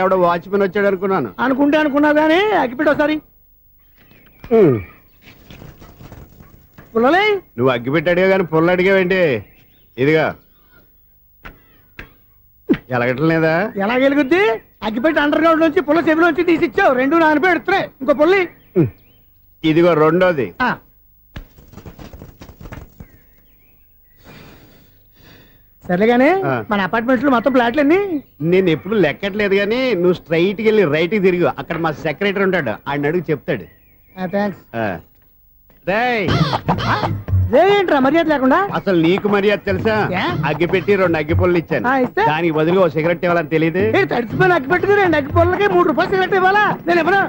Watchman వచ్చాడు అనుకున్నాను. అనుకున్నావు కానీ అగ్గిపెట్టి ఒకసారి. పుల్లలే నువ్వు అగ్గిపెట్టి అడిగా కానీ పుల్ల అడిగావేంటి? ఇదిగా ఎలగట్లేదా? ఎలా వెలుగుద్ది? అగ్గిపెట్టి అండర్ గ్రౌండ్ నుంచి పుల్ల చెవిలోంచి తీసిచ్చావు. రెండు నాన్నపై ఎడుతున్నాయి. ఇంకో పుల్లి ఇదిగో రెండోది. సర్లేగానే మన అపార్ట్మెంట్స్ లో మొత్తం ఫ్లాట్లు అన్ని నేను ఎప్పుడు లెక్కట్లేదు కానీ నువ్వు స్ట్రైట్కి వెళ్ళి రైట్కి తిరిగి అక్కడ మా సెక్రటరీ ఉంటాడు, ఆయన అడుగు చెప్తాడు. ఏంట్రా మర్యాద లేకుండా? అసలు నీకు మర్యాద తెలుసా? అగ్గి పెట్టి 2 అగ్గి పొల్లు ఇచ్చాను, దానికి బదులుగా 1 సిగరెట్ ఇవ్వాలని తెలియదు. తడిచిపోయిన అగ్గి పెట్టుకుని 2 అగ్గి పొల్లకి 3 రూపాయలు సిగరెట్ ఇవ్వాలా? నేను ఇవ్వను.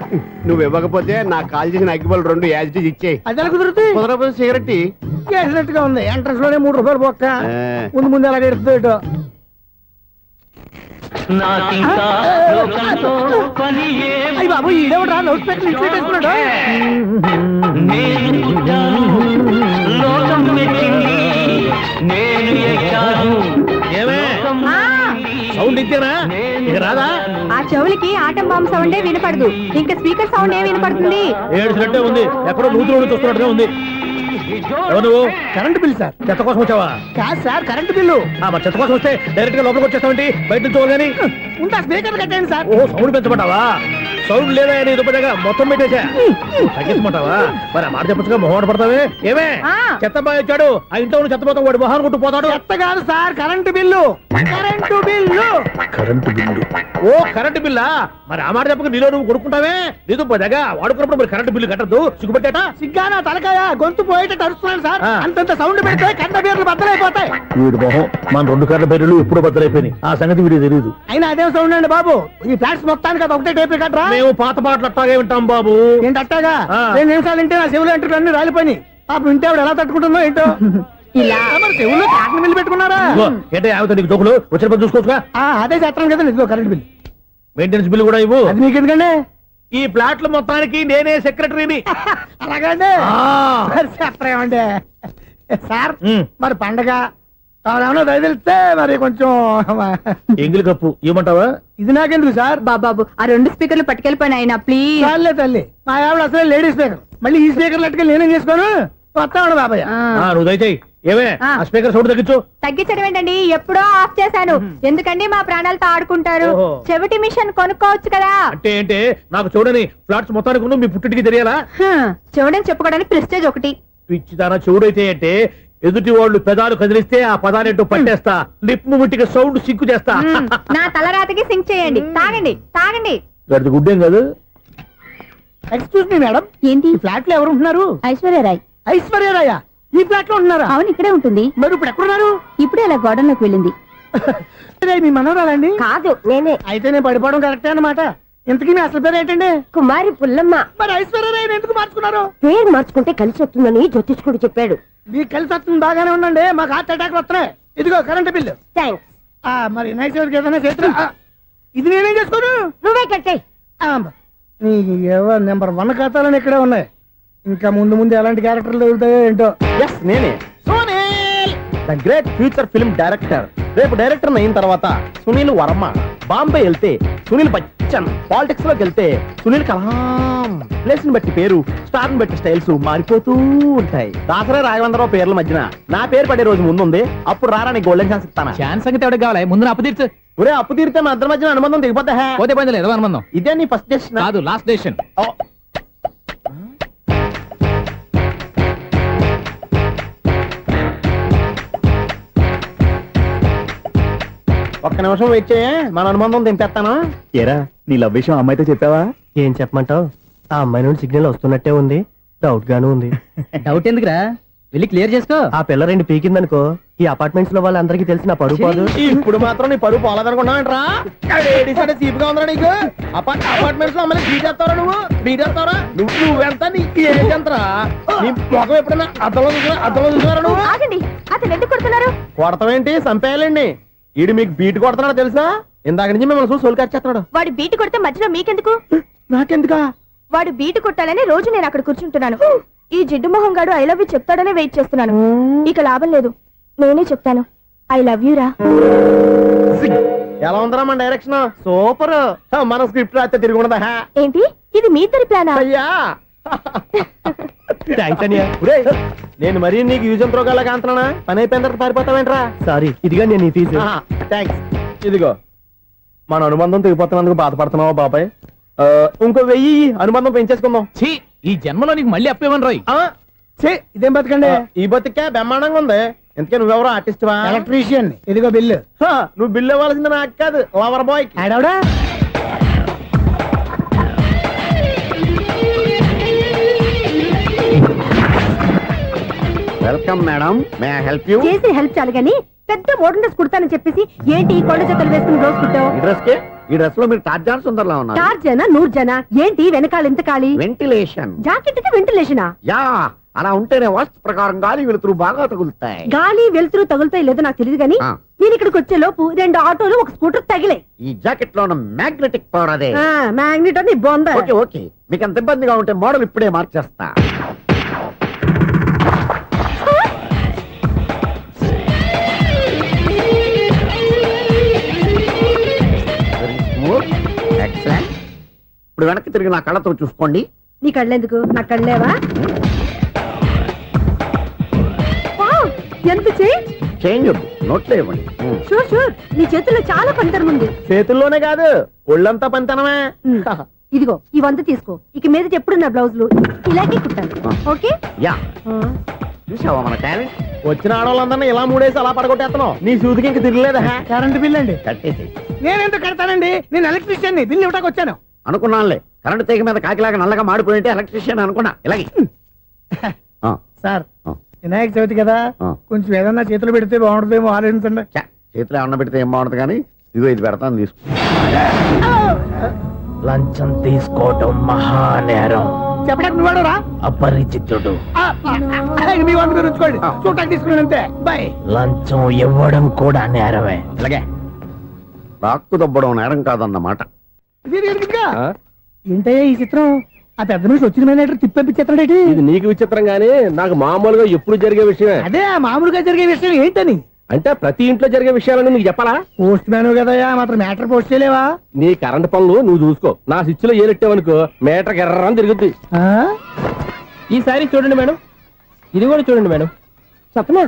నువ్వు ఇవ్వకపోతే నాకు కాల్ చేసిన అగ్గి పొల్లు 2 యాజిటీస్ ఇచ్చేయి. అది ఎలా కుదురుతుంది? కుదరపోతే సిగరెట్ చేసినట్టుగా ఉంది. ఎంట్రన్స్ లోనే 3 రూపాయలు పోక్క ముందు ఎలా ఎడుతుందో. అయ్యి బాబు ఈడేవడా లౌడ్ స్పీకర్ ఇంట్లో వేసుకున్నాడు. సౌండ్ ఇంతేనా? ఇక రాదా? ఆ చెవులకి ఆటం బాంబు సౌండే వినపడదు, ఇంకా స్పీకర్ సౌండ్ ఏ వినపడుతుంది? ఏడుసినట్టే ఉంది, ఎక్కడో నూతులు చూస్తున్నట్టుగా ఉంది. నువ్వు కరెంట్ బిల్ సార్. చెత్త కోసం వచ్చావా? కాదు సార్, కరెంట్ బిల్లు. మరి చెత్త కోసం వస్తే డైరెక్ట్ గా లోపలికి వచ్చేస్తావేంటి? బయట నుంచి కానీ ఉంటా స్పీకర్ కట్టండి సార్. ఓ సౌండ్ పెంచమంటావా? సౌండ్ లేదా దుబ్బగా మొత్తం పెట్టేసా తగ్గించమంటావా? మరి ఆ మాట చెప్పచ్చుగా మొహం పడతావే. ఏమే చెత్త బాగా వచ్చాడు, ఆ ఇంట్లో చెత్త పోతావు, వాడు మొహాన్ని కొట్టు పోతాడు. చెత్త కాదు sir, current bill. Current bill. Current bill. ఓ కరెంటు బిల్లా? మరి ఆ మాట చెప్పక నీలో నువ్వు కొడుకుంటావే. నీదు పదగా వాడుకున్నప్పుడు మరి కరెంటు బిల్లు కట్టద్దు. సిగ్గుపెట్టేట సిగ్గానా తలకాయ గొంతు పోయేటట్టు అరుస్తున్నాను సార్. అంతంత సౌండ్ పెడితే కంట బీర్లు బద్దలైపోతాయి. వీడు మొహం మన 2 కర్ల బీర్లు ఇప్పుడు బద్దలైపోయినాయి. ఆ సంగతి వీడికి తెలియదు. అయినా అదే సౌండ్ అండి బాబు. ఈ ఫ్లాట్స్ మొత్తానికి అది ఒకటే టైప్ కట్టరా? మేము పాత పాటలు అట్టాగే వింటాం బాబు. ఏంటి అట్టాగా? 2 నిమిషాలు వింటే నా చెవులు ఎంటర్ అన్ని రాలిపోయినాయి. పాపం వింటే ఆవిడ ఎలా తట్టుకుంటుందో ఏంటో. ఇలా మరి చెవుల్లో కాటన్ బిల్లు పెట్టుకున్నారా? ఏంటే ఆమెతో నీకు దోకులు వచ్చిన పని చూసుకోవచ్చుగా. అదే చేస్తాను కదా. ఇదిగో కరెంట్ బిల్. మెయింటెనెన్స్ బిల్లు కూడా ఇవ్వు. అది మీకు ఎందుకండి? ఈ ఫ్లాట్ల మొత్తానికి నేనే సెక్రటరీని. అలాగండి. చెప్పరేమండి సార్. మరి పండగ ఏమన్నా దయదలిస్తే మరి కొంచెం ఎంగిలి కప్పు ఇవ్వమంటావా? ఇది నాకెందుకు సార్? బాబాబు ఆ 2 స్పీకర్లు పట్టుకెళ్ళిపోయిన ఆయన ప్లీజ్. చాలే తల్లి, మా ఆవిడ అసలు లేడీ స్పీకర్. మళ్ళీ ఈ స్పీకర్లు అట్టుకెళ్ళి నేనేం చేసుకోను? వస్తాడు బాబాయ్. నువ్వు దయచేయి. ఏమే ఆ స్పీకర్ సౌండ్ తగ్గించు. తగ్గించడం ఏంటండి, ఎప్పుడో ఆఫ్ చేశాను. ఎందుకండి మా ప్రాణాలతో ఆడుకుంటారు? చెవిటి మిషన్ కొనుక్కోవచ్చు కదా. అంటే ఏంటే నాకు చూడని ఫ్లాట్స్ మొత్తానికి మీ పుట్టింటికి తెలియాలా? చెవుడని చెప్పుకోవడానికి ప్రెస్టేజ్ ఒకటి. పిచ్చిదానా చెవుడైతే అంటే ఎదుటి వాళ్ళు పెదాలు కదిలిస్తే ఆ పదాలేంటో పట్టేస్తా. లిప్ ముట్టికి సౌండ్ సింకు చేస్తా. నా తలరాతకి సింక్ చేయండి. తాగండి తాగండి. గడిచి గుడ్డేం కాదు. ఎక్స్క్యూజ్ మీ మేడం, ఏంటి? ఫ్లాట్ లో ఎవరు ఉంటున్నారు? ఐశ్వర్యరాయ్. ఐశ్వర్యరాయ ఈ ఫ్లాట్ లో ఉంటున్నారా? అవును, ఇక్కడే ఉంటుంది. మరి ఇప్పుడు ఎక్కడున్నారు? ఇప్పుడే అలా గోడంలోకి వెళ్ళింది. మీ మనవరాలండి? కాదు, నేనే. అయితే నేను పడిపోవడం కరెక్టే అన్నమాట. ఇంతకీ మీ అసలు పేరు ఏంటండి? కుమారి పుల్లమ్మ. మరి ఐశ్వర్యరాయ్ ఎందుకు మార్చుకున్నారు? పేరు మార్చుకుంటే కలిసి వస్తుందని జ్యోతిష్కుడు చెప్పాడు. మీకు కలిసి వస్తుంది, బాగానే ఉండండి. మాకు హార్ట్ అటాక్ వస్తున్నాయి. ఇదిగో కరెంట్ బిల్లు. థ్యాంక్స్. మరి నైట్ ఏదైనా చేతులు ఇది నేనేం చేసుకోను? నువ్వే కట్టే. నెంబర్ 1 ఖాతాలని ఇక్కడే ఉన్నాయి. ఇంకా ముందు ముందు ఎలాంటి క్యారెక్టర్లు దొరుకుతాయో ఏంటో. నేనే the great future film director. రేపు డైరెక్టర్ అయిన తర్వాత సునీల్ వర్మ. బాంబే వెళ్తే సునీల్ బచ్చన్. పాలిటిక్స్ లోకి వెళ్తే సునీల్ కలాం. ప్లేస్ ని బట్టి పేరు, స్టార్ ని బట్టి స్టైల్స్ మారిపోతూ ఉంటాయి. దాసరా రాఘవేంద్రరావు పేర్ల మధ్యన నా పేరు పడే రోజు ముందుంది. అప్పుడు రారా నీ గోల్డెన్ ఛాన్స్ ఇస్తాను. ఛాన్స్ సంగతి ఎవరికి కావాలి? ముందు అప్పు తీర్చు. ఒరే అప్పు తీరితే మా ఇద్దరి మధ్యన అనుబంధం దిగిపోతా. పోతే పోయింది లేదు అనుబంధం. ఇదే నీ ఫస్ట్ డెసిషన్ కాదు, లాస్ట్ డెసిషన్. ఒక్క నిమిషం వెయిట్ చేయ, మన అనుబంధం దింపేస్తాను. ఏరా నీ లవ్ విషయం అమ్మాయితో చెప్పావా? ఏం చెప్పమంటావు? ఆ అమ్మాయి నుండి సిగ్నల్ వస్తున్నట్టే ఉంది. డౌట్ గాను ఉంది. డౌట్ ఎందుకురా, వెళ్ళి క్లియర్ చేసుకో. ఆ పిల్ల 2 పీకిందనుకో, ఈ అపార్ట్మెంట్స్ లో వాళ్ళందరికీ తెలిసిన పరుగు పోదు. ఇప్పుడు మాత్రం నీ పరుగు పోలేదనుకున్నావంటరా? చీపుగా ఉందా నీకు? అపార్ట్మెంట్స్ లో అమ్మని బీటేస్తారా? బీటేస్తారా? నువ్వెంత నీకు ఏంటంతరా? నీ ముఖం ఎప్పుడైనా అర్థంలో చూసారా నువ్వు? ఆగండి, అతను ఎందుకు కొడుతున్నారు? కొడతావేంటి? చంపేయాలండి. ఈడు మీకు బీట్ కొడుతున్నాడు తెలుసా? ఇందాక నుంచి మిమ్మల్ని చూసి సోలు కచ్చేస్తున్నాడు. వాడు బీటు కొడితే మధ్యలో మీకెందుకు? నాకెందుకా? వాడు బీటు కొట్టాలని రోజు నేను అక్కడ కూర్చుంటున్నాను. ఈ జిడ్డు మొహం గాడు ఐ లవ్ యూ చెప్తాడనే వెయిట్ చేస్తున్నాను. ఇక లాభం లేదు, నేనే చెప్తాను. ఐ లవ్ యూ రా. ఎలా ఉందరా మన డైరెక్షన్? సూపర్. మన స్క్రిప్ట్ రాస్తే తిరిగి ఉండదా? ఏంటి ఇది మీ ఇద్దరి ప్లానా? అయ్యా ఒరేయ్, నేను మరీ నీకు యూజ్ అండ్ త్రోగాలా కాంతనా? పని అయిపోయిన తర్వాత పారిపోతావేంట్రా? సారీ, ఇదిగా నేను ఈ ఫీజు. థ్యాంక్స్. ఇదిగో మన అనుబంధం తెగిపోతున్నందుకు బాధపడుతున్నావా బాబాయ్? ఇంకో 1000 అనుబంధం పెంచేసుకుందాం. ఛీ, ఈ జన్మలో నీకు మళ్ళీ అప్పేమని రాయి. ఇదేం బతకండి. ఈ బతికే బ్రహ్మాండంగా ఉంది. ఎందుకే నువ్వెవరో ఆర్టిస్ట్ వా? ఎలక్ట్రీషియన్. ఇదిగో బిల్లు. నువ్వు బిల్లు ఇవ్వాల్సింది నాకు కాదు, లవర్ బాయ్. ఆడవడా? Welcome madam, may I help you? చేసి హెల్ప్ చాలు గాని పెద్ద మోడల్ డ్రెస్ కుడతానని చెప్పేసి ఏంటి కొండ జతలు వేసుకుని రోజు కుట్టావు? ఈ డ్రెస్ లో మీరు టార్జాన్ సుందర్లా ఉన్నారు. 4 జన 100 జన ఏంటి వెనకాల ఇంత ఖాళీ? వెంటిలేషన్. జాకెట్ కి వెంటిలేషనా? యా, అలా ఉంటేనే వాస్తు ప్రకారం గాలి వెలుతురు బాగా తగులుతాయి. గాలి వెలుతురు తగులుతాయి లేదో నాకు తెలియదు గాని ఆ. నేను ఇక్కడికి వచ్చే లోపు 2 ఆటోలు ఒక స్కూటర్ తగిలాయి. ఈ జాకెట్ లో ఉన్న మ్యాగ్నెటిక్ పవర్ అదే. మ్యాగ్నెట్ అని బొంద. ఓకే ఓకే, మీకు అంత ఇబ్బందిగా ఉంటే మోడల్ ఇప్పుడే మార్చేస్తా. ఎక్సలెంట్. ఇప్పుడు వెనక్కి తిరిగి నా కళ్ళతో చూసుకోండి. నీ కళ్ళెందుకు? నా కళ్ళేవా? వావ్, ఎంత చేంజ్. చేంజ్ వద్దు, నోట్లో ఇవ్వండి. షూర్ షూర్, నీ చేతుల్లో చాలా పంతరం ఉంది. చేతుల్లోనే కాదు, ఒళ్ళంతా పంతనమే. ఇదిగో ఈ 100 తీసుకో. ఇక మీద ఎప్పుడు నా బ్లౌజులు ఇలాగే కుట్టాను. ఓకే? యా, చూసావా మన టాలెంట్? వచ్చిన ఆడవాళ్ళందరినీ ఇలా మూడేసి అలా పడగొట్టేస్తున్నావు. నీ సూదికి ఇంక తిరగలేదా? కరెంట్ బిల్ అండి. కట్టేసి. నేనెందుకు కడతానండి? నేను ఎలక్ట్రీషియన్ ని. బిల్లు ఇవ్వడానికి వచ్చాను. అనుకున్నానులే, కరెంట్ తీగ మీద కాకిలాగా నల్లగా మాడిపోయింటే ఎలక్ట్రీషియన్ అనుకున్నా. ఇలాగే సార్, వినాయక చవితి కదా, కొంచెం ఏదన్నా చేతులు పెడితే బాగుంటుందేమో ఆలోచించండి. చేతిలో అన్న పెడితే ఏం బాగుంటుంది కానీ ఇదిగో ఇది పెడతాను, తీసుకో. లంచం తీసుకోవటం మహానేరం. చెప్పడానికి నువ్వాడరా? అపరిచితుడు. మీ వంద మీరు ఉంచుకోండి, చూడటానికి తీసుకున్నాను అంతే. బాయ్. లంచం ఇవ్వడం కూడా నేరమే. ఇలాగే రాక్కు దబ్బడం నేరం కాదన్నమాట. ఏంటయ్యా ఈ చిత్రం? ఆ పెద్ద నుంచి వచ్చిన మేనేటర్ తిప్పించేస్తాడేటి? ఇది నీకు విచిత్రం గానీ నాకు మామూలుగా ఎప్పుడు జరిగే విషయమే. అదే మామూలుగా జరిగే విషయం ఏంటని? అంటే ప్రతి ఇంట్లో జరిగే విషయాలని నీకు చెప్పాలా? పోస్ట్ మ్యాన్ కదయ్యా, మాత్రం మ్యాటర్ పోస్ట్ చేయలేవా? నీ కరెంట్ పనులు నువ్వు చూసుకో. నా స్విచ్ లో ఏలెట్టావనుకో మీటర్ ఎర్రని తిరుగుద్ది. ఈసారి చూడండి మేడం, ఇది కూడా చూడండి మేడం. చెప్పనా?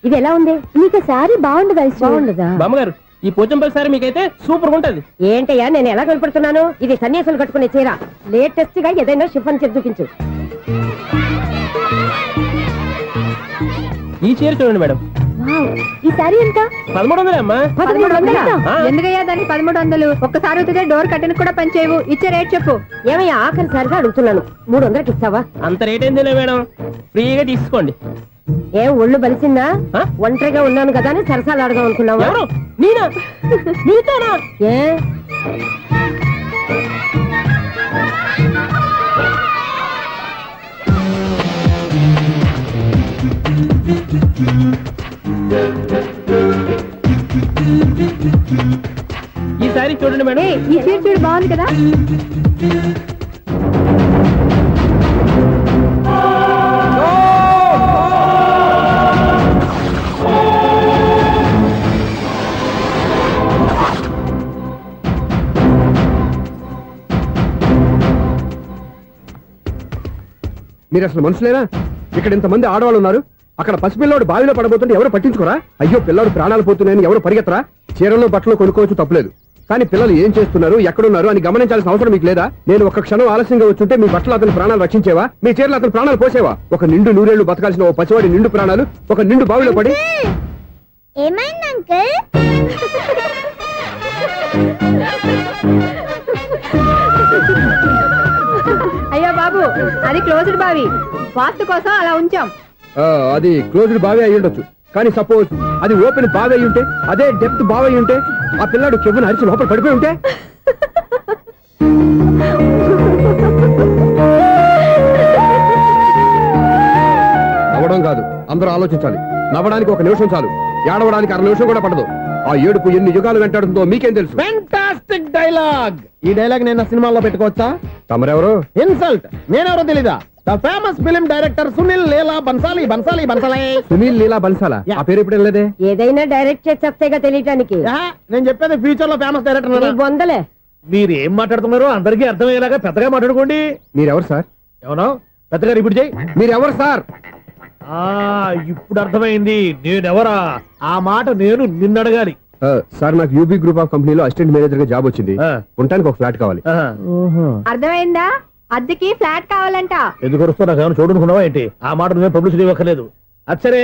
ఇది ఎలా ఉంది? నీకు సారీ బాగుండదా? బాగుండదా? బామ్మగారు, ఈ పోచంపల్లి సారీ మీకైతే సూపర్ ఉంటది. ఏంటయ్యా నేను ఎలా కనపడుతున్నాను? ఇది సన్యాసులు కట్టుకునే చీర. లేటెస్ట్ గా ఏదైనా షిఫన్ చేసి చూపించు. ఈ చీర చూడండి మేడం. ఈ సారీ ఎంత? 1300 అమ్మా. 1300? ఎందుకయ్యా దానికి 1300? ఒక్కసారి అవుతుందే డోర్ కట్టను కూడా పనిచేయవు. ఇచ్చే రేట్ చెప్పు. ఏమయ్యా ఆఖరిసారిగా అడుగుతున్నాను, 300కి ఇస్తావా? అంత రేట్ ఏంది మేడం, ఫ్రీగా తీసుకోండి. ఏం ఒళ్ళు బలిసిందా? ఒంటరిగా ఉన్నాను కదా అని సరసాలు అడగా అనుకున్నావా? నేనా? నీతోనా? ఏ ఈ సారీ చూడండి మేడం. ఈ చీర చూడు, బాగుంది కదా? మీరు అసలు మనుషులేనా? ఇక్కడ ఇంతమంది ఆడవాళ్ళు ఉన్నారు, అక్కడ పసిపిల్లాడు బావిలో పడబోతుంటే ఎవరు పట్టించుకోరా? అయ్యో పిల్లాడు ప్రాణాలు పోతున్నాయని ఎవరు పరిగెత్తరా? చీరలో బట్టలు కొనుక్కోవచ్చు, తప్పలేదు. కానీ పిల్లలు ఏం చేస్తున్నారు, ఎక్కడున్నారు అని గమనించాల్సిన అవసరం మీకు లేదా? నేను ఒక్క క్షణం ఆలస్యంగా వచ్చుంటే మీ బట్టలు అతని ప్రాణాలు రక్షించేవా? మీ చీరలు అతని ప్రాణాలు పోసేవా? ఒక నిండు 100 ఏళ్లు బతకాల్సిన ఓ పసివాడి నిండు ప్రాణాలు ఒక నిండు బావిలో పడి. ఏమైంది అంకుల్? అయ్యో బాబు, అది క్లోజ్డ్ బావి, వాస్తు కోసం అలా ఉంచాం. అది క్లోజ్డ్ బావి అయి ఉండొచ్చు, కానీ సపోజ్ అది ఓపెన్ బావి అయి ఉంటే, అదే డెప్త్ బావి అయి ఉంటే, ఆ పిల్లాడు చెవును అరిచి లోపల పడిపోయి ఉంటే? నవ్వడం కాదు, అందరూ ఆలోచించాలి. నవ్వడానికి 1 నిమిషం చాలు, ఏడవడానికి 1/2 నిమిషం కూడా పడదు. ఆ ఏడుపు ఎన్ని యుగాలు వెంటాడుతుందో మీకేం తెలుసు? Fantastic dialogue. ఈ డైలాగ్ నేను సినిమాల్లో పెట్టుకోవచ్చా? తమరెవరు? ఇన్సల్ట్. నేనెవరో తెలీదా? The famous film director Sunil Leela Bansali. Bansali Bansali Sunil Leela బన్సాలా? Yeah. ఆ పేరు ఇప్పుడు వెళ్ళలేదే. ఏదైనా డైరెక్ట్ చేసి చెప్తేగా తెలియటానికి నేను చెప్పేది ఫ్యూచర్ లో ఫేమస్ డైరెక్టర్. బొందలే. మీరు ఏం మాట్లాడుతున్నారో అందరికీ అర్థమయ్యేలాగా పెద్దగా మాట్లాడుకోండి. మీరెవరు సార్? ఏమన్నా పెద్దగా రిపీట్ చేయి. మీరెవరు సార్? ఇప్పుడు అర్థమైంది నేనెవరా. ఆ మాట నేను నిన్ను అడగాలి. సార్ నాకు యూబీ గ్రూప్ ఆఫ్ కంపెనీలో అసిస్టెంట్ మేనేజర్ గా జాబ్ వచ్చింది. ఉండటానికి ఒక ఫ్లాట్ కావాలి. అర్థమైందా? అద్దెకి ఫ్లాట్ కావాలంట. ఎందుకు వస్తున్నా నాకు ఏమైనా చూడనుకున్నావా ఏంటి? ఆ మాట నువ్వే పబ్లిసిటీ ఇవ్వక్కర్లేదు. అచ్చరే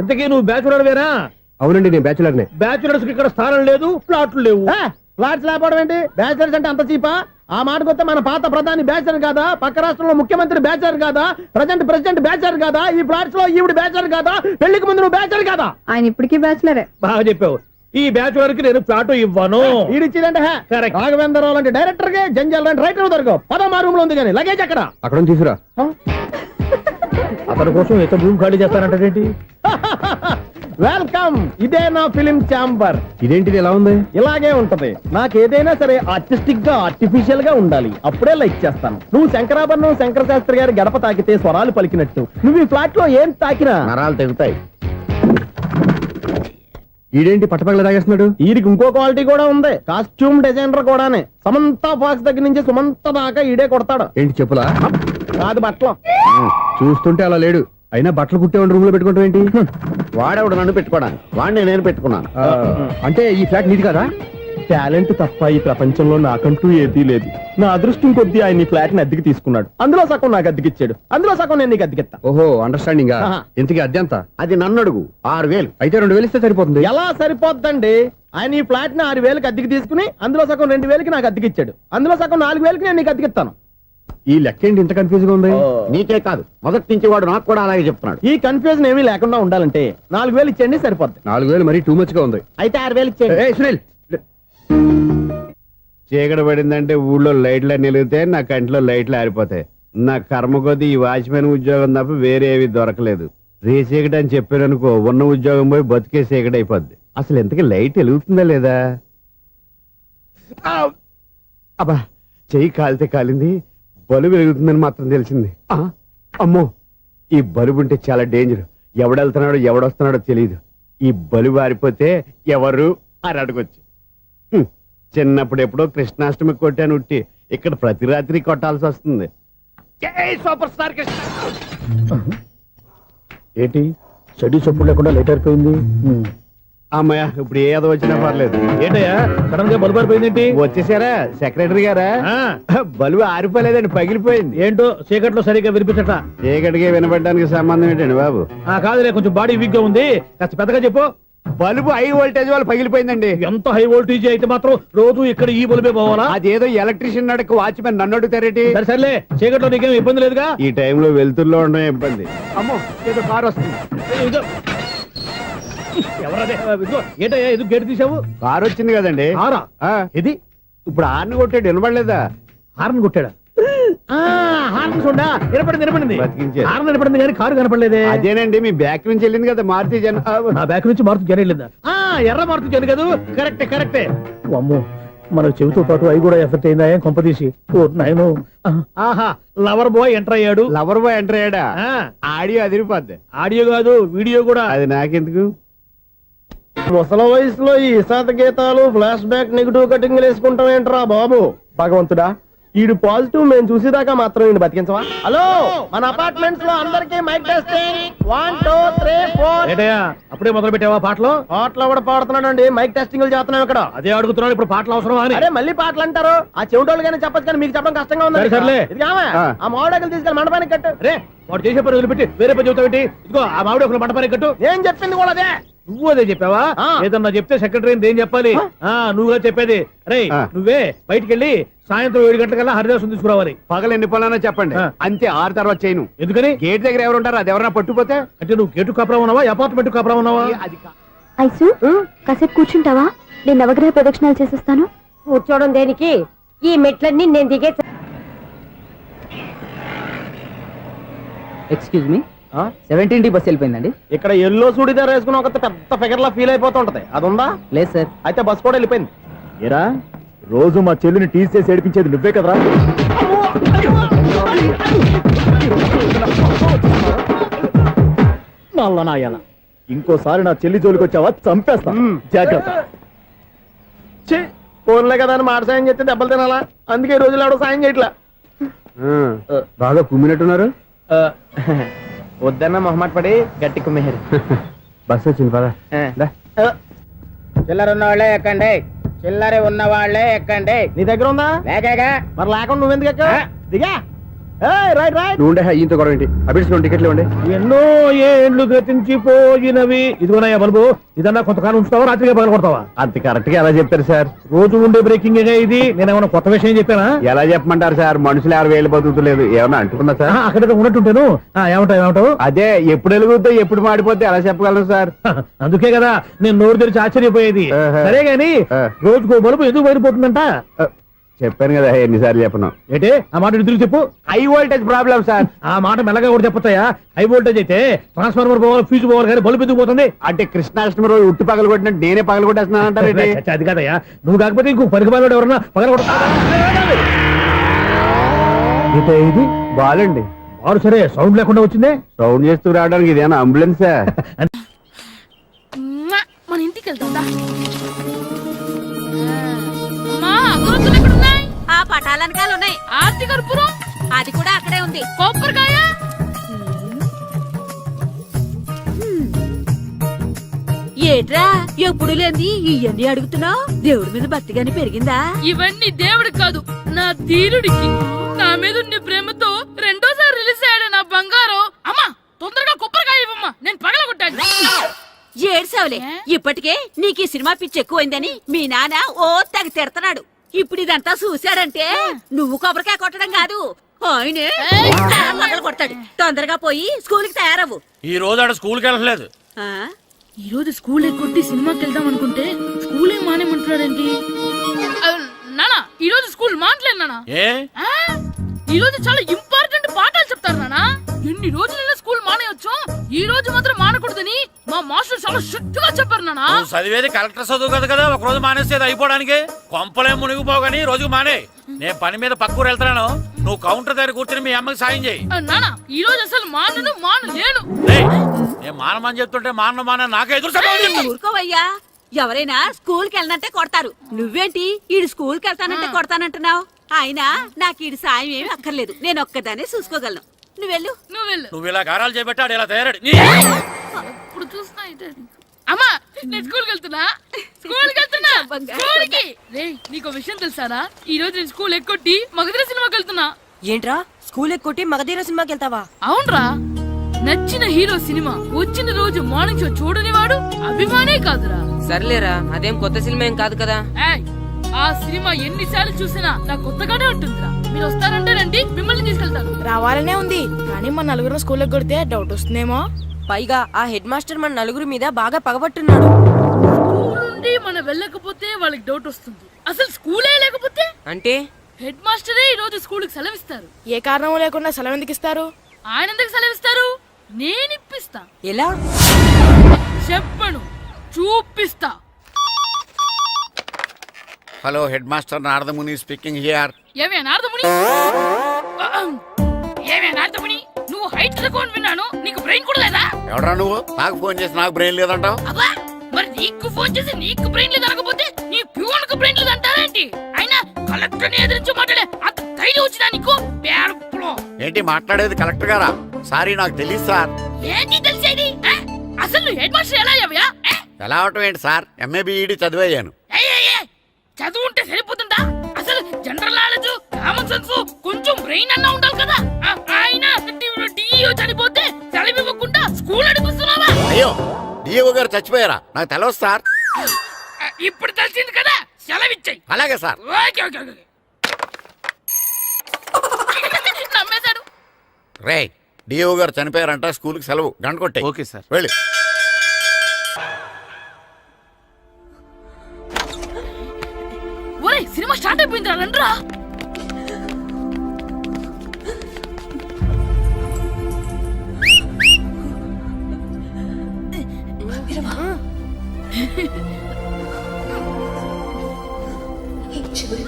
ఇంతకీ నువ్వు బ్యాచులర్ వేరా? అవునండి, నేను బ్యాచులర్ నే. బ్యాచులర్స్ కి ఇక్కడ స్థానం లేదు, ఫ్లాట్లు లేవు. ఫ్లాట్స్ లేకపోవడం ఏంటి? బ్యాచులర్స్ అంటే అంత చీపా? ఆ మాటకొస్తే మన పాత ప్రధాని బ్యాచులర్ కాదా? పక్క రాష్ట్రంలో ముఖ్యమంత్రి బ్యాచులర్ కాదా? ప్రెసిడెంట్ బ్యాచులర్ కాదా? ఈ ఫ్లాట్స్ లో ఈవిడ బ్యాచులర్ కాదా? పెళ్లికి ముందు నువ్వు బ్యాచులర్ కాదా? ఆయన ఇప్పటికీ బ్యాచులరే. బాగా చెప్పావు. ఈ బ్యాచులర్ కి నేను ఫ్లాట్ ఇవ్వను. ఈడిచ్చిందంటే రాఘవేంద్రరావు లాంటి డైరెక్టర్ కి జంజల్ లాంటి రైటర్ దొరకవు. పదమా రూమ్ లో ఉంది కానీ లగేజ్ అక్కడ. అక్కడ తీసుకురా. అతని కోసం ఎంత భూమి ఖాళీ చేస్తానంటే వెల్కమ్. ఇదే నా ఫిలిం ఛాంబర్. ఇదేంటిది ఎలా ఉంది? ఇలాగే ఉంటది. నాకు ఏదైనా సరే ఆర్టిస్టిక్ గా ఆర్టిఫిషియల్ గా ఉండాలి. అప్పుడే లైక్ చేస్తాను. నువ్వు శంకరాభరణం శంకర శాస్త్రి గారి గడప తాకితే స్వరాలు పలికినట్టు నువ్వు ఈ ఫ్లాట్ లో ఏం తాకినా నరాలు తెగుతాయి. ఈడేంటి పట్టపగల తాగేస్తున్నాడు? వీరికి ఇంకో క్వాలిటీ కూడా ఉంది. కాస్ట్యూమ్ డిజైనర్ కూడానే. సమంత ఫాక్స్ దగ్గర నుంచి సుమంత దాకా ఈడే కొడతాడు. ఏంటి చెప్పులా? కాదు బట్టలు. చూస్తుంటే అలా లేడు. అయినా బట్టలు కుట్టేవాడి రూమ్ లో పెట్టుకుంటాం ఏంటి? వాడేవాడు నన్ను పెట్టుకోవడానికి, వాడిని నేను పెట్టుకున్నాను. అంటే ఈ ఫ్లాట్ నీది కదా? టాలెంట్ తప్ప ఈ ప్రపంచంలో నాకంటూ ఏదీ లేదు. నా అదృష్టం కొద్దీ ఆయన ఈ ఫ్లాట్ ని అద్దెకి తీసుకున్నాడు. అందులో సగం నాకు అద్దెకిచ్చాడు, అందులో సగం నేను నీకు అద్దెకిస్తా. ఓహో, అండర్స్టాండింగ్. ఇంతకీ అద్దె ఎంత? అది నన్ను అడుగు. 6000. అయితే 2000 ఇస్తే సరిపోతుంది. ఎలా సరిపోద్దండి? ఆయన ఈ ఫ్లాట్ ని 6000కి అద్దెకి తీసుకుని అందులో సగం 2000కి నాకు అద్దెకిచ్చాడు, అందులో సగం 4000కి నేను నీకు అద్దెకిస్తాను. ఈ లెక్క ఏంటి ఇంత కన్ఫ్యూజ్ గా ఉంది? నీకే కాదు, మొదటి నుంచి వాడు నాకు కూడా అలాగే చెప్తున్నాడు. ఈ కన్ఫ్యూజన్ ఏమీ లేకుండా ఉండాలంటే 4000 ఇచ్చేయండి సరిపోద్ది. 4000 మరీ టూ మచ్ గా ఉంది. అయితే 6000 ఇచ్చేయండి. ఏయ్ సునీల్, చీకటి పడిందంటే ఊళ్ళో లైట్లు అన్ని వెలిగితే నా కంటిలో లైట్లు ఆరిపోతాయి. నా కర్మ కొద్దీ ఈ వాచ్మెన్ ఉద్యోగం తప్ప వేరే ఏవి దొరకలేదు. రేచీకటి అని చెప్పారనుకో, ఉన్న ఉద్యోగం పోయి బతికే చీకటి అయిపోద్ది. అసలు ఎంతకీ లైట్ వెలుగుతుందా లేదా? అబ్బా, చెయ్యి కాలితే కాలింది, బలుబు వెలుగుతుందని మాత్రం తెలిసింది. అమ్మో, ఈ బలుబు ఉంటే చాలా డేంజర్. ఎవడెళ్తున్నాడో ఎవడొస్తున్నాడో తెలియదు. ఈ బలుబు ఆరిపోతే ఎవరు అని అడగొచ్చు. చిన్నప్పుడు ఎప్పుడో కృష్ణాష్టమి కొట్టాను ఉట్టి, ఇక్కడ ప్రతి రాత్రి కొట్టాల్సి వస్తుంది. జై సూపర్ స్టార్ కృష్ణ. ఏంటి చెడు చెప్పుడు లేకుండా లేట్ అయిపోయింది? అమ్మయ్య, ఇప్పుడు ఏదో వచ్చినా పర్లేదు. ఏంటయ్యా సడన్ గా బల్బు అయిపోయింది? వచ్చేసారా సెక్రటరీ గారా? బలుబు ఆరిపోలేదండి, పగిలిపోయింది. ఏంటో చీకట్లో సరిగ్గా వినిపించట. చీకటికి వినపడడానికి సంబంధం ఏంటండి బాబు? కాదులే, కొంచెం బాడీ వీక్ గా ఉంది, కాస్త పెద్దగా చెప్పు. బల్బు హై వోల్టేజ్ వాళ్ళు పగిలిపోయిందండి. ఎంత హై వోల్టేజ్ అయితే మాత్రం రోజు ఇక్కడ ఈ బల్బే పోవాలా? అదేదో ఎలక్ట్రీషియన్ నడక వాచ్మెన్ నన్ను అడుగుతారేటి? సరే సర్లే, చీకట్లో నీకేం ఇబ్బంది లేదుగా? ఈ టైంలో వెళ్తుల్లో ఉండడం ఇబ్బంది. అమ్మో, ఏదో కారు వస్తుంది. ఎవరదే? ఏంటయ్యా ఎందుకు గేట్ తీసావు? కారు వచ్చింది కదండి. కారా? ఇది ఇప్పుడు హార్న్ కొట్టాడు, వినపడలేదా? హార్న్ కొట్టాడా? హార్న్ చూడా వినపడింది. బతికించాడు. హార్న్ వినపడింది కానీ కారు కనపడలేదే. అదేనండి, మీ బ్యాక్ నుంచి వెళ్ళింది కదా మారుతి జన. నా బ్యాక్ నుంచి మారుతు జన వెళ్ళిందా? ఎర్ర మారుతు జన కదా? కరెక్టే. అమ్మో, మన చెవితో పాటు అవి కూడా ఎఫెక్ట్ అయిందా? ఏం కొంపదీసి? నాయను, ఆహా, లవర్ బాయ్ ఎంటర్ అయ్యాడు. లవర్ బాయ్ ఎంటర్ అయ్యాడా? ఆడియో అదిరిపోద్ది. ఆడియో కాదు, వీడియో కూడా. అది నాకెందుకు? ముసల వయసులో ఈ ఇసాత గీతాలు, ఫ్లాష్ బ్యాక్, నెగిటివ్ కటింగ్ వేసుకుంటాం ఏంట్రా బాబు? భగవంతుడా, ఈడు పాజిటివ్ మేము చూసేదాకా మాత్రం ఈయన బతికించవా? హలో, మన అపార్ట్మెంట్స్ లో అందరికి మైక్ టెస్టింగ్ 1 2 3 4. ఏటయ్యా అప్పుడే మొదలు పెట్టావా పాటలు? పాటలు కూడా పాడుతున్నాడు, మైక్ టెస్టింగ్ చేస్తున్నాం ఇక్కడ. అదే అడుగుతున్నాడు, ఇప్పుడు పాటలు అవసరమా అని. అరే మళ్ళీ పాటలు అంటారు, ఆ చెవిటోళ్ళు కానీ చెప్పచ్చు కానీ మీకు చెప్పడం కష్టంగా ఉంది. సర్లే, ఆ మామిడాకులు తీసుకెళ్ళి మండపానికి కట్టు. రే, వాడు చేసే పని వదిలిపెట్టి వేరే పని చెబుతావు ఏంటి? ఇదిగో ఆ మామిడాకులు మండపానికి కట్టు. నేను చెప్పింది కూడా అదే. నువ్వు అదే చెప్పావా? ఏదన్నా చెప్తే సెక్రటరీ ఏం చెప్పాలి? నువ్వుగా చెప్పేది. రే, నువ్వే బయటికి వెళ్ళి సాయంత్రం 7 గంటలకల్లా హరిదాసం తీసుకురావాలి. పగలు ఎన్ని పనులన్నా చెప్పండి, అంతే. 6 తర్వాత చేయను. ఎందుకని? గేట్ దగ్గర ఎవరు ఉంటారు, అది ఎవరన్నా పట్టుపోతే. అంటే నువ్వు గేటు కాపురా ఉన్నావా, అపార్ట్మెంట్ కాపురా ఉన్నావా? అది ఐసు, కాసేపు కూర్చుంటావా? నేను నవగ్రహ ప్రదక్షిణాలు చేసేస్తాను. కూర్చోవడం దేనికి? ఈ మెట్లన్నీ నేను దిగే. ఎక్స్క్యూజ్ మీ, 17D బస్ వెళ్ళిపోయిందండి. ఇక్కడ ఎల్లో చూడిదార్ వేసుకుని ఒక పెద్ద ఫిగర్ లా ఫీల్ అయిపోతుంటది, అది ఉందా? లేదు సార్. అయితే బస్ కూడా వెళ్ళిపోయింది. ఏరా, రోజు మా చెల్లిని టీస్ చేసి ఏడిపించేది నువ్వే కదరా నల్ల నాయన ఇంకోసారి నా చెల్లి జోలికి వచ్చావా చంపేస్తా జాగ్రత్త. ఫోన్లే కదా అని మాట సాయం చేస్తే దెబ్బలు తినాలా, అందుకే ఈ రోజులు ఎవడో సాయం చేయట్లా. బాగా కుమ్మినట్టున్నారు. వద్దన్న మొహమాట పడి గట్టి కుమ్మేరు. బస్ వచ్చింది పద. చిల్లర ఉన్న వాళ్ళే ఎక్కండి, చిల్లర ఉన్న వాళ్ళే ఎక్కండి. నీ దగ్గర ఉందా? లేకగా మరి లేకుండా నువ్వెందుకు ఎక్కావు? దిగా. Right right. నువ్వు ఉండే ఈయంతో గొడవ ఏంటి? అభిడ్స్ టికెట్లు ఇవ్వండి. ఎన్నో ఏండ్లు గతించిపోయినవి. ఇదిగోనయ్యా బల్బు, ఇదన్నా కొంతకాలం ఉంచుతావా, రాత్రిగా పగల కొడతావా? అంత కరెక్ట్ గా ఎలా చెప్పారు సార్? రోజు ఉండే బ్రేకింగ్ ఇది. నేనేమన్నా కొత్త విషయం చెప్పానా? ఎలా చెప్పమంటారు సార్? మనుషులు 60,000 బతుకుతలేదు. ఏమన్నా అంటున్నా సార్? అక్కడ ఉన్నట్టుంటాను. ఏమంటావు? అదే ఎప్పుడు వెలుగుతో ఎప్పుడు మాడిపోతే ఎలా చెప్పగలరు సార్? అందుకే కదా నేను నోరు తెరిచి ఆశ్చర్యపోయేది. ఆహా. సరే గాని ఆ. రోజుకో బల్బు ఎందుకు బయటపోతుందంట? చెప్పాను కదా ఎన్నిసార్లు చెప్పను. ఏంటే ఆ మాట ఎదురు చెప్పు. High voltage problem sir. ఆ మాట మెల్లగా కూడా చెప్పొచ్చాయా? హై వోల్టేజ్ అయితే ట్రాన్స్ఫార్మర్ పోవాలి, ఫ్యూజ్ పోవాలి, కానీ బల్బు ఎందుకు పోతుంది? అంటే కృష్ణాష్టమి రోజు ఉట్టి పగలు కొట్టినట్టు నేనే పగలు కొట్టేస్తున్నానంటారేంటి? చచ్చా, అది కాదయ్యా. నువ్వు కాకపోతే ఇంకో పనికి బాగా ఎవరన్నా పగల ఇది బాలండి. వారు సరే సౌండ్ లేకుండా వచ్చిందే. సౌండ్ చేస్తూ రావడానికి ఇదేనా అంబులెన్సా? మన ఇంటికి వెళ్తుందా? ఎక్కడున్నాయి? ఆ పటాలనకాలు ఉన్నాయి. ఆర్తి కర్పూరం అది కూడా అక్కడే ఉంది. కొబ్బరికాయ ఏట్రా ఎప్పుడు లేని ఇవన్నీ అడుగుతున్నావు? దేవుడి మీద భక్తి గాని పెరిగిందా? ఇవన్నీ దేవుడికి కాదు, నా ధీరుడికి. నా మీద ఉండే ప్రేమతో రెండోసారి రిలీజ్ అయ్యాడు నా బంగారం. అమ్మా తొందరగా కొబ్బరికాయ ఇవ్వమ్మా, నేను పగలగొట్టాను. ఏడ్సావులే, ఇప్పటికే నీకు ఈ సినిమా పిచ్చి ఎక్కువైందని మీ నాన్న ఓ తెగ తిడతాడు. ఇప్పుడు ఇదంతా చూశాడంటే నువ్వు కొబ్బరికాయ కొట్టడం కాదు, ఆయనే పగలు కొడతాడు. తొందరగా పోయి స్కూల్ కి తయారవు. ఈ రోజు ఆడ స్కూల్కి వెళ్ళలేదు. ఆ? ఈ రోజు స్కూల్ ఎక్కొట్టి సినిమాకి వెళ్దాం అనుకుంటే స్కూల్ ఏం మానేమంటున్నాడేంటి? నానా ఈ రోజు స్కూల్ మానట్లేదు నానా. ఏ ఈ రోజు చాలా ఇంపార్టెంట్ పాఠాలు చెప్తారు నానా. ఎన్ని రోజులైనా స్కూల్ మానేయొచ్చు, ఈ రోజు మాత్రం మానకూడదని మా మాస్టర్ చాలా స్ట్రిక్ట్ గా చెప్పారు నానా. నువ్వు చదివేది కలెక్టర్ చదువు కదా కదా, ఒక రోజు మానేసేది అయిపోవడానికి. కొంపలేం మునిగిపోగాని రోజుకు మానే. నేను పని మీద పక్కూరు వెళ్తాను, నువ్వు కౌంటర్ దగ్గర కూర్చొని మీ అమ్మకి సాయం చేయి. నానా ఈ రోజు అసలు మానలేను. నేను మానమని చెప్తుంటే మాన నాకే ఎదురు సమాధానం చెప్పు. ఊరుకోవయ్యా, ఎవరైనా స్కూల్ కి వెళ్ళనంటే కొడతారు. నువ్వేంటి ఈడు స్కూల్ కి వెళ్తానంటే కొడతానంటున్నావు? అయినా నాకు ఈడు సాయం ఏమి అక్కర్లేదు, నేను ఒక్కదాన్ని చూసుకోగలను. నువ్వెళ్ళు. నువ్వు ఇలా గారాలు చేపెట్టాడు ఇలా తయారాడు. ఇప్పుడు చూస్తా అమ్మా, నేను స్కూల్కి వెళ్తున్నా. స్కూల్కి రేయ్, నీకు విషయం తెలుసారా? ఈ రోజు నేను స్కూల్ ఎక్కొట్టి మగధీర సినిమాకి వెళ్తున్నా. ఏంట్రా స్కూల్ ఎక్కొట్టి మగధీర సినిమాకి వెళ్తావా? అవునరా, నచ్చిన హీరో సినిమా వచ్చిన రోజు మార్నింగ్ షో చూడని వాడు అభిమానే కాదురా. సర్లేరా, అదేం కొత్త సినిమా ఏం కాదు కదా. ఏయ్, ఆ సినిమా ఎన్నిసార్లు చూసినా నాకు కొత్తగానే ఉంటుందిరా. మీరు వస్తారంటే రండి, మిమ్మల్ని తీసుకెళ్తాను. రావాలనే ఉంది, కానీ మన నలుగురు స్కూల్ కొడితే డౌట్ వస్తుందేమో. పైగా ఆ హెడ్ మాస్టర్ మన నలుగురు మీద బాగా పగబట్టున్నాడు. స్కూల్ నుండి మనం వెళ్ళకపోతే వాళ్ళకి డౌట్ వస్తుంది. అసలు స్కూలే లేకపోతే అంటే హెడ్ మాస్టరే ఈ రోజు స్కూల్ కి సెలవిస్తారు. ఏ కారణం లేకుండా సెలవు ఎందుకు ఇస్తారు? ఆయన ఎందుకు సెలవిస్తారు? నేను ఇప్పిస్తా. ఎలా చెప్పను, చూపిస్తా. Hello head master Naradamuni speaking here. ఏమే నారదముని, నువ్వు హైట్ రికార్డ్ విన్నాను, నీకు బ్రెయిన్ కూడా లేదా? ఎవడా నువ్వు? నాకు ఫోన్ చేసి నాకు బ్రెయిన్ లేదంటావు? అబ్బా, మరి నీకు ఫోన్ చేసి నీకు బ్రెయిన్ లేదు అనకపోతే నీ ప్యూన్ కు బ్రెయిన్ లేదు అంటారేంటి? అయినా కలెక్టర్ ని ఎదిరించి మాట్లాడే అంత ధైర్యం వచ్చినా నీకు? పేరులో ఏంటి మాట్లాడేది కలెక్టర్ గారా? సారీ నాకు తెలియదు సార్. ఏంటి తెలిసేది? అసలు నువ్వు హెడ్ మాస్టర్ ఎలా అయ్యావయ్యా? ఎలా అవటం ఏంటి సార్, ఎంఏ బిఈడి చదివయ్యాను. చదువు ఉంటే సరిపోతుందా? అసలు జనరల్ నాలెడ్జ్, కామన్ సెన్స్, కొంచెం బ్రెయిన్ అన్నా ఉండాలి కదా. ఆయన డిఇఓ చనిపోతే సెలవు ఇవ్వకుండా స్కూల్ నడిపిస్తున్నావా? అయ్యో, డిఓ గారు చచ్చిపోయారా? నాకు తెలవదు సార్. ఇప్పుడు తెలిసింది కదా, సెలవు ఇచ్చాయి. అలాగే సార్. నమ్మేశాడు. రే, డిఓ గారు చనిపోయారంట, స్కూల్కి సెలవు, గంట కొట్టే. Okay sir. వెళ్ళి. ఒరేయ్, సినిమా స్టార్ట్ అయిపోయింది, రండ్రా. చివరి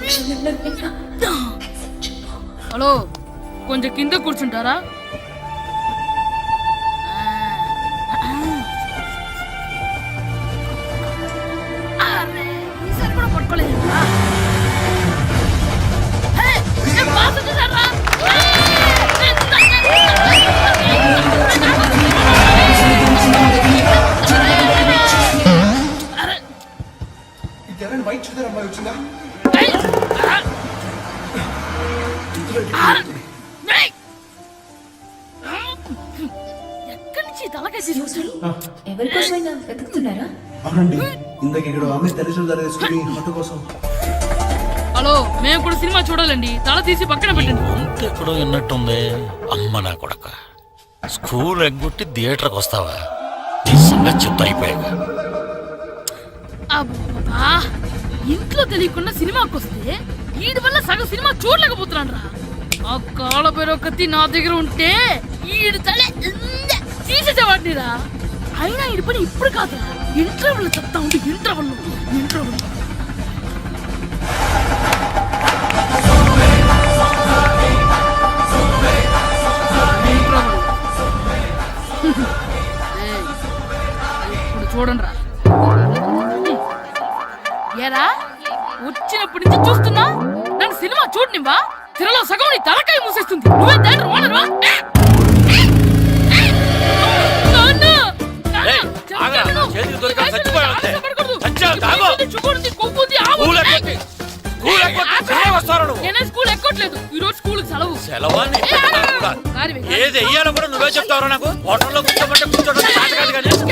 హలో కొంచెం కింద కూర్చుంటారా? అరే, ఈసారి కూడా పట్టుకోలేదు. ఎక్కడి నుంచి తలకేసి ఎవరికోసమైనా వెతుకుతున్నారా? అవునండి, ఇందాక ఇక్కడ ఆమె తల్లిదండ్రులు ధరేసుకుని మట్టు కోసం. హలో, మేము కూడా సినిమా చూడాలండి. తల తీసి పక్కన పెట్టండి. ఎక్కడో విన్నట్టుంది. అమ్మ నా కొడక, స్కూల్ ఎగ్గొట్టి థియేటర్కి వస్తావా? నీ సంగతి చెప్తా అయిపోయాక. అబ్బా, ఇంట్లో తెలియకుండా సినిమాకి వస్తే వీడి వల్ల సగం సినిమా చూడలేకపోతున్నాను రా. ఆ కాళ్ళ పేరొకటి నా దగ్గర ఉంటే ఈడు తలే తీసేసేవాడిని రా. అయినా ఈడి పని ఇప్పుడు కాదురా, ఇంటర్వెల్ చెప్తా ఉంటే ఇంటర్వెల్ ఇప్పుడు చూడండి రా. ఏరా, వచ్చినప్పటి నుంచి చూస్తున్నా నన్ను సినిమా చూడనివ్వా? తిరలో సగం నీ తలకాయ మూసేస్తుంది. నువ్వే థియేటర్ ఓనర్వా? నేనే స్కూల్ ఎక్కట్లేదు. ఈ రోజు స్కూల్ సెలవు. ఏది వెయ్యాలో కూడా నువ్వే చెప్తావు. నాకు హోటల్లో కూర్చోబట్టే కూర్చోడం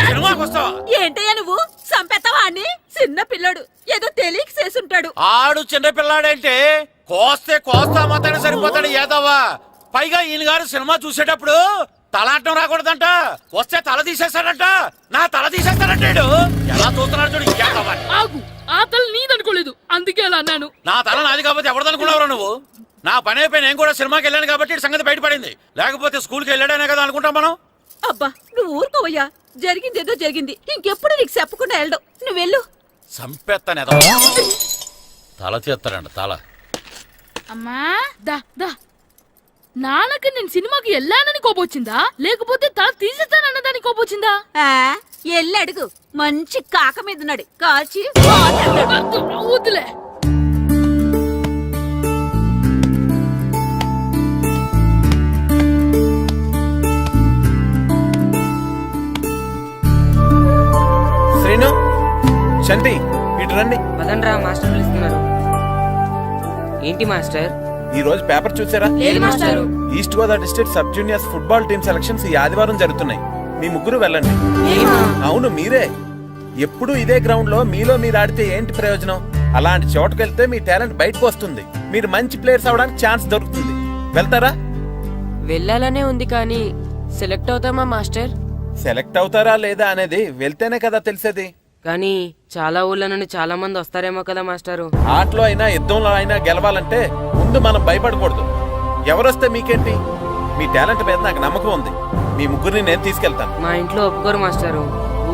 సినిమాకి వస్తావా? ఏంటయ్యా నువ్వు సంపెత్తవా అని? చిన్న పిల్లడు ఏదో తెలియక చేసుంటాడు. ఆడు చిన్న పిల్లాడంటే కోస్తే కోస్తా మాత్రమే సరిపోతాడు ఏదవ్వా. పైగా ఈయన గారు సినిమా చూసేటప్పుడు తలాటం రాకూడదంట. వస్తే తల తీసేస్తాడంట. నా తల తీసేస్తాడంటాడు. ఎలా చూస్తున్నాడు చూడు. ఇంకేదవ్వా? ఆగు, ఆ తల నీదనుకోలేదు, అందుకే అలా అన్నాను. నా తల నాది కాబట్టి ఎవరిదనుకున్నావురా నువ్వు? నా పని అయిపోయి నేను కూడా సినిమాకి వెళ్ళాను కాబట్టి ఈ సంగతి బయటపడింది. లేకపోతే స్కూల్కి వెళ్ళాడనే కదా అనుకుంటాం మనం. అబ్బా నువ్వు ఊరుకోవయ్యా. జరిగిందేదో జరిగింది. ఇంకెప్పుడు నీకు చెప్పకుండా వెళ్ళడం. నువ్వు వెళ్ళు. సంపెత్తనే తల తీస్తాడంట తల. అమ్మా దా దా. నాన్నకి నేను సినిమాకి వెళ్ళానని కోపొచ్చిందా, లేకపోతే తల తీసేస్తానన్నదాని కోపొచ్చిందా? ఎల్లి అడుగు. మంచి కాక మీద ఉన్నాడు. కాల్చి వద్దులే. శ్రీను, శంటి, ఇటు రండి. పదండ్రా, మాస్టర్ పిలుస్తున్నారు. ఏంటి మాస్టర్? ఈ రోజు పేపర్ చూసారా? లేదు మాస్టారు. East Godavari district sub juniors football team selections ఈ ఆదివారం జరుగుతున్నాయి. మీ ముగ్గురు వెళ్ళండి. అవును, మీరే. ఎప్పుడు ఇదే గ్రౌండ్ లో మీలో మీరు ఆడితే ఏంటి ప్రయోజనం? అలాంటి చోటుకు వెళ్తే మీ టాలెంట్ బయటకు వస్తుంది. మీరు మంచి ప్లేయర్స్ అవడానికి ఛాన్స్ దొరుకుతుంది. వెళ్తారా? వెళ్ళాలనే ఉంది కానీ సెలెక్ట్ అవుతామా మాస్టర్? సెలెక్ట్ అవుతారా లేదా అనేది వెళ్తేనే కదా తెలిసేది. కానీ చాలా ఊళ్ళ నుండి చాలా మంది వస్తారేమో కదా మాస్టారు. ఆటలో అయినా యుద్ధంలో అయినా గెలవాలంటే ముందు మనం భయపడకూడదు. ఎవరొస్తే మీకేంటి? మీ టాలెంట్ మీద నాకు నమ్మకం ఉంది. మీ ముగ్గురిని నేను తీసుకెళ్తాను. మా ఇంట్లో ఒప్పుకోరు మాస్టారు.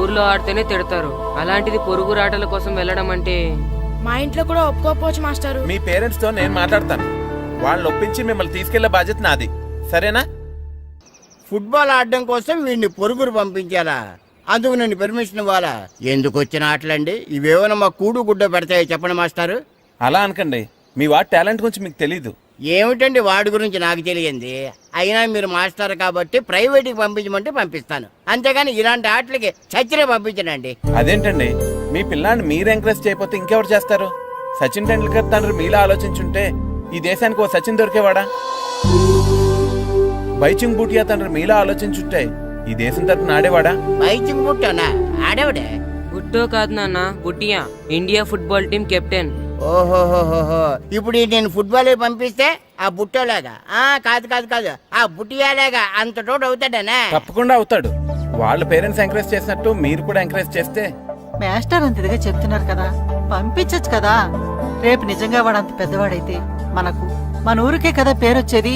ఊర్లో ఆడితేనే తిడతారు. అలాంటిది పొరుగు ఆటల కోసం వెళ్ళడం అంటే మా ఇంట్లో కూడా ఒప్పుకోకపోవచ్చు మాస్టారు. మీ పేరెంట్స్ తో నేను మాట్లాడతాను. వాళ్ళని ఒప్పించి మిమ్మల్ని తీసుకెళ్లే బాధ్యత నాది. సరేనా? ఫుట్బాల్ ఆడడం కోసం వీడిని పొరుగురు పంపించాలా? అందుకు నేను పర్మిషన్ ఇవ్వాలా? ఎందుకు వచ్చిన ఆటలండి ఇవేమైనా మా కూడు గుడ్డ పెడతాయో చెప్పండి మాస్టారు. అలా అనకండి. మీ వాడి టాలెంట్ గురించి మీకు తెలీదు. ఏమిటండి వాడి గురించి నాకు తెలియంది? అయినా మీరు మాస్టర్ కాబట్టి ప్రైవేట్కి పంపించమంటే పంపిస్తాను. అంతేగాని ఇలాంటి ఆటలకి చచ్చినే పంపించనండి. అదేంటండి, మీ పిల్లాన్ని మీరు ఎంకరేజ్ చేయకపోతే ఇంకెవరు చేస్తారు? సచిన్ టెండూల్కర్ తండ్రి మీలా ఆలోచించుంటే ఈ దేశానికి ఓ సచిన్ దొరికేవాడా? బైచింగ్ బూటియా తండ్రి మీలా ఆలోచించుంటే ఈ దేశం తరపున ఆడేవాడా? బైచింగ్ బుట్టనా? ఆడేవాడే? బుట్టో కాదు నాన్న, Bhutia, India football team captain. ఓహోహోహో, ఇప్పుడు నేను ఫుట్బాల్ పంపిస్తే ఆ బుట్టోలాగా? కాదు కాదు కాదు, ఆ బుట్టియాలాగా అంత తోడు అవుతాడనా? తప్పకుండా అవుతాడు. వాళ్ళ పేరెంట్స్ ఎంకరేజ్ చేసినట్టు మీరు కూడా ఎంకరేజ్ చేస్తే. మాస్టర్ అంత ఇదిగా చెప్తున్నారు కదా, పంపించచ్చు కదా. రేపు నిజంగా వాడు అంత పెద్దవాడైతే మన ఊరికే కదా పేరు వచ్చేది.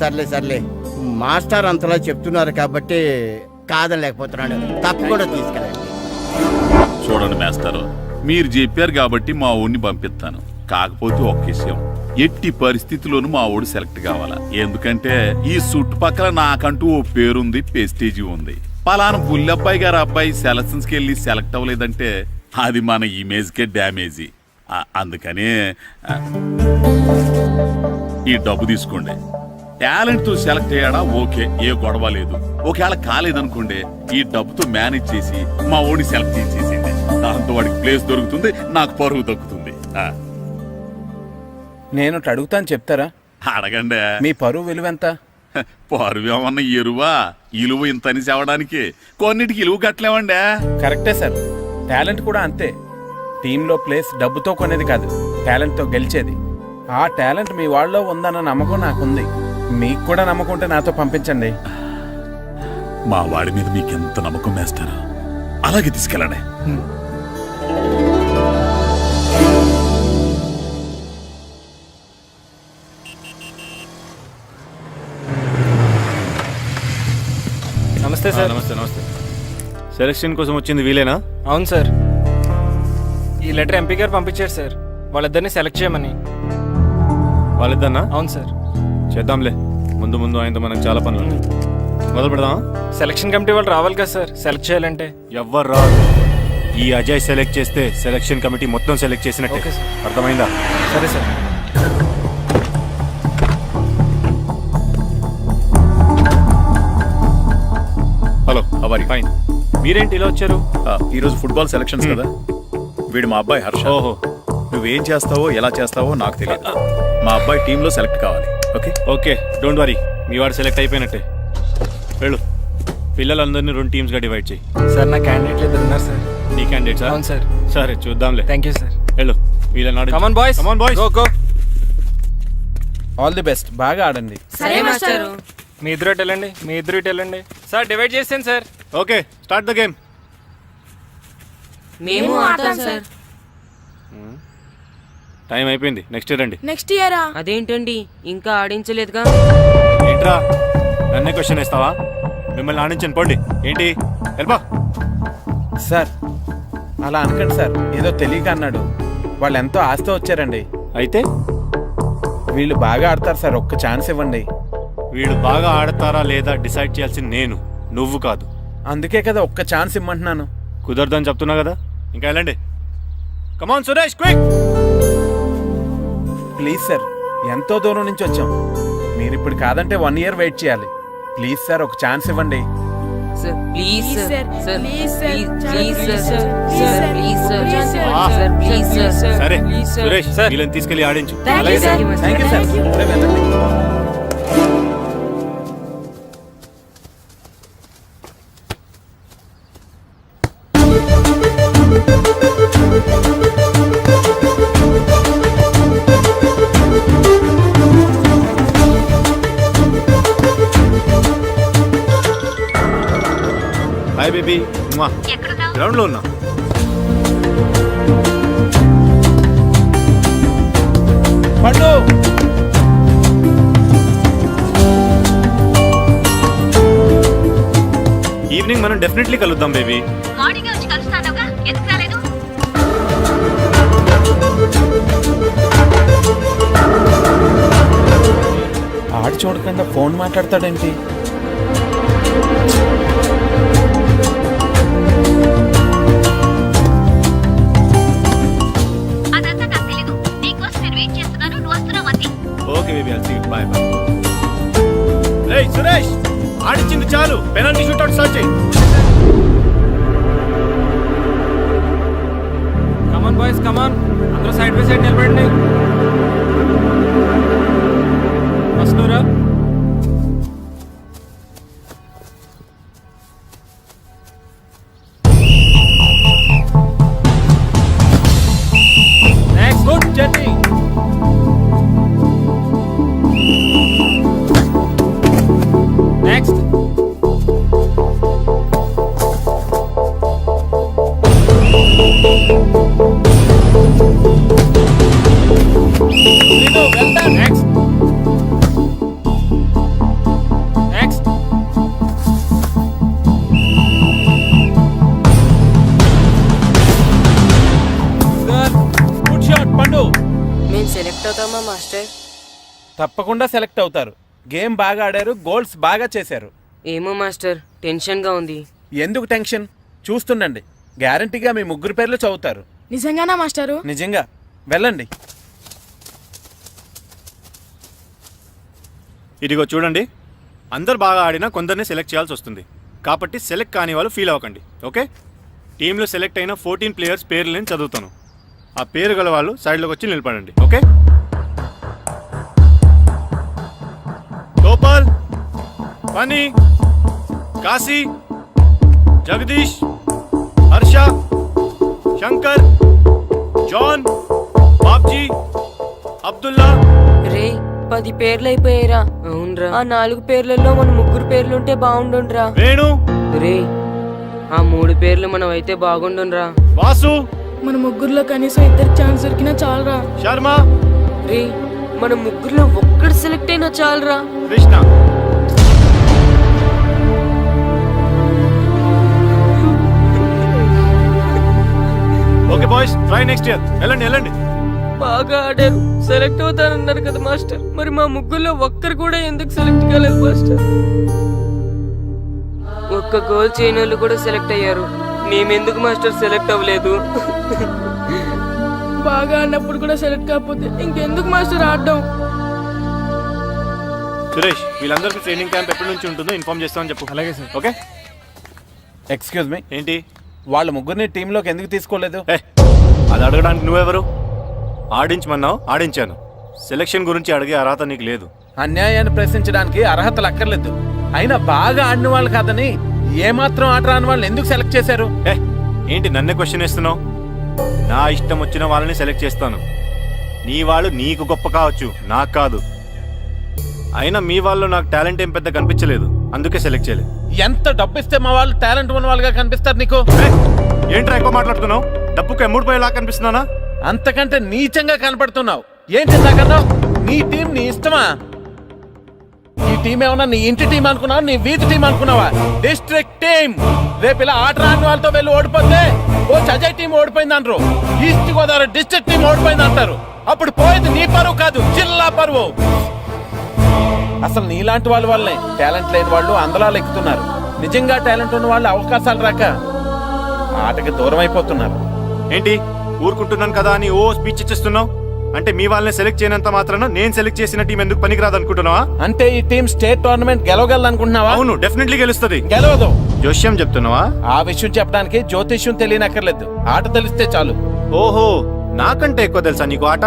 సర్లే సర్లే, మాస్టర్ అంతలా చెప్తున్నారు కాబట్టి కాదనలేకపోతున్నాడు. తప్పకుండా తీసుకెళ్ళండి. చూడండి మాస్టర్, మీరు చెప్పారు కాబట్టి మా ఊరిని పంపిస్తాను. కాకపోతే ఒక విషయం, ఎట్టి పరిస్థితిలోనూ మా ఓడి సెలెక్ట్ కావాలా. ఎందుకంటే ఈ చుట్టుపక్కల నాకంటూ ఓ పేరుంది, పెస్టేజీ ఉంది. పలానా బుల్లబ్బాయి గారు అబ్బాయి సెలక్షన్స్ కి వెళ్ళి సెలెక్ట్ అవ్వలేదంటే అది మన ఇమేజ్ కే డ్యామేజీ. అందుకనే ఈ డబ్బు తీసుకోండి. టాలెంట్ తో సెలెక్ట్ అయ్యాడా ఓకే, ఏ గొడవ లేదు. ఒకవేళ కాలేదనుకోండి ఈ డబ్బుతో మేనేజ్ చేసి మా ఓడి సెలెక్ట్ చేసేసింది. దాంతో వాడికి ప్లేస్ దొరుకుతుంది, నాకు పరువు దక్కుతుంది. నేను అడుగుతాను, చెప్తారా? అడగండి. మీ పరువు విలువ ఎంత? పరువు ఏమన్నా ఎరువా? ఇలువ ఇంతని చెప్పడానికి కొన్నిటికి ఇలువ కట్టలేమండి. కరెక్టే సార్, టాలెంట్ కూడా అంతే. టీంలో ప్లేస్ డబ్బుతో కొనేది కాదు, టాలెంట్తో గెలిచేది. ఆ టాలెంట్ మీ వాళ్ళలో ఉందన్న నమ్మకం నాకుంది. మీకు కూడా నమ్మకం ఉంటే నాతో పంపించండి. మా వాడి మీద మీకెంత నమ్మకం వేస్తారా అలాగే తీసుకెళ్ళండి. నమస్తే సార్. నమస్తే నమస్తే. సెలక్షన్ కోసం వచ్చింది వీలేనా? అవును సార్, ఈ లెటర్ ఎంపీ గారు పంపించారు సార్, వాళ్ళిద్దరిని సెలెక్ట్ చేయమని. వాళ్ళిద్దన్నా? అవును సార్. చేద్దాంలే, ముందు ముందు ఆయనతో మనకు చాలా పనులు ఉన్నాయి. మొదలు పెడదామా? సెలక్షన్ కమిటీ వాళ్ళు రావాలి కదా సార్ సెలెక్ట్ చేయాలంటే. ఎవ్వరు రాదు. ఈ అజయ్ సెలెక్ట్ చేస్తే సెలక్షన్ కమిటీ మొత్తం సెలెక్ట్ చేసినట్టే. Okay sir. అర్థమైందా? సరే సార్. హలో, అవరి ఫైన్. మీరేంటి ఇలా వచ్చారు? ఈరోజు ఫుట్బాల్ సెలక్షన్స్ కదా, వీడు మా అబ్బాయి హర్ష. ఓహో, నువ్వేం చేస్తావో ఎలా చేస్తావో నాకు తెలియదు. మా అబ్బాయి టీంలో సెలెక్ట్ కావాలి. Okay okay, don't worry. మీ వాడు సెలెక్ట్ అయిపోయినట్టే. వెళ్ళు. పిల్లలందరినీ 2 టీమ్స్ గా డివైడ్ చేయి. సార్ నా క్యాండిడేట్లు ఇద్దరు ఉన్నారు సార్. నీ క్యాండిడేట్స్? అవును సార్. సరే చూద్దాంలే. Thank you sir. వెళ్ళు. వీళ్ళని కమాన్ boys, come on boys, go go. All the best, బాగా ఆడండి. సరే మాస్టారు. మీ ఇద్దరు ఇటు వెళ్ళండి, మీ ఇద్దరు ఇటు వెళ్ళండి. సార్ డివైడ్ చేసాను sir. Okay, start the game. మేము ఆడతాం సార్. టైం అయిపోయింది, నెక్స్ట్ ఇయర్ రండి. నెక్స్ట్ ఇయరా? అదేంటండి ఇంకా ఆడించలేదుగా? ఏంట్రా నన్నే క్వశ్చన్ ఇస్తావా? మిమ్మల్ని ఆడించండి, పోండి. ఏంటి వెళ్ళిపో. సార్ అలా అనకండి సార్, ఏదో తెలియక అన్నాడు. వాళ్ళు ఎంతో ఆస్తి వచ్చారండి. అయితే వీళ్ళు బాగా ఆడతారు సార్, ఒక్క ఛాన్స్ ఇవ్వండి. వీళ్ళు బాగా ఆడతారా లేదా డిసైడ్ చేయాల్సింది నేను, నువ్వు కాదు. అందుకే కదా ఒక్క ఛాన్స్ ఇమ్మంటున్నాను. కుదరదని చెప్తున్నా కదా, ఇంకా వెళ్ళండి. కమాన్ సురేష్, క్విక్. ప్లీజ్ సార్, ఎంతో దూరం నుంచి వచ్చాం. మీరు ఇప్పుడు కాదంటే 1 year వెయిట్ చేయాలి. ప్లీజ్ సార్, ఒక ఛాన్స్ ఇవ్వండి. Sir please sir, sir please sir, please sir, sir please sir, sir please sir. సరే సురేష్, వీళ్ళని తీసుకెళ్ళి ఆడించు. అలాగే సార్. Thank you sir. సరే, వెళ్ళండి. Hi baby. గ్రౌండ్ లో ఉన్నా. పండు, ఈవినింగ్ మనం డెఫినెట్లీ కలుద్దాం బేబీ. మార్నింగ్ వచ్చి కలుస్తానుగా, ఎందుకు రాలేదు? ఆడి చూడకుండా ఫోన్ మాట్లాడతాడేంటి? అదంతా నాకు తెలీదు. నీకోసం నేను వెయిట్ చేస్తున్నాను, నువ్వు వస్తున్నావు అంతే. Okay baby, I'll see you. Bye bye. రేయ్ సురేష్, ఆడించింది చాలు, పెనాల్టీ షూట్అవుట్ స్టార్ట్ చేయి. Come on boys, come on. అందరూ సైడ్ బై సైడ్ నిలబడండి. ఫస్ట్ రా. Next, good journey. నెక్స్ట్. తప్పకుండా సెలెక్ట్ అవుతారు. గేమ్ బాగా ఆడారు, గోల్స్ బాగా చేశారు. ఏమో మాస్టర్, టెన్షన్గా ఉంది. ఎందుకు టెన్షన్? చూస్తుండండి, గ్యారంటీగా మీ ముగ్గురు పేర్లు చదువుతారు. నిజంగానా మాస్టారు? నిజంగా. వెళ్ళండి. ఇదిగో చూడండి, అందరు బాగా ఆడినా కొందరిని సెలెక్ట్ చేయాల్సి వస్తుంది. కాబట్టి సెలెక్ట్ కాని వాళ్ళు ఫీల్ అవ్వకండి, ఓకే? టీంలో సెలెక్ట్ అయిన 14 ప్లేయర్స్ పేర్లు నేను చదువుతాను. ఆ పేరు గల వాళ్ళు సైడ్లోకి వచ్చి నిలబడండి, ఓకే? గోపాల్, ఫనీ, కాశీ, జగదీష్, హర్ష, శంకర్, జాన్, బాబ్జీ, అబ్దుల్లా. రే 10 పేర్లు అయిపోయారా? అవునరా. ఆ 4 పేర్లలో మన ముగ్గురు పేర్లుంటే బాగుండుండ్రా. వేణు, రే ఆ 3 పేర్లు మనం అయితే బాగుండుండ్రా. వాసు, మన ముగ్గురులో కనీసం 2 ఛాన్స్ దొరికినా చాలరా. శర్మ, రే మన ముగ్గురులో ఒక్కడు సెలెక్ట్ అయినా చాలరా. Krishna. Okay boys, try next year. వెళ్ళండి వెళ్ళండి. బాగా ఆడారు, సెలెక్ట్ అవుతారన్నారు కదా మాస్టర్. మరి మా ముగ్గురులో ఒక్కరు కూడా ఎందుకు సెలెక్ట్ కాలేదు మాస్టర్? ఒక్క గోల్ చేయని వాళ్ళు కూడా సెలెక్ట్ అయ్యారు, మేమెందుకు మాస్టర్ సెలెక్ట్ అవ్వలేదు? బాగా ఆడినప్పుడు కూడా సెలెక్ట్ కాకపోతే ఇంకెందుకు మాస్టర్ ఆడడం? సురేష్, వీళ్ళందరికీ ట్రైనింగ్ క్యాంప్ ఎప్పటి నుంచి ఉంటుందో ఇన్ఫార్మ్ చేస్తామని చెప్పు. అలాగే సార్. ఓకే? ఎక్స్క్యూజ్ మీ, ఏంటి? వాళ్ళ ముగ్గురిని టీంలోకి ఎందుకు తీసుకోలేదు? అది అడగడానికి నువ్వెవరు? ఆడించమన్నావు, ఆడించాను. సెలక్షన్ గురించి అడిగే అర్హత నీకు లేదు. అన్యాయాన్ని ప్రశ్నించడానికి అర్హతలు అక్కర్లేదు. అయినా బాగా ఆడిన వాళ్ళు కాదని ఏమాత్రం ఆట రాని వాళ్ళని ఎందుకు సెలెక్ట్ చేశారు? ఏంటి నన్నే క్వశ్చన్ వేస్తున్నావు? నా ఇష్టం వచ్చిన వాళ్ళని సెలెక్ట్ చేస్తాను. నీ వాళ్ళు నీకు గొప్ప కావచ్చు, నాకు కాదు. అయినా మీ వాళ్ళు నాకు టాలెంట్ ఏం పెద్ద కనిపించలేదు, అందుకే సెలెక్ట్ చేయలేదు. ఎంత డబ్బు ఇస్తే మా వాళ్ళు టాలెంట్ ఉన్న వాళ్ళుగా కనిపిస్తారు నీకు? ఏంట్రా ఎక్కువ మాట్లాడుతున్నావు? డబ్బుకు ఎమ్ముడిపోయేలా కనిపిస్తున్నానా? అంతకంటే నీచంగా కనపడుతున్నావు. ఏంటి నాకన్నావు? నీ టీం నీ ఇష్టమా? ఈ టీం ఏమన్నా నీ ఇంటి టీం అనుకున్నావా, నీ వీధి టీం అనుకున్నావా? District team. రేపు ఇలా ఆట రాని వాళ్ళతో వెళ్ళి ఓడిపోతే కోచ్ అజయ్ టీం ఓడిపోయింది అంటారు, ఈస్ట్ గోదావరి డిస్ట్రిక్ట్ టీం ఓడిపోయింది అంటారు. అప్పుడు పోయేది నీ పరువు కాదు, జిల్లా పరువు. అసలు నీలాంటి వాళ్ళ వల్లే టాలెంట్ లేని వాళ్ళు అందలాలు ఎక్కుతున్నారు. నిజంగా టాలెంట్ ఉన్న వాళ్ళు అవకాశాలు రాక ఆటకి దూరం అయిపోతున్నారు. ఏంటి ఊరుకుంటున్నాను కదా అని ఓ స్పీచ్ ఇచ్చేస్తున్నావు? అంటే మీ వాళ్ళని సెలెక్ట్ చేయనంత మాత్రాన నేను సెలెక్ట్ చేసిన టీం ఎందుకు పనికిరాదు అనుకుంటున్నావా? అంటే ఈ టీం స్టేట్ టోర్నమెంట్ గెలవగలదు అనుకుంటున్నావా? అవును, డెఫినెట్లీ గెలుస్తుంది. గెలవదు. జోష్యం చెప్తున్నావా? ఆ విషయం చెప్పడానికి జ్యోతిష్యం తెలియనక్కర్లేదు, ఆట తెలిస్తే చాలు. ఓహో, నాకంటే ఎక్కువ తెలుసా నీకు ఆట?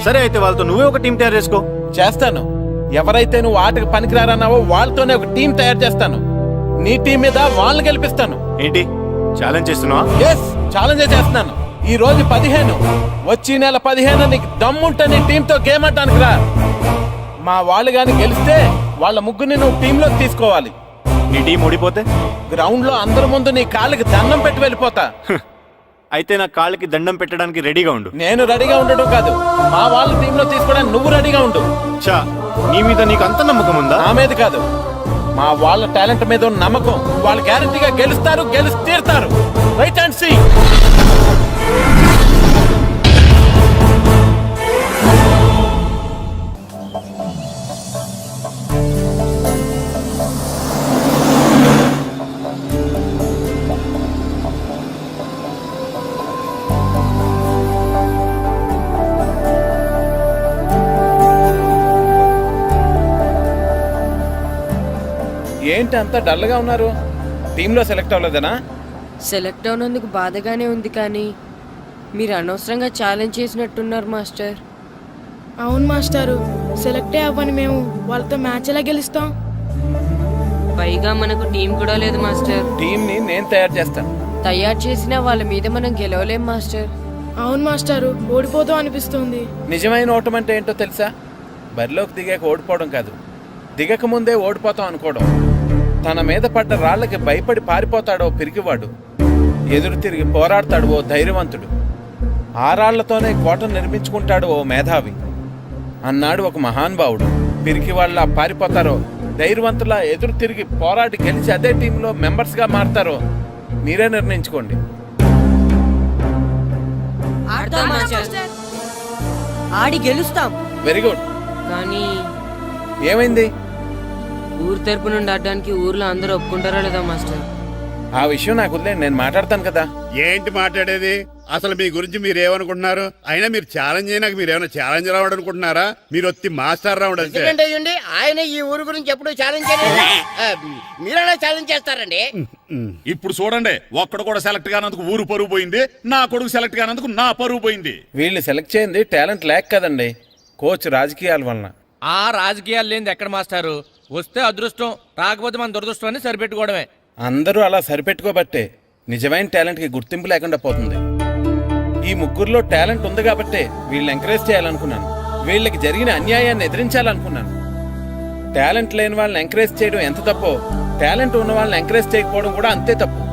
సరే అయితే వాళ్ళతో నువ్వే ఒక టీం తయారు చేసుకో. చేస్తాను. ఎవరైతే నువ్వు ఆటకు పనికిరారన్నావో వాళ్ళతోనే ఒక టీం తయారు చేస్తాను. నీ టీం మీద వాళ్ళని గెలిపిస్తాను. ఏంటి ఛాలెంజ్ చేస్తున్నావా? ఎస్, ఛాలెంజ్ చేస్తున్నాను. ఈ రోజు 15, వచ్చే నెల 15 నీకు దమ్ముంటే నీ టీంతో గేమ్ ఆడటానికి రా. మా వాళ్ళు గాని గెలిస్తే వాళ్ళ ముగ్గురిని నువ్వు టీంలోకి తీసుకోవాలి. నీ టీం ఓడిపోతే గ్రౌండ్ లో అందరి ముందు నీ కాళ్ళకి దండం పెట్టి వెళ్ళిపోతా. అయితే నా కాళ్ళకి దండం పెట్టడానికి రెడీగా ఉండు. నేను రెడీగా ఉండడం కాదు, మా వాళ్ళ టీంలో తీసుకోవడానికి నువ్వు రెడీగా ఉండు. చా, నీ మీద నీకు అంత నమ్మకం ఉందా? నా మీద కాదు, మా వాళ్ళ టాలెంట్ మీద ఉన్న నమ్మకం. వాళ్ళు గ్యారంటీగా గెలుస్తారు, గెలిచి తీరుతారు. Right and see. ఏంటి అంత డల్గా ఉన్నారు? టీంలో సెలెక్ట్ అవ్వలేదనా? సెలెక్ట్ అవునందుకు బాధగానే ఉంది, కానీ మీరు అనవసరంగా ఛాలెంజ్ చేసినట్టున్నారు మాస్టర్. అవును మాస్టారు, సెలెక్టే అవ్వని మేము వాళ్ళతో మ్యాచ్ ఎలా గెలుస్తాం? పైగా మనకు టీం కూడా లేదు మాస్టర్. టీం ని నేను తయారు చేస్తాను. తయారు చేసిన వాళ్ళ మీద మనం గెలవలేం మాస్టర్. అవును మాస్టారు, ఓడిపోతాం అనిపిస్తుంది. నిజమైన ఓటం అంటే ఏంటో తెలుసా? బరిలోకి దిగాక ఓడిపోవడం కాదు, దిగక ముందే ఓడిపోతాం అనుకోవడం. తన మీద పడ్డ రాళ్లకి భయపడి పారిపోతాడో పిరికివాడు, ఎదురు తిరిగి పోరాడతాడు ఓ ధైర్యవంతుడు, ఆ రాళ్లతోనే కోట నిర్మించుకుంటాడు ఓ మేధావి అన్నాడు ఒక మహానుభావుడు. పిరికి వాళ్ళ పారిపోతారో ధైర్యవంతులా ఎదురు తిరిగి పోరాడి గెలిచి అదే టీంలో మెంబర్స్ గా మారతారో మీరే నిర్ణయించుకోండి. ఆడి గెలుస్తాం. Very good. కానీ ఏమైంది? ఊరు తరపు నుండి ఆడడానికి ఊర్లో అందరూ ఒప్పుకుంటారా లేదా మాస్టర్? ఆ విషయం నాకు వదిలేండి, నేను మాట్లాడతాను కదా. ఏంటి మాట్లాడేది? అసలు మీ గురించి మీరు ఏమనుకుంటున్నారు? అయినా మీరు ఛాలెంజ్ అయినాక మీరు ఏమైనా ఛాలెంజ్ రావడం అనుకుంటున్నారా? మీరు వచ్చి మాస్టర్ రావడం అంతే. ఎందుకంటే అయ్యండి, ఆయన ఈ ఊరు గురించి ఎప్పుడు ఛాలెంజ్ చేయలేదు. మీరెలా ఛాలెంజ్ చేస్తారండి? ఇప్పుడు చూడండి, ఒక్కడు కూడా సెలెక్ట్ కానందుకు ఊరు పరువు పోయింది, నా కొడుకు సెలెక్ట్ కానందుకు నా పరువు పోయింది. వీళ్ళని సెలెక్ట్ చేయండి టాలెంట్ లేక కదండి, కోచ్ రాజకీయాల వలన. ఆ రాజకీయాలు లేని ఎక్కడ మాస్టారు? వస్తే అదృష్టం, రాకపోతే మన దురదృష్టాన్ని సరిపెట్టుకోవడమే. అందరూ అలా సరిపెట్టుకోబట్టే నిజమైన టాలెంట్కి గుర్తింపు లేకుండా పోతుంది. ఈ ముగ్గురులో టాలెంట్ ఉంది కాబట్టే వీళ్ళని ఎంకరేజ్ చేయాలనుకున్నాను, వీళ్ళకి జరిగిన అన్యాయాన్ని ఎదిరించాలనుకున్నాను. టాలెంట్ లేని వాళ్ళని ఎంకరేజ్ చేయడం ఎంత తప్పో, టాలెంట్ ఉన్న వాళ్ళని ఎంకరేజ్ చేయకపోవడం కూడా అంతే తప్పు.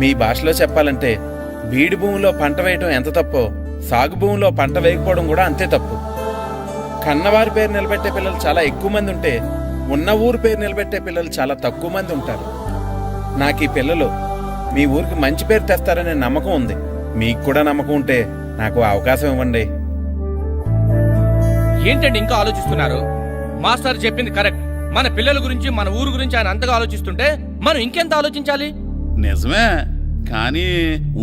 మీ భాషలో చెప్పాలంటే బీడు భూమిలో పంట వేయడం ఎంత తప్పో, సాగు భూమిలో పంట వేయకపోవడం కూడా అంతే తప్పు. కన్నవారి పేరు నిలబెట్టే పిల్లలు చాలా ఎక్కువ మంది ఉంటే, ఉన్న ఊరు పేరు నిలబెట్టే పిల్లలు చాలా తక్కువ మంది ఉంటారు. నాకు ఈ పిల్లలు మీ ఊరికి మంచి పేరు తెస్తారనే నమ్మకం ఉంది. మీకు కూడా నమ్మకం ఉంటే నాకు అవకాశం ఇవ్వండి. ఏంటండి ఇంకా ఆలోచిస్తున్నారు? మాస్టర్ చెప్పింది కరెక్ట్. మన పిల్లల గురించి, మన ఊరు గురించి ఆయన అంతగా ఆలోచిస్తుంటే మనం ఇంకెంత ఆలోచించాలి? నిజమే, కానీ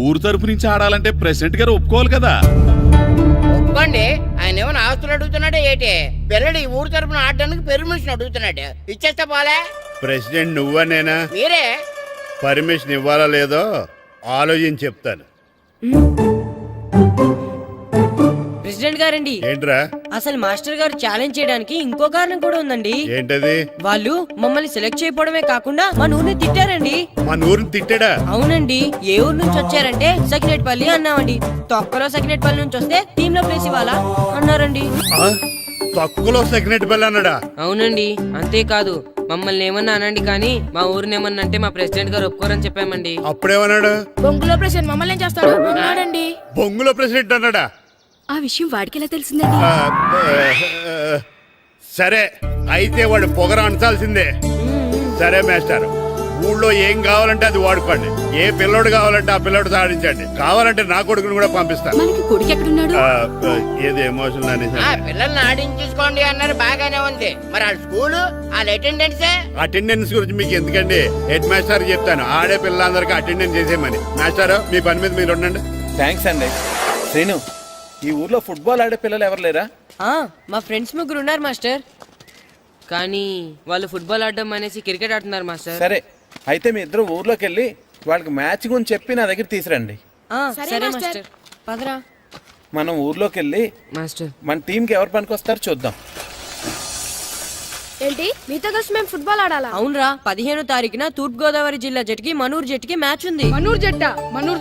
ఊరు తరపు నుంచి ఆడాలంటే ప్రెసిడెంట్ గారు ఒప్పుకోవాలి కదా. ఒప్పుకోండి. ఆయన ఏమైనా ఆస్తులు అడుగుతున్నాడే ఏంటి? పిల్లడు ఈ ఊరు తరపున ఆడడానికి పెర్మిషన్ అడుగుతున్నాడు. ఇచ్చేస్తే పోలే. ప్రెసిడెంట్ నువ్వా నేనా? మీరే. పర్మిషన్ ఇవ్వాలా లేదో ఆలోచించి చెప్తాను. ప్రెసిడెంట్ గారండి, ఏంట్రా? అసలు మాస్టర్ గారు ఛాలెంజ్ చేయడానికి ఇంకో కారణం కూడా ఉందండి. ఏంటది? వాళ్ళు మమ్మల్ని సెలెక్ట్ చేయకపోవడమే కాకుండా మా ఊరిని తిట్టారండి. మన ఊరిని తిట్టాడా? అవునండి. ఏ ఊరు నుంచి వచ్చారంటే సకినేట్పల్లి అన్నామండి. తొక్కలో సకినేట్పల్లి నుంచి వస్తే టీమ్ లో ప్లేస్ ఇవ్వాలా అన్నారండి. తక్కువలో సెకండ్ బెల్ అన్నాడా? అవునండి. అంతేకాదు, మమ్మల్ని ఏమన్నా అనండి కానీ మా ఊరిని ఏమన్నా అంటే మా ప్రెసిడెంట్ గారు ఒప్పుకోరని చెప్పామండి. అప్పుడేమన్నాడు? బొంగులో ప్రెసిడెంట్ మమ్మల్ని ఏం చేస్తాడు అన్నాడండి. బొంగులో ప్రెసిడెంట్ అన్నాడా? ఆ విషయం వాడికి ఎలా తెలిసిందండి? సరే, అయితే వాడు పొగర అంచాల్సిందే. సరే మాస్టర్, ఊళ్ళో ఏం కావాలంటే అది వాడుకోండి. ఏ పిల్లోడు కావాలంటే ఆ పిల్లోడు సాధించండి. కావాలంటే నా కొడుకుని కూడా పంపిస్తాను. మనకి కొడుకు ఎక్కడున్నాడు? ఏది ఎమోషనల్ అనేసి పిల్లల్ని ఆడించేసుకోండి అన్నారు, బాగానే ఉంది. మరి ఆ స్కూలు, వాళ్ళ అటెండెన్స్ గురించి మీకు ఎందుకండి? హెడ్ మాస్టర్ చెప్తాను, ఆడే పిల్లలందరికీ అటెండెన్స్ చేసేయమని. మాస్టర్, మీ పని మీద మీరు ఉండండి. థ్యాంక్స్ అండి. శ్రీను, ఈ ఊర్లో ఫుట్బాల్ ఆడే పిల్లలు ఎవరు లేరా? మా ఫ్రెండ్స్ ముగ్గురు ఉన్నారు మాస్టర్. కానీ వాళ్ళు ఫుట్బాల్ ఆడడం అనేసి క్రికెట్ ఆడుతున్నారు మాస్టర్. సరే, అయితే మీ ఇద్దరు ఊర్లోకి వెళ్ళి వాళ్ళకి మ్యాచ్ గురించి చెప్పి నా దగ్గర తీసురండి. సరే మాస్టర్, పదరా. మనం ఊర్లోకి వెళ్ళి మాస్టర్ మన టీంకి ఎవరు పనికొస్తారో చూద్దాం. ఏంటి మీతో కలిసి మేము ఫుట్బాల్ ఆడాలా? అవునరా, 15వ తారీఖున తూర్పు గోదావరి జిల్లా జట్టుకి మనూరు జట్టుకి మ్యాచ్ ఉంది. మనూరు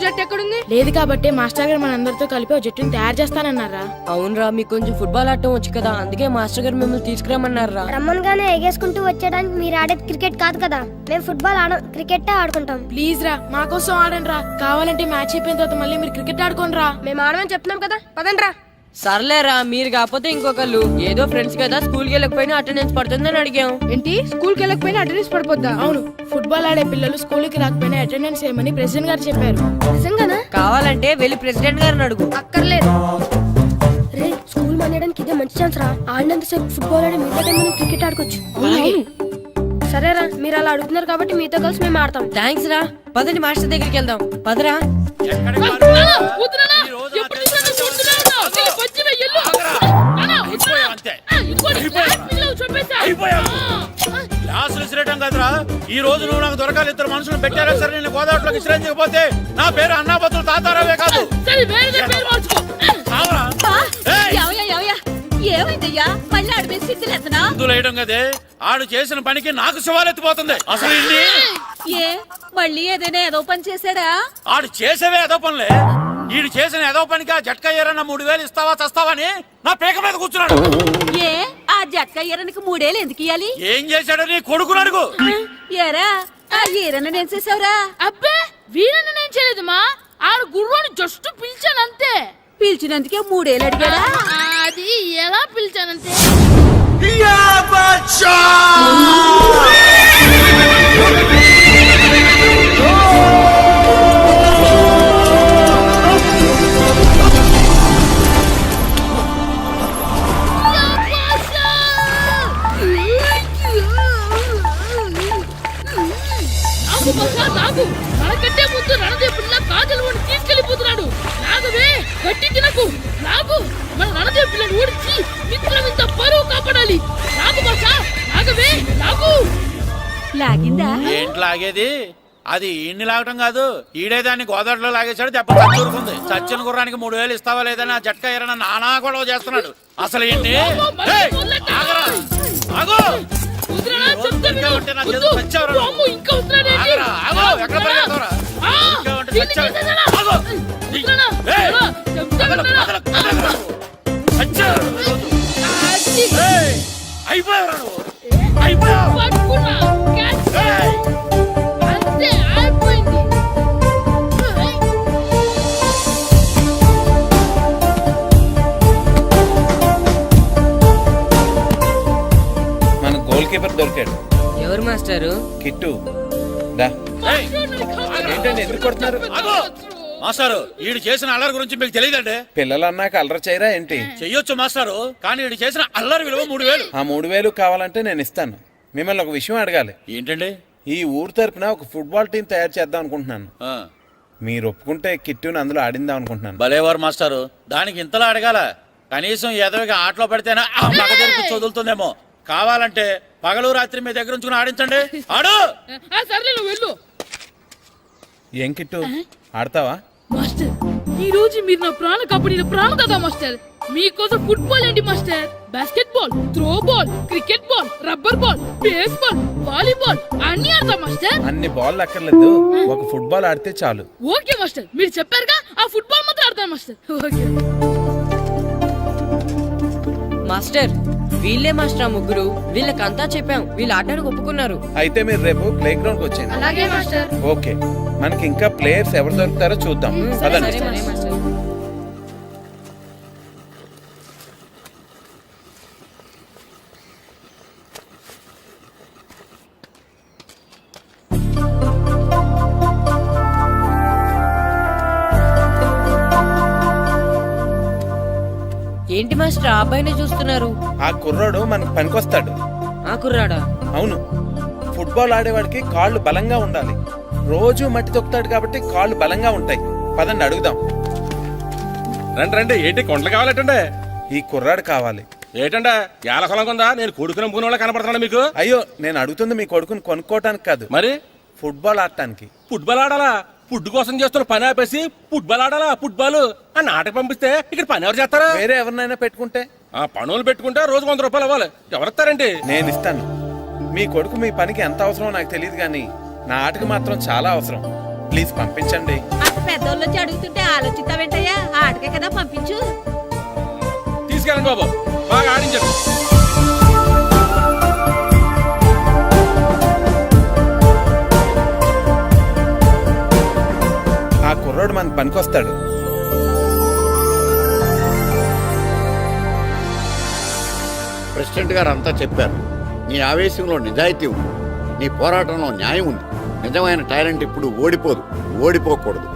జట్టు ఎక్కడుంది? లేదు కాబట్టి మాస్టర్ గారు మనందరితో కలిపి ఒక జట్టుని తయారు చేస్తానన్నారా? అవునరా, మీకు కొంచెం ఫుట్బాల్ ఆడటం వచ్చు కదా, అందుకే మాస్టర్ గారు మిమ్మల్ని తీసుకురామన్నారా. రమ్మన్గానే ఎగేసుకుంటూ వచ్చేయడానికి మీరు ఆడేది క్రికెట్ కాదు కదా. మేము ఫుట్బాల్ క్రికెట్ ఆడుకుంటాం. ప్లీజ్ రా, మా కోసం ఆడండి రా. కావాలంటే మ్యాచ్ అయిపోయిన తర్వాత మళ్ళీ మీరు క్రికెట్ ఆడుకోండి రా. మేము ఆడమని చెప్తున్నాం కదా, పదండి రా. సర్లేరా, మీరు కాకపోతే ఇంకొకళ్ళు. ఏదో ఫ్రెండ్స్ కదా, స్కూల్ కి వెళ్ళకపోయినా అటెండెన్స్ పడుతుందని అడిగాం. ఏంటి, స్కూల్ కి వెళ్ళకపోయినా అటెండెన్స్ పడిపోద్దా? అవును, ఫుట్బాల్ ఆడే పిల్లలు స్కూల్ కి రాకపోయినా అటెండెన్స్ ఏమని ప్రెసిడెంట్ గారు చెప్పారు. నిజంగానా? కావాలంటే వెళ్ళి ప్రెసిడెంట్ గారిని అడుగు. అక్కర్లేదు. రే, స్కూల్ మానేయడానికి ఇదే మంచి ఛాన్స్ రా. ఆడినంతసేపు ఫుట్బాల్ ఆడి మిగతా టైం మనం క్రికెట్ ఆడుకోవచ్చు. సరేరా, మీరు అలా అడుగుతున్నారు కాబట్టి మీతో కలిసి మేము ఆడతాం. థ్యాంక్స్ రా. పదండి మాస్టర్ దగ్గరికి వెళ్దాం. పదరా. క్లాసులు విసిరేయటం కదరా. ఈ రోజు నువ్వు నాకు దొరకాలి. ఇద్దరు మనుషులు పెట్టారా సరే, నేను గోదావరిలోకి విసిరించకపోతే నా పేరు అన్నాబతులు తాతారావే కాదు. ఏమైందయ్యా? మళ్ళీ ఆడి మీద సిద్ధులేతనా? వేయడం కదే, ఆడు చేసిన పనికి నాకు శివాలెత్తిపోతుంది. అసలు ఏ మళ్ళీ ఏదైనా ఏదో పని చేశాడా? ఆడు చేసేవే ఏదో పనులే. ఈడు చేసిన ఏదో పనికి ఆ జట్కా ఏరన్న 3000 ఇస్తావా చస్తావని నా పేక మీద కూర్చున్నాడు. ఏ ఆ జట్కా ఈరనికి 3000 ఎందుకు ఇయ్యాలి? ఏం చేశాడో నీ కొడుకును అడుగు. ఏరా, ఆ ఈరన్న నేను చేసావురా? అబ్బే, వీరన్న నేను చేయలేదు మా. ఆడు గుర్రాన్ని జస్ట్ పిలిచానంతే. పిలిచినందుకే 3000 అడిగాడా? అది ఎలా పిలిచానంతే. లాగు బాషా లాగు. మనకంటే ముందు రణదేవుడిలా కాజల్ వాడిని తీసుకెళ్లిపోతున్నాడు. లాగవే, గట్టి తినకు. లాగు, మన రణదేవు పిల్లని ఓడించి మిత్రం ఇంత పరువు కాపాడాలి. లాగు బాషా, లాగవే, లాగు. లాగిందా? ఏంటి లాగేది? అది ఈయన్ని లాగటం కాదు, ఈడే దాన్ని గోదావరిలో లాగేశాడు. దెబ్బ చచ్చూరుకుంది. చచ్చిన గుర్రానికి 3000 ఇస్తావా లేదని ఆ జట్కా ఎరన నానా గొడవ చేస్తున్నాడు. అసలు ఏంటి? ఏయ్, ఆగరా, ఆగు. వదిలేనా, ఈ రోజు చెప్తే విను. దొరికావంటే నా చేతిలో వద్దు. చచ్చావురా నువ్వు. అమ్మో, ఇంకా వస్తున్నాడేంటి? ఆగరా, ఆగు. ఎక్కడ పరిగెడతావురా? ఆ, దొరికావంటే దీన్ని చచ్చావు. తీసేసానా? ఆగు. వదిలేనా? ఏయ్, వదిలేనా? చెప్తే కదలకు, వినరా? కదలకు, కదలకు. చచ్చావు ఈరోజు. అది. ఏయ్, అయిపోయావురా నువ్వు. అయిపోయావు. పట్టుకున్నా. క్యాచ్. ఏయ్. అంతే, అయిపోయింది. ఏయ్. మన గోల్ కీపర్ దొరికాడు. ఎవరు మాస్టారు? కిట్టు దా. ఏయ్, ఏంటండి ఎందుకు కొడుతున్నారు? ఆగు. మాస్టారు, వీడు చేసిన అల్లరి గురించి మీకు తెలియదండి. పిల్లలు అన్నాక అల్లరి చేయరా ఏంటి? చెయ్యొచ్చు మాస్టారు, కానీ వీడు చేసిన అల్లరి విలువ 3000. ఆ 3000 కావాలంటే నేను ఇస్తాను. మిమ్మల్ని ఒక విషయం అడగాలి. ఏంటండి? ఈ ఊరు తరపున ఒక ఫుట్బాల్ టీం తయారు చేద్దాం అనుకుంటున్నాను. ఆ, మీరు ఒప్పుకుంటే కిట్టుని అందులో ఆడిందాం అనుకుంటున్నాను. భలేవారు మాస్టారు, దానికి ఇంతలా అడగాల? కనీసం ఎదవిగా ఆటలో పడితేనే ఆ మగ తెరికి చదువుతుందేమో. కావాలంటే పగలు రాత్రి మీ దగ్గర ఉంచుకుని ఆడించండి. ఆడు. ఆ, సర్లే, నువ్వు వెళ్ళు. ఏం కిట్టు ఆడతావా? మాస్టర్, ఈ రోజు మీరు నా ప్రాణ కాపాడిన ప్రాణం కదా మాస్టర్. మీకోసం ఫుట్బాల్ ఏంటి master, basket ball, throw ball, cricket ball, rubber ball, base ball, volleyball అన్ని ఆడతా మాస్టర్. అన్ని బాల్ అక్కర్లేదు, ఒక ఫుట్బాల్ ఆడితే చాలు. ఓకే మాస్టర్, మీరు చెప్పారుగా, ఆ ఫుట్బాల్ మాత్రం ఆడతాను మాస్టర్. ఓకే మాస్టర్, వీళ్ళే మాస్టర్ ఆ ముగ్గురు. వీళ్ళకంతా చెప్పాం, వీళ్ళు ఆడడానికి ఒప్పుకున్నారు. అయితే మీరు రేపు ప్లే గ్రౌండ్ కి వచ్చేయండి. అలాగే మాస్టర్. ఓకే, మనకి ఇంకా ప్లేయర్స్ ఎవరు దొరుకుతారో చూద్దాం. సరే పదండి. మాస్టర్. ఏంటి మాస్టర్ ఆ అబ్బాయినే చూస్తున్నారు? ఆ కుర్రాడు మనకు పనికొస్తాడు. ఆ కుర్రాడా? అవును, ఫుట్బాల్ ఆడేవాడికి కాళ్ళు బలంగా ఉండాలి. రోజు మట్టి తొక్కుతాడు కాబట్టి కాళ్ళు బలంగా ఉంటాయి. పదండి అడుగుదాం. రండి రండి, ఏంటి కొండలు కావాలంటే? ఈ కుర్రాడు కావాలి. ఏంటంటే ఏలకొలం కొందా? నేను కొడుకుని అమ్ముకునే వాళ్ళ కనపడుతున్నాను మీకు. అయ్యో, నేను అడుగుతుంది మీ కొడుకుని కొనుక్కోవటానికి కాదు, మరి ఫుట్బాల్ ఆడటానికి. ఫుట్బాల్ ఆడాలా? ఫుడ్ కోసం చేస్తున్న పని ఆపేసి ఫుట్బాల్ ఆడాలా? ఫుట్బాల్ ఆ నాటకి పంపిస్తే ఇక్కడ పని ఎవరు చేస్తారా? వేరే ఎవరినైనా పెట్టుకుంటే? ఆ పనులు పెట్టుకుంటే రోజు 100 రూపాయలు అవ్వాలి. ఎవరిస్తారండి? నేను ఇస్తాను. మీ కొడుకు మీ పనికి ఎంత అవసరమో నాకు తెలియదు, కానీ నా ఆటకి మాత్రం చాలా అవసరం. ప్లీజ్ పంపించండి. అంత పెద్దోళ్ళు వచ్చి అడుగుతుంటే ఆలోచిస్తావేంటయ్యా? ఆటకే కదా, పంపించు. తీసుకెళ్ళండి బాబు, బాగా ఆడించండి. ఆ కుర్రోడు మనకు పనికొస్తాడు. ప్రెసిడెంట్ గారు అంతా చెప్పారు. నీ ఆవేశంలో నిజాయితీ ఉంది, నీ పోరాటంలో న్యాయం ఉంది. నిజమైన టాలెంట్ ఇప్పుడు ఓడిపోదు, ఓడిపోకూడదు.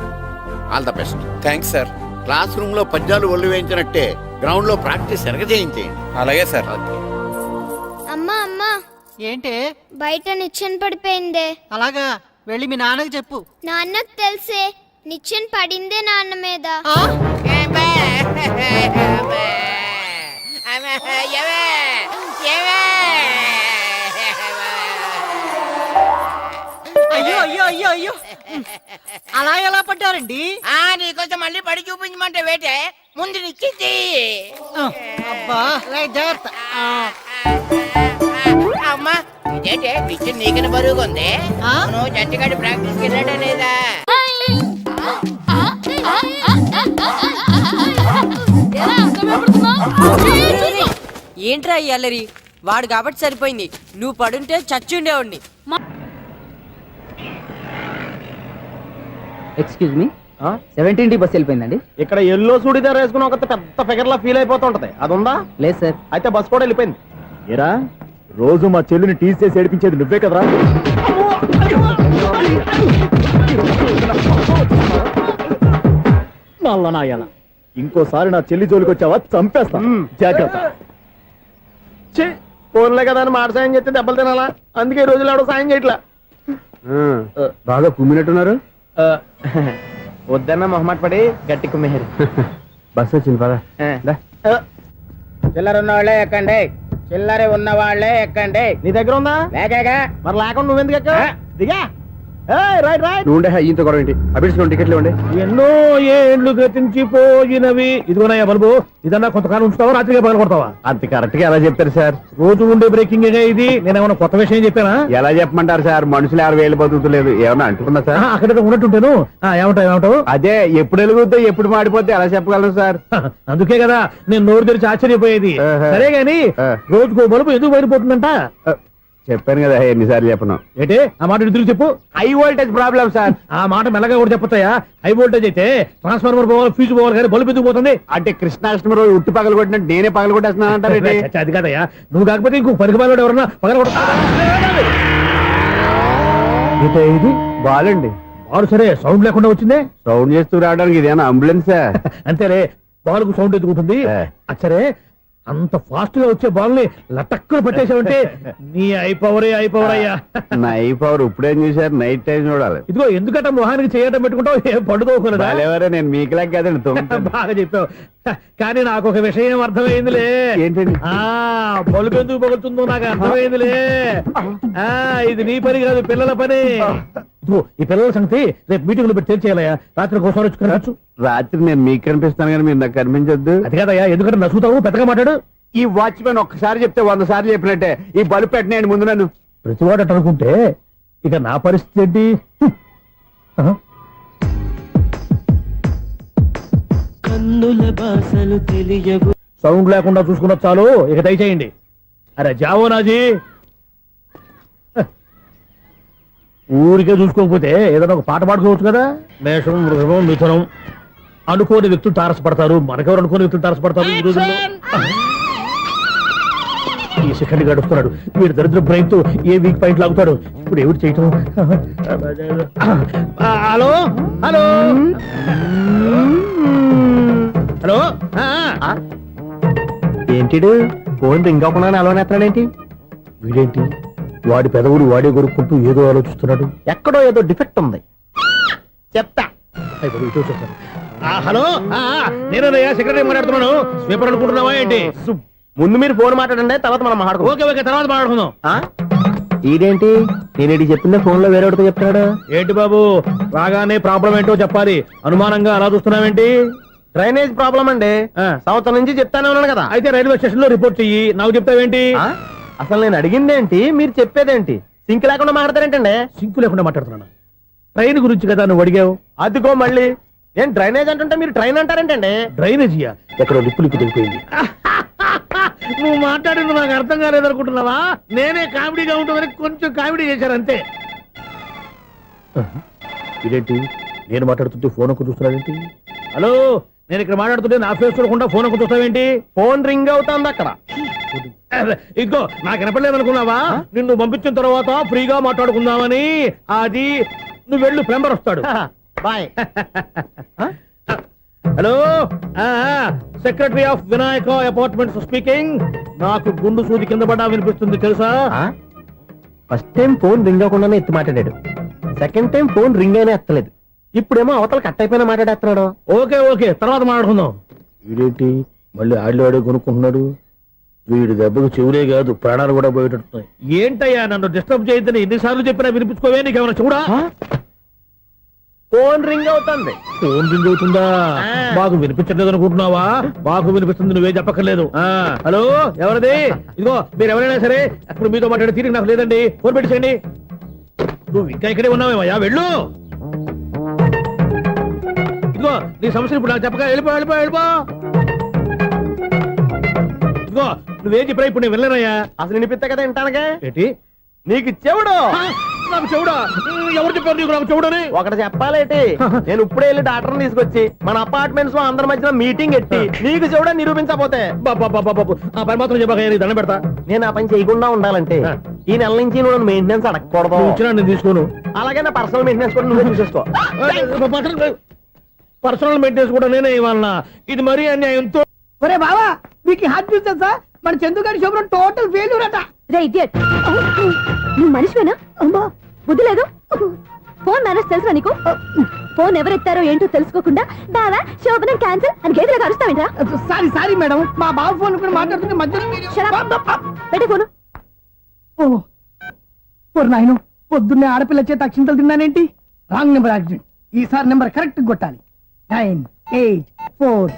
All the best. Thanks sir. Classroom లో పద్యాలు ఒళ్ళు వేయించినట్టే గ్రౌండ్ లో ప్రాక్టీస్ ఎరగజేయించేయండి. అలాగే సార్. అమ్మా అమ్మా, ఏంటి బయట నిచ్చెన పడిపోయిందే. అలాగా, వెళ్ళి మీ నాన్నకి చెప్పు. నాన్నకు తెలిసే, నిచ్చెన పడిందే నాన్న మీద. అయ్యో అయ్యో అయ్యో అయ్యో, అలా ఎలా పడ్డారండి? నీకోసం మళ్ళీ పడి చూపించమంటే వేటే, ముందు నిచ్చింది. అబ్బా, జాగ్రత్త. అమ్మా, ఇదేంటే నిచ్చిన నీకన బరువుగా ఉంది. నువ్వు జట్టుగాడి ప్రాక్టీస్కి వెళ్ళాడా లేదా? ఏంట్రా ఈ అల్లరి? వాడు కాబట్టి సరిపోయింది, నువ్వు పడుంటే చచ్చుండేవాడిని. ఎక్స్క్యూజ్ మీ, 17D బస్ వెళ్ళిపోయిందండి. ఇక్కడ ఎల్లో చూడిదార్ వేసుకుని ఒక పెద్ద ఫిగర్ లా ఫీల్ అయిపోతుంటది, అది ఉందా? లేదు సార్. అయితే బస్ కూడా వెళ్ళిపోయింది. ఏరా, రోజు మా చెల్లిని టీచ్ చేసి ఏడిపించేది నువ్వే కదరా? నల్ల నాయాల, ఇంకోసారి నా చెల్లి జోలికి వచ్చావా చంపేస్తా, జాగ్రత్త. ఫోన్లే కదా అని మాట సాయం చేస్తే దెబ్బలు తినాలా? అందుకే ఈ రోజులు ఎవడో సాయం చేయట్లా. బాగా కుమ్మినట్టున్నారు. వద్దన్న మొహమాట పడి గట్టి కుమ్మేరు. బస్సు వచ్చింది పదా. చిల్లర ఉన్న వాళ్ళే ఎక్కండి, చిల్లర ఉన్న వాళ్ళే ఎక్కండి. నీ దగ్గర ఉందా? లేకేగా మరి లేకుండా నువ్వెందుకు ఎక్క? దిగా. Right right. నువ్వు ఉండే ఈయంతో గొడవ ఏంటి? అభిడ్స్ టికెట్లు ఇవ్వండి. ఎన్నో ఏండ్లు గతించిపోయినవి. ఇదిగోనయ్యా బల్బు, ఇదన్నా కొంతకాలం ఉంచుతావా, రాత్రిగా పగల కొడతావా? అంత కరెక్ట్ గా ఎలా చెప్తారు సార్? రోజు ఉండే బ్రేకింగ్ ఇది. నేనేమన్నా కొత్త విషయం చెప్పానా? ఎలా చెప్పమంటారు సార్? మనుషులు 60,000 బతుకుతలేదు. ఏమన్నా అంటున్నా సార్? అక్కడ ఉన్నట్టుంటాను. ఏమంటావు? అదే ఎప్పుడు వెలుగుతో ఎప్పుడు మాడిపోతే ఎలా చెప్పగలను సార్? అందుకే కదా నేను నోరు తెరిచి ఆశ్చర్యపోయేది. సరే గాని రోజుకో బల్బు ఎందుకు బయటపోతుందంట? చెప్పాను కదా ఎన్నిసార్లు చెప్పను. ఏంటే ఆ మాట ఎదురు చెప్పు. High voltage problem sir. ఆ మాట మెల్లగా కూడా చెప్పొచ్చాయా? హై వోల్టేజ్ అయితే ట్రాన్స్ఫార్మర్ పోవాలి, ఫ్యూజ్ పోవాలి, కానీ బల్బు ఎందుకు పోతుంది? అంటే కృష్ణాష్టమి రోజు ఉట్టి పగలు కొట్టినట్టు నేనే పగలు కొట్టేస్తున్నానంటారు. అది కాదయ్యా, నువ్వు కాకపోతే ఇంకో పరిగబాలు ఎవరన్నా పగల కొడతా. ఇది బాలండి. బాలు సరే సౌండ్ లేకుండా వచ్చిందే. సౌండ్ చేస్తూ రావడానికి ఇదేనా అంబులెన్సా? అంతేలే, బాలుకు సౌండ్ ఎదుగుతుంది. సరే అంత ఫాస్ట్ గా వచ్చే బాల్ ని లటక్కులు పట్టేసావంటే నీ ఐపవర్ అయ్యా. నా ఐపవర్ ఇప్పుడేం చూసారు? నైట్ టైం చూడాలి. ఇదిగో ఎందుకంటే మొహానికి చేయటం పెట్టుకుంటావు, ఏం పండుకోకూడదా? నేను మీకులాగా కదండి. బాగా చెప్పావు. కానీ నాకు ఒక విషయం అర్థమైందిలే. ఏంటండి? బలుపు ఎందుకు పగులుతుందో నాకు అర్థమైందిలే. ఇది నీ పని కాదు, పిల్లల పని. ఈ పిల్లల సంగతి రేపు మీటింగ్ లో పెట్టి తెలిసేయాలయ్యా. రాత్రి కోసం వచ్చి రాత్రి నేను మీకు కనిపిస్తాను కానీ మీరు నాకు కనిపించొద్దు. అది కాదయ్యా, ఎందుకంటే నసుగుతావు, పెద్దగా మాట్లాడు. ఈ వాచ్మెన్ ఒక్కసారి చెప్తే 100 సార్లు చెప్పినట్టే. ఈ బల్బు పెట్టినాయండి ముందు నన్ను. ప్రతివాడు అనుకుంటే ఇక నా పరిస్థితి ఏంటి? సౌండ్ లేకుండా చూసుకున్న చాలు, ఇక దయచేయండి. అరే జావో నాజీ, ఊరికే చూసుకోకపోతే ఏదైనా ఒక పాట పాడుకోవచ్చు కదా. మేషం, వృషభం, మిథునం అనుకోని వ్యక్తులు తారసపడతారు. మనకెవరు అనుకోని వ్యక్తులు తారసపడతారు ఈ రోజుల్లో? ఈ సెకండ్ గడుపుతున్నాడు వీడు దరిద్ర బ్రెయిన్ తో. ఏ వీక్ పాయింట్ లాగుతాడు ఇప్పుడు? ఎవరు చేయటం? Hello hello hello. ఏంటిడు ఫోన్ రింగ్ అవ్వకుండా అలవనేస్తున్నాడేంటి? వీడేంటి వాడి పెదవులు వాడే కొరుక్కుంటూ ఏదో ఆలోచిస్తున్నాడు. ఎక్కడో ఏదో డిఫెక్ట్ ఉంది. చెప్తా. హలో, నేనయ్యా సెక్రటరీ మాట్లాడుతున్నాను. స్వీపర్ అనుకుంటున్నావా ఏంటి? ముందు మీరు ఫోన్ మాట్లాడండి, తర్వాత మనం మాట్లాడుకో. ఓకే ఓకే, తర్వాత మాట్లాడుకుందాం. ఇదేంటి నేను చెప్తున్నా ఫోన్ లో వేరే ఒకటి చెప్తాడు. ఏంటి బాబు, రాగానే ప్రాబ్లం ఏంటో చెప్పాలి. అనుమానంగా అలా చూస్తున్నావేంటి? డ్రైనేజ్ ప్రాబ్లం అండి. సంవత్సరం నుంచి చెప్తానే ఉన్నాను కదా. అయితే రైల్వే స్టేషన్ లో రిపోర్ట్ చెయ్యి. నాకు చెప్తావేంటి? అసలు నేను అడిగిందేంటి, మీరు చెప్పేదేంటి? సింక్ లేకుండా మాట్లాడతారేంటండి? సింక్ లేకుండా మాట్లాడుతున్నాను. ట్రైన్ గురించి కదా నువ్వు అడిగావు. అదిగో మళ్ళీ నేను డ్రైనేజ్ అంటుంటే మీరు ట్రైన్ అంటారేంటండి? డ్రైనేజీయా? ఎక్కడో లిప్పులిక్కు తెలిపోయింది. నువ్వు మాట్లాడింది నాకు అర్థం కాలేదనుకుంటున్నావా? నేనే కామెడీగా ఉంటుందని కొంచెం కామెడీ చేశారు అంతే. ఇదేంటి నేను మాట్లాడుతుంటే ఫోన్ ఒక్క చూస్తున్నావేంటి? హలో, నేను ఇక్కడ మాట్లాడుతుంటే నా ఫేస్ చూడకుండా ఫోన్ ఒక్క చూస్తావేంటి? ఫోన్ రింగ్ అవుతుంది అక్కడ. ఇదిగో నాకు వినపడలేదనుకున్నావా? నిన్ను పంపించిన తర్వాత ఫ్రీగా మాట్లాడుకుందామని. అది నువ్వు వెళ్ళు, ప్లంబర్ వస్తాడు. Bye. Hello, secretary of Vinayaka apartments speaking. నాకు గుండు సూది కింద పడ్డా వినిపిస్తుంది తెలుసా? ఫస్ట్ టైం ఫోన్ రింగ్ అవ్వకుండానే ఎత్తి మాట్లాడాడు. సెకండ్ టైం ఫోన్ రింగ్ అయినా ఎత్తలేదు. ఇప్పుడేమో అవతల కట్ అయిపోయినా మాట్లాడేస్తున్నాడు. ఓకే ఓకే, తర్వాత మాట్లాడుకుందాం. వీడేంటి మళ్ళీ ఆడే కొనుక్కుంటున్నాడు? వీడి దెబ్బకు చెవులే కాదు ప్రాణాలు కూడా పోయేటట్టున్నాయి. ఏంటయ్యా నన్ను డిస్టర్బ్ చేయొద్దని ఎన్నిసార్లు చెప్పినా వినిపించుకోవే? నీకేమైనా చూడా? ఫోన్ రింగ్ అవుతుంది. ఫోన్ రింగ్ అవుతుందా? మాకు వినిపించట్లేదు అనుకుంటున్నావా? మాకు వినిపిస్తుంది, నువ్వే చెప్పక్కర్లేదు. హలో, ఎవరిది? ఇదిగో మీరు ఎవరైనా సరే ఇప్పుడు మీతో మాట్లాడే తీరిక నాకు లేదండి. ఫోన్ పెట్టేసేయండి. నువ్వు ఇంకా ఇక్కడే ఉన్నావేమయ్యా, వెళ్ళు. ఇదిగో నీ సమస్యలు ఇప్పుడు నాకు చెప్పక వెళ్ళిపో వెళ్ళిపో వెళ్ళిపో. ఇదిగో నువ్వేం చెప్పరా ఇప్పుడు నేను వెళ్ళానయ్యా. అసలు వినిపిస్తా కదా వింటానగా. ఏంటి నీకు చెవుడు? నాకు చెవుడా? ఎవరు చెప్పారు నీకు నాకు చెవుడని? ఒకటి చెప్పాలేటి, నేను ఇప్పుడే వెళ్ళి డాక్టర్ని తీసుకొచ్చి మన అపార్ట్మెంట్స్ లో అందరి మధ్యన మీటింగ్ ఎట్టి నీకు చెవుడని నిరూపించకపోతే ఆ పని మాత్రం చెప్పాక దండం పెడతా. నేను ఆ పని చేయకుండా ఉండాలంటే ఈ నెల నుంచి నువ్వు మెయింటెనెన్స్ అడగకూడదు. వచ్చినా నేను తీసుకోను. అలాగే నా పర్సనల్ మెయింటెనెన్స్ కూడా నువ్వే చూసేసుకో. పర్సనల్ మెయింటెనెన్స్ కూడా నేనే ఇవ్వాలన్నా? ఇది మరీ అన్యాయంతో. ఒరే బావా, మీకు హాట్ చూస్తా సార్, మన చందుగారి శుభ్రం టోటల్ ఫెయిల్యూర్ అట. రే ఇడియట్, నువ్వు మనిషివేనా? అమ్మా, బుద్ధి లేదు. ఫోన్ మేనేజ్ తెలుసా నీకు? ఫోన్ ఎవరెత్తారో ఏంటో తెలుసుకోకుండా బావా శోభనం క్యాన్సిల్ అని గేదెలకు అరుస్తావేంట్రా? సారీ సారీ మేడం, మా బాబు ఫోన్ కూడా మాట్లాడుతుంటే మధ్యలో పెట్టే ఫోను. నాయను పొద్దున్నే ఆడపిల్ల చేత అక్షింతలు తిన్నానేంటి? Wrong number accident. ఈసారి నెంబర్ కరెక్ట్ కొట్టాలి. 984.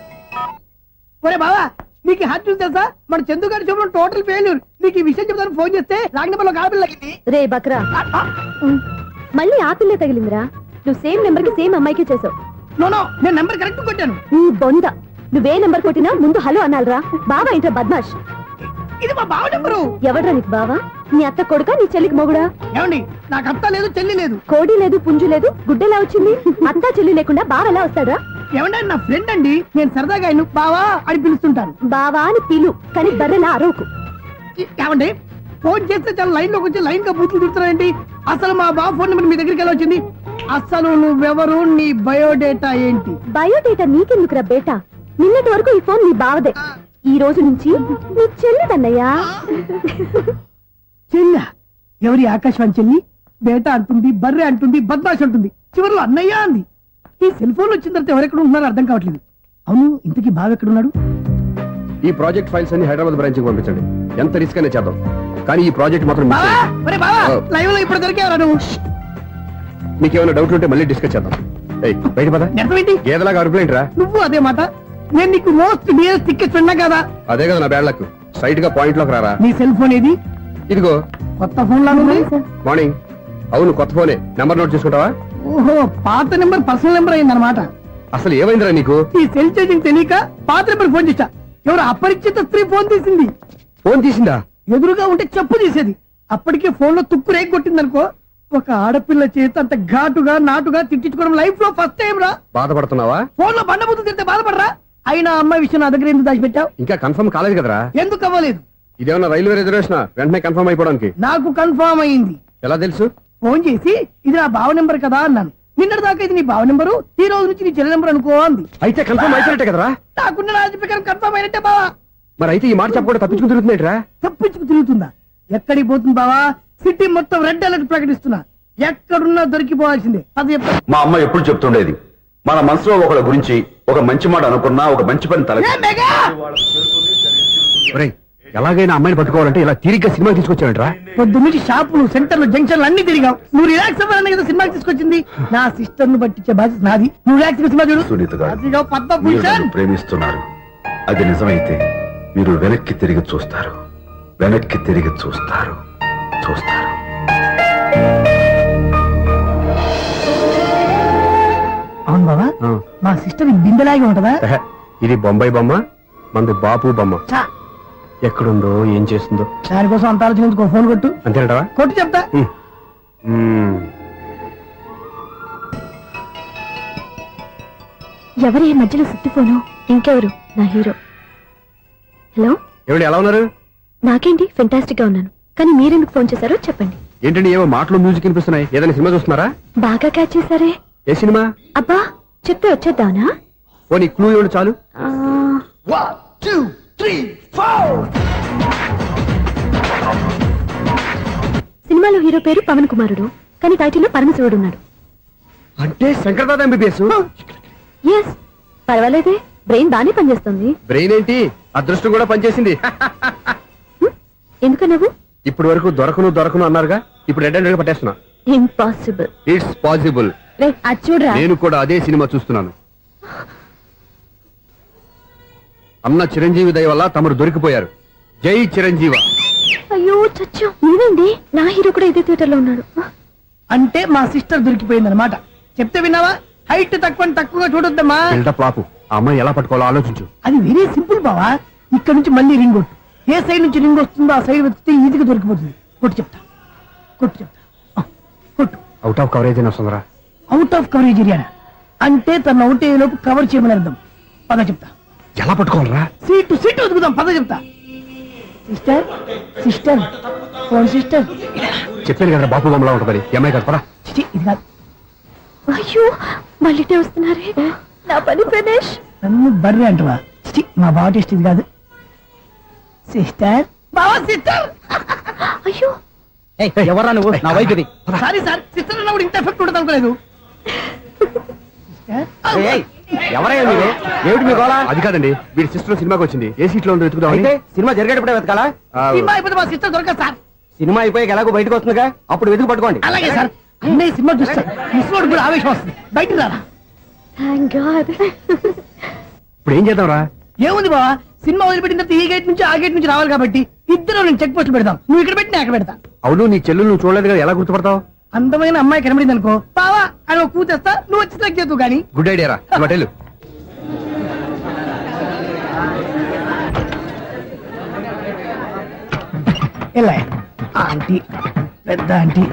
ఒరే బావా, నీకు హార్ట్ చూసి తెలుసా? మన చందు గారి చూపడం టోటల్ ఫెయిల్యూర్. నీకు ఈ విషయం చెప్తాను ఫోన్ చేస్తే రాంగ్ నెంబర్ లో ఆడపిల్ల తగ్గింది. రే బక్రా, మళ్ళీ ఆ పిల్లే తగిలిందిరా. నువ్వు సేమ్ నెంబర్ కి సేమ్ అమ్మాయికి చేసావు. నో, నేను నెంబర్ కరెక్ట్ కొట్టాను. ఈ బొంద, నువ్వే నెంబర్ కొట్టినా ముందు హలో అనాలిరా. బావా ఏంటో బద్మాష్. ఇది మా బావ నెంబరు. ఎవడ్రా నీకు బావా? నీ అత్త కొడుకా, నీ చెల్లికి మొగుడా? ఏమండి, నాకు అత్త లేదు, చెల్లి లేదు. కోడి లేదు, పుంజు లేదు, గుడ్డెలా వచ్చింది? అత్త చెల్లి లేకుండా బావ ఎలా వస్తాడా? ఏమండి, నా ఫ్రెండ్ అండి. నేను సరదాగా ఆయన బావా అని పిలుస్తుంటాను. బావా అని పిలు, కానీ బర్రెలా అరవకు. ఏమండి, ఫోన్ చేస్తే చాలా లైన్ లోకి వచ్చి లైన్ గా బూతులు తిడుతున్నాయండి. అసలు మా బావ ఫోన్ నెంబర్ మీ దగ్గరికి ఎలా వచ్చింది? అసలు నువ్వెవరు, నీ బయోడేటా ఏంటి? బయోడేటా నీకెందుకురా బేటా? నిన్నటి వరకు ఈ ఫోన్ నీ బావదే. ఈ రోజు నుంచి నీ చెల్లిదన్నయ్యా. చెల్ల ఎవరి? ఆకాశవాణి చెల్లి. బేటా అంటుంది, బర్రె అంటుంది, బద్మాష్ అంటుంది, చివరిలో అన్నయ్య అంది. ఈ సెల్ ఫోన్ వచ్చిన తర్వాత ఎవరెక్కడ ఉంటున్నారో అర్థం కావట్లేదు. అవును, ఇంతకీ బావ ఎక్కడున్నాడు? ఈ ప్రాజెక్ట్ ఫైల్స్ అన్ని హైదరాబాద్ బ్రాంచ్ కి పంపించండి. ఎంత రిస్క్ అయినా చేద్దాం, కానీ ఈ ప్రాజెక్ట్ మాత్రం miss బావా, చేయొద్దు. ఒరే బావా, లైవ్ లో ఇప్పుడు దొరికేవరా నువ్వు? మీకు ఏమైనా డౌట్ ఉంటే మళ్ళీ డిస్కస్ చేద్దాం. ఏయ్, బయట పద. నిజమేంటి? గేదలాగా అరుపులేంట్రా? నువ్వు అదే మాట. నేను నీకు మోస్ట్ డియరెస్ట్ టికెట్స్ ఉన్నా కదా. అదే కదా నా బ్యాడ్ లక్. స్ట్రైట్ గా పాయింట్ లోకి రారా. నీ సెల్ ఫోన్ ఏది? ఇదిగో. కొత్త ఫోన్ లాగా ఉంది. మార్నింగ్. అవును, కొత్త ఫోనే. నెంబర్ నోట్ చేసుకుంటావా? ఓహో, పాత నెంబర్ పర్సనల్ నెంబర్ అయిందన్నమాట. అసలు ఏమైందిరా నీకు? ఈ సెల్ చేంజింగ్ తెలియక పాత నెంబర్ ఫోన్ చేశా. ఎవరు అపరిచిత స్త్రీ ఫోన్ తీసింది. ఫోన్ తీసిందా? ఎదురుగా ఉంటే చెప్పు తీసేది. అప్పటికే ఫోన్ లో తుక్కు రేగి కొట్టిందనుకో. ఒక ఆడపిల్ల చేత అంత ఘాటుగా నాటుగా తిట్టించుకోవడం లైఫ్ లో ఫస్ట్ టైం రా. బాధపడుతున్నావా? ఫోన్ లో బండబుద్ధి తిడితే బాధపడరా? అయినా అమ్మాయి విషయం నా దగ్గర ఎందుకు దాచిపెట్టావు? ఇంకా కన్ఫర్మ్ కాలేదు కదరా. ఎందుకు అవ్వలేదు? ఇదేమన్నా రైల్వే రిజర్వేషన్? వెంటనే కన్ఫర్మ్ అయిపోవడానికి. నాకు కన్ఫర్మ్ అయింది. ఎలా తెలుసు? ఫోన్ చేసి ఇది నా బావ నెంబర్ కదా అన్నాను. నిన్నటి దాకా ఇది నీ బావ నెంబరు, ఈ రోజు నుంచి నీ చెల్లి నెంబర్ అనుకో అంది. అయితే కన్ఫర్మ్ అయిపోయినట్టే కదరా. నాకున్న రాజు ప్రకారం కన్ఫర్మ్ అయినట్టే బావా. మరి అయితే ఈ మాట చెప్పకుండా తప్పించుకుని తిరుగుతున్నట్రా? తప్పించుకు తిరుగుతుందా? ఎక్కడికి పోతుంది బావా? సిటీ మొత్తం రెడ్ అలర్ట్ ప్రకటిస్తున్నా. ఎక్కడున్నా దొరికిపోవాల్సిందే. అది మా అమ్మ ఎప్పుడు చెప్తుండేది, మన మనసులో ఒకళ్ళ గురించి ఒక మంచి మాట అనుకున్నా, ఒక మంచి పని తల. ఎలాగైనా అమ్మాయిని పట్టుకోవాలంటే ఇలా తిరిగ్గా సినిమా తీసుకొచ్చాడంట్రా. పొద్దు నుంచి షాపులు, సెంటర్లు, జంక్షన్లు అన్ని తిరిగాం. నువ్వు రిలాక్స్ అవ్వాలని కదా సినిమా తీసుకొచ్చింది. నా సిస్టర్ ను పట్టించే బాధ్యత నాది. నువ్వు రిలాక్స్ సినిమా చూడు. సునీత గారు, అదిగో మీరు పద్మభూషణ్. నన్ను ప్రేమిస్తున్నారు. అది నిజమైతే మీరు వెనక్కి తిరిగి చూస్తారు, వెనక్కి తిరిగి చూస్తారు, చూస్తారు. అవును బావా, మా సిస్టర్ బిందెలాగే ఉంటదా? ఎహె, ఇది బొంబాయి బొమ్మ, మంది బాపు బొమ్మ. చా, ఎక్కడుందో ఏం చేస్తుందో. దానికోసం అంత ఆలోచించుకో. ఫోన్ కొట్టు. అంతేనటవా? కొట్టు చెప్తా. ఎవరి ఈ మధ్యలో సుత్తి ఫోను? ఇంకెవరు? నా హీరో. హలో, ఎవరు ఎలా ఉన్నారు? నాకేంటి ఫెంటాస్టిక్ గా ఉన్నాను, కానీ మీరెందుకు ఫోన్ చేశారో చెప్పండి. ఏంటండి ఏవో మాటలు మ్యూజిక్ వినిపిస్తున్నాయి? ఏదైనా సినిమా చూస్తున్నారా? బాగా క్యాచ్ చేశారే. ఏ సినిమా? అబ్బా, చెప్తే వచ్చేద్దానా? ఓ నీ క్లూ ఇవ్వండి చాలు. సినిమాలో హీరో పేరు పవన్ కుమారుడు, కానీ టైటిల్లో పరమశివుడు ఉన్నాడు. అంటే శంకర్దాద ఎంబీబీఎస్. ఎస్, పర్వాలేదే, బ్రెయిన్ బానే పనిచేస్తుంది. బ్రెయిన్ ఏంటి, అదృష్టం కూడా పనిచేసింది. ఎందుకన్నావు? ఇప్పటి వరకు దొరకను అన్నారుగా, ఇప్పుడు రెడ్ హ్యాండెడ్ గా పట్టేస్తున్నా. ఇంపాసిబుల్. It's possible. అది చూడరా. నేను కూడా అదే సినిమా చూస్తున్నాను. అన్న చిరంజీవి దయ వల్ల తమరు దొరికిపోయారు. జై చిరంజీవ. అయ్యో చచ్చు, నీవేంది? నా హీరో కూడా ఇదే థియేటర్ లో ఉన్నాడు. అంటే మా సిస్టర్ దొరికిపోయింది అనమాట. చెప్తే విన్నావా? హైట్ తక్కువగా చూడొద్దమ్మా. బిల్డప్ లాపు. ఆ అమ్మాయి ఎలా పట్టుకోవాలో ఆలోచించు. అది వెరీ సింపుల్ బావా. ఇక్కడ నుంచి మళ్ళీ రింగ్ కొట్టు. ఏ సైడ్ నుంచి రింగ్ వస్తుందో ఆ సైడ్ వస్తే ఈజీగా దొరికిపోతుంది. కొట్టు చెప్తా. కొట్టు. అవుట్ ఆఫ్ కవరేజ్ అని వస్తుందిరా. అవుట్ ఆఫ్ కవరేజ్ ఏరియా అంటే తన అవుట్ అయ్యే లోపు కవర్ చేయమని అర్థం. పద చెప్తా. ఎలా పట్టుకోవాలరా? సీటు వెతుకుదాం. పద చెప్తా. Sister phone sister. చెప్పాను కదా బాపు బొమ్మలా ఉంటుంది. అమ్మాయి కదా, పరా. ఇది కాదు. అయ్యో, మళ్ళీ వస్తున్నారే. నా పని ఫినిష్. నన్ను బర్రె అంటవా? మా బావ టేస్ట్ ఇది కాదు. సిస్టర్, బావా సిస్టర్. అయ్యో, ఎవరా నువ్వు నా వైపు ఇది సారీ సార్ సిస్టర్ అన్నప్పుడు ఇంత ఎఫెక్ట్ ఉంటుంది అనుకోలేదు ఎవరయ్యా మీరు ఏమిటి మీ గోళ అది కాదండి వీడి సిస్టర్ సినిమాకి వచ్చింది ఏ సీట్ లో ఉందో వెతుకుదాం అయితే సినిమా జరిగేటప్పుడే వెతకాలా సినిమా అయిపోతే మా సిస్టర్ దొరకదు సార్. సినిమా అయిపోయాక ఎలాగో బయటకు వస్తుందిగా అప్పుడు వెతుకు పట్టుకోండి అలాగే సార్. అన్నయ్య సినిమా చూస్తారు మిస్ కూడా ఆవేశం వస్తుంది బయట రారా. ఇప్పుడు ఏం చేద్దాంరా? ఏముంది బావా సినిమా వదిలిపెట్టిన తర్వాత ఈ గేట్ నుంచి ఆ గేట్ నుంచి రావాలి కాబట్టి ఇద్దరు నేను చెక్ పోస్ట్ పెడతాం. నువ్వు ఇక్కడ పెట్టి నేను అక్కడ పెడతా. అవును నీ చెల్లు నువ్వు చూడలేదు కదా, ఎలా గుర్తుపడతావు? అందమైన అమ్మాయి కనబడింది అనుకో బావా అని ఒక కూతేస్తా నువ్వు వచ్చి సెలెక్ట్ చేద్దు కానీ. గుడ్ ఐడియా రా, హోటల్ ఎలా ఆంటీ పెద్ద ఆంటీ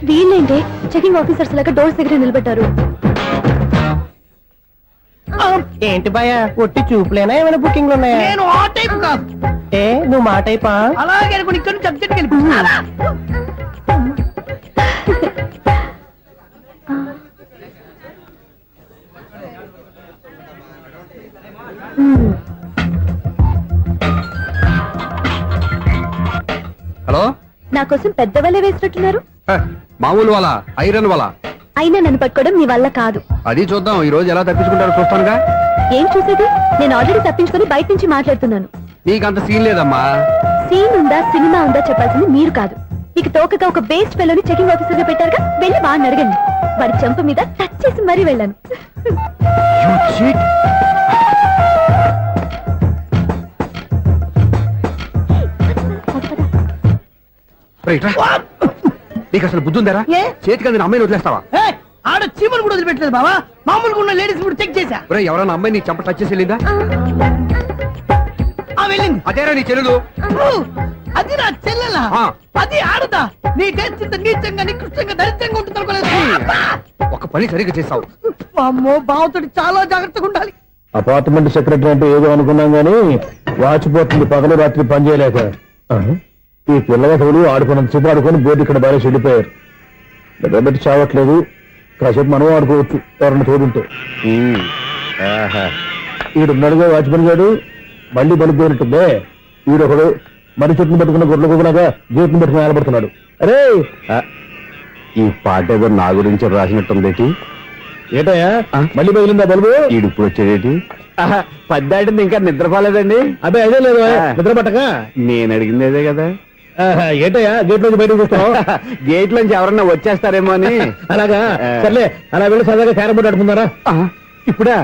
వీళ్ళేంటి చెకింగ్ ఆఫీసర్స్ లాగా డోర్స్ దగ్గర నిలబెట్టారు. ఏంటి భయ ఒట్టి చూపులేనా ఏమైనా బుకింగ్లు ఉన్నాయా? నేను ఆ టైప్ కాదు. ఏ నువ్వు మా టైపా? అలాగే అనుకుని ఇక్కడ నుంచి అర్జెంట్కి వెళ్ళిపోతున్నా. హలో, నా కోసం పెద్ద వలే వేసినట్టున్నారు. మామూలు వాళ్ళ ఐరన్ వాళ్ళ అయినా నన్ను పట్టుకోవడం మీ వల్ల కాదు. అది చూద్దాం ఈ రోజు ఎలా తప్పించుకుంటారో చూస్తానుగా. ఏం చూసేది? నేను ఆల్రెడీ తప్పించుకొని బయట నుంచి మాట్లాడుతున్నాను. నీకంత సీన్ లేదమ్మా. సీన్ ఉందా సినిమా ఉందా చెప్పాల్సింది మీరు కాదు. మీకు తోకగా ఒక బేస్ట్ ఫెలోని చెకింగ్ ఆఫీసర్ గా పెట్టారుగా, వెళ్ళి వాడిని అడగండి. వాడి చెంప మీద టచ్ చేసి మరీ వెళ్ళాను. నీకు అసలు బుద్ధి ఉందారా? చేతికి అందిన అమ్మాయిని వదిలేస్తావా? ఆడ చీమలు కూడా వదిలిపెట్టలేదు బావా. మామూలుగా ఉన్న లేడీస్ కూడా చెక్ చేశా. ఎవరైనా అమ్మాయి నీ చెంప టచ్ చేసి వెళ్ళిందా? వెళ్ళింది. అదేరా నీ చెల్లెలు? అది నా చెల్లెలా? అది ఆడదా? నీ టేస్ట్ ఇంత నీచంగా నికృష్టంగా దరిద్రంగా ఉంటుంది అనుకోలేదు. ఒక పని సరిగ్గా చేస్తావు. అమ్మో బావతోటి చాలా జాగ్రత్తగా ఉండాలి. అపార్ట్మెంట్ సెక్రటరీ అంటే ఏదో అనుకున్నాం గానీ వాచిపోతుంది పగలు రాత్రి పని చేయలేక. ఈ పిల్లగాడు ఆడుకున్నంత సేపు ఆడుకొని బోర్డు ఇక్కడ బాగా చెడిపోయారు. నిద్రబెట్టి చావట్లేదు. కాసేపు మనం ఆడుకోవచ్చు ఎవరన్నా తోడుంటే. ఈడున్నాడుగా వాచ్మెన్ గారు, మళ్ళీ బలిపోయినట్టుందే. ఈడొకడు మరి చెట్టును పెట్టుకున్న గొడ్ల కుక్కలాగా గేట్ను పెట్టుకుని నిలబడుతున్నాడు. అరే ఈ పాట ఏదో నా గురించి రాసినట్టుంది. ఏటయ్యా మళ్ళీ బదిలిందా బల్బు? ఈడు ఇప్పుడు వచ్చేదేటి? పద్దాటింది ఇంకా నిద్రపోలేదండి. అదే అదే లేదు నిద్ర పట్టక. నేను అడిగింది అదే కదా. ఏటయ్యా గేట్ నుంచి బయటకు చూస్తావు? గేట్ నుంచి ఎవరన్నా వచ్చేస్తారేమో అని. అలాగా సర్లే, అలా వెళ్ళి సరదాగా క్యారం బోర్డు ఆడుకుందారా? ఇప్పుడా?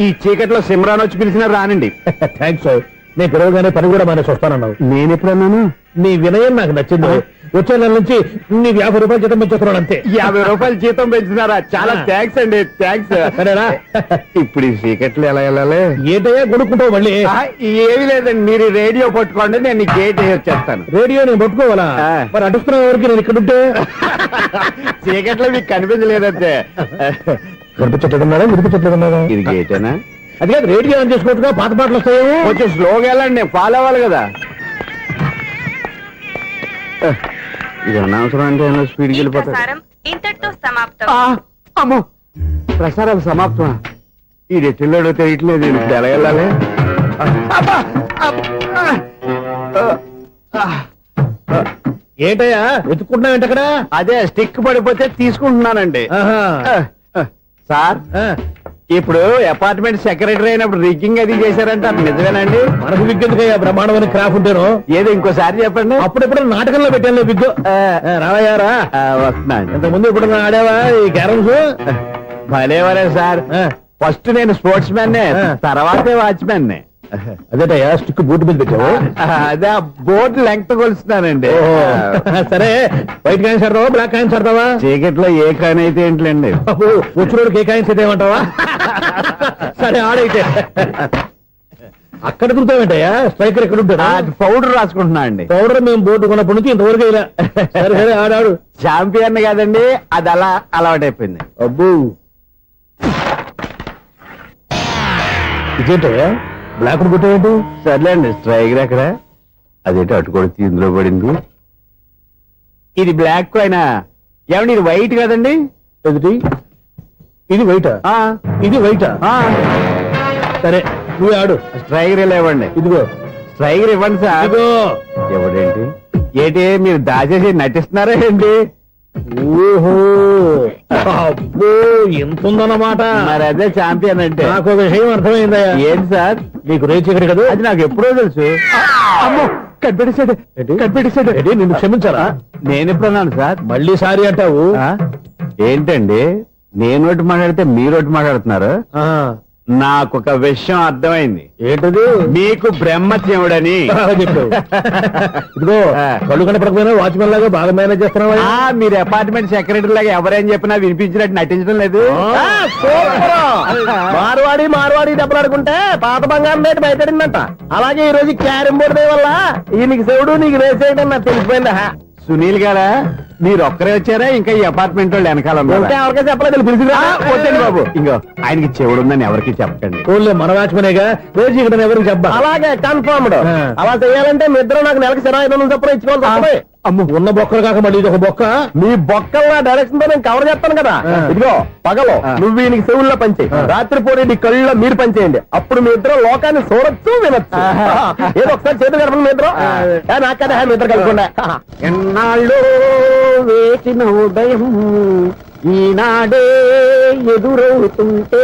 ఈ చీకట్లో సిమ్రాన్ వచ్చి పిలిచినా రానండి. థ్యాంక్స్. నేను పిలవగానే పని కూడా మానేసి వస్తానన్నావు. నేను ఎప్పుడన్నాను? నీ వినయం నాకు నచ్చింది. వచ్చే నెల నుంచి నీకు 50 రూపాయలు జీతం పెంచుతున్నాను అంతే. 50 రూపాయలు జీతం పెంచుతున్నారా? చాలా థ్యాంక్స్ అండి. థ్యాంక్స్. సరేనా? ఇప్పుడు ఈ చీకట్లు ఎలా వెళ్ళాలి? ఏంటయ్యా కొనుక్కుంటావు మళ్ళీ? ఏమీ లేదండి, మీరు రేడియో పట్టుకోండి, నేను గేట్ వచ్చేస్తాను. రేడియో నేను పట్టుకోవాలా? మరి అడుస్తున్న వరకు నేను ఇక్కడ ఉంటే చీకట్లో మీకు కనిపించలేదంటే. కనిపించట్లేదన్నారా వినిపించట్లేదన్నారా? ఇది గేటేనా? అది కాదు, రేడియో ఆన్ చేసుకోవచ్చుగా, పాత పాటలు వస్తాయి. కొంచెం స్లోగా వెళ్ళండి, నేను ఫాలో అవ్వాలి కదా. ఇది అనవసరం అంటే స్పీడ్కి వెళ్ళిపోతాడు. ఇంతటితో సమాప్తం. అమ్మో, ప్రసారం సమాప్తం. ఈ రెట్టిల్లోడో తెలియట్లేదు. ఇప్పుడు ఎలా వెళ్ళాలి? ఏంటయ్యా వెతుక్కుంటున్నావు ఏంటి అక్కడ? అదే స్టిక్ పడిపోతే తీసుకుంటున్నానండి. సార్, ఇప్పుడు అపార్ట్మెంట్ సెక్రటరీ అయినప్పుడు రిగ్గింగ్ అది చేశారంటే అది నిజమేనండి? మనకు విగ్గెందుకయ్యా, బ్రహ్మాండమైన క్రాఫ్ ఉంటాను. ఏదో ఇంకోసారి చెప్పండి. అప్పుడెప్పుడు నాటకంలో పెట్టాను విగ్గు. రావయ్యారా? వస్తున్నాను. ఇంతకుముందు ఇప్పుడు ఆడావా ఈ క్యారమ్స్? భలేవరే సార్. ఫస్ట్ నేను స్పోర్ట్స్ మ్యాన్, తర్వాతే వాచ్మెన్. అదేటయ్యా స్టిక్ బూట్ మీద పెట్టావు? అదే బోర్డు లెంగ్త్ కొలుస్తున్నానండి. సరే, వైట్ కాయిన్స్ ఆడతావా బ్లాక్ కాయిన్స్ ఆడతావా? చీకట్లో ఏ కాయిన్ అయితే ఏంట్లేండి. వచ్చినోడికి ఏ కాయిన్స్ అయితే ఏమంటావా? సరే ఆడైతే. అక్కడ దొరుకుతావేంటయ్యా? స్ట్రైకర్ ఎక్కడ ఉంటాడా? పౌడర్ రాసుకుంటున్నా అండి. పౌడర్ మేము బోర్డు కొన్నప్పటి నుంచి ఇంతవరకు ఇలా. సరే సరే ఆడాడు. ఛాంపియన్ కాదండి, అది అలా అలవాటైపోయింది. అబ్బు ఇదేంటయ్యా బ్లాక్ కొట్టావేంటి? సర్లేండి, స్ట్రైకర్ ఎక్కడ? అదేంటి అటుకొడితే ఇందులో పడింది. ఇది బ్లాక్ కాయినా? ఏమండి ఇది వైట్ కదండి? ఎదుటి ఇది వైటా? ఇది వైటా? సరే నువ్వు ఆడు. స్ట్రైగర్ ఇలా ఇవ్వండి. ఇదిగో స్ట్రైగర్ ఇవ్వండి సార్. ఇదిగో. ఎవడేంటి ఏంటి మీరు దాచేసి నటిస్తున్నారా ఏంటి? ఓహో అబ్బో ఎంత ఉందన్నమాట. మరి అదే ఛాంపియన్ అంటే. నాకు ఒక విషయం అర్థమైందయ్యా. ఏంటి సార్? నీకు రేచి ఇక్కడ కదా. అది నాకు ఎప్పుడో తెలుసు. అమ్మో కనిపెట్టేశాడు. కనిపెట్టేశాడు. నిన్ను క్షమించారా? నేను ఎప్పుడన్నాను సార్? మళ్ళీ సారీ అంటావు. ఏంటండి నేను ఒకటి మాట్లాడితే మీరు ఒకటి మాట్లాడుతున్నారు. నాకు ఒక విషయం అర్థమైంది. ఏంటది? మీకు బ్రహ్మత్యముడని చెప్పు. ఇదిగో కళ్ళు కనపడకపోయినా వాచ్మెన్ లాగా బాగా మేనేజ్ చేస్తున్నావా? మీరు అపార్ట్మెంట్ సెక్రటరీ లాగా ఎవరేం చెప్పినా వినిపించినట్టు నటించడం లేదు. మార్వాడి దెబ్బలాడుకుంటే పాత బంగారం రేటు బయటడిందంట. అలాగే ఈ రోజు క్యారం బోర్డు వల్ల ఈయనకి శివుడు నీకు రేసేయడం నాకు తెలిసిపోయిందా? సునీల్ గారా మీరు ఒక్కరే వచ్చారా ఇంకా ఈ అపార్ట్మెంట్ వాళ్ళు వెనకాల ఎవరికీ చెప్పలేదు పిలిచిరా. వద్దండి బాబు. ఇంకో ఆయనకి చెవుడుందని ఎవరికి చెప్పకండి. ఓన్లీ మన వాచ్మనేగా రోజు ఇక్కడ ఎవరికి చెప్పా. అలాగే కన్ఫర్మ్డ్. అలా చేయాలంటే మీ ఇద్దరు నాకు నెలకు 500 చొప్పున ఇచ్చుకోవాలి. అమ్మ ఉన్న బొక్కలు కాక మళ్ళీ ఇది ఒక బొక్క. మీ బొక్కల డైరెక్షన్ తో నేను కవర్ చేస్తాను కదా. ఇదిగో పగలో నువ్వు ఈయనకి చెవుల్లో పంచే, రాత్రిపూట నీ కళ్ళలో మీరు పనిచేయండి. అప్పుడు మీ ఇద్దరు లోకాన్ని చూడొచ్చు వినొచ్చు. ఏదో ఒకసారి చేతులు కలపండి మీ ఇద్దరు. నాకు కదా మీ ఇద్దరు కలపకుండా. ఎన్నాళ్ళు వేసిన ఉదయం ఈనాడే ఎదురవుతుంటే.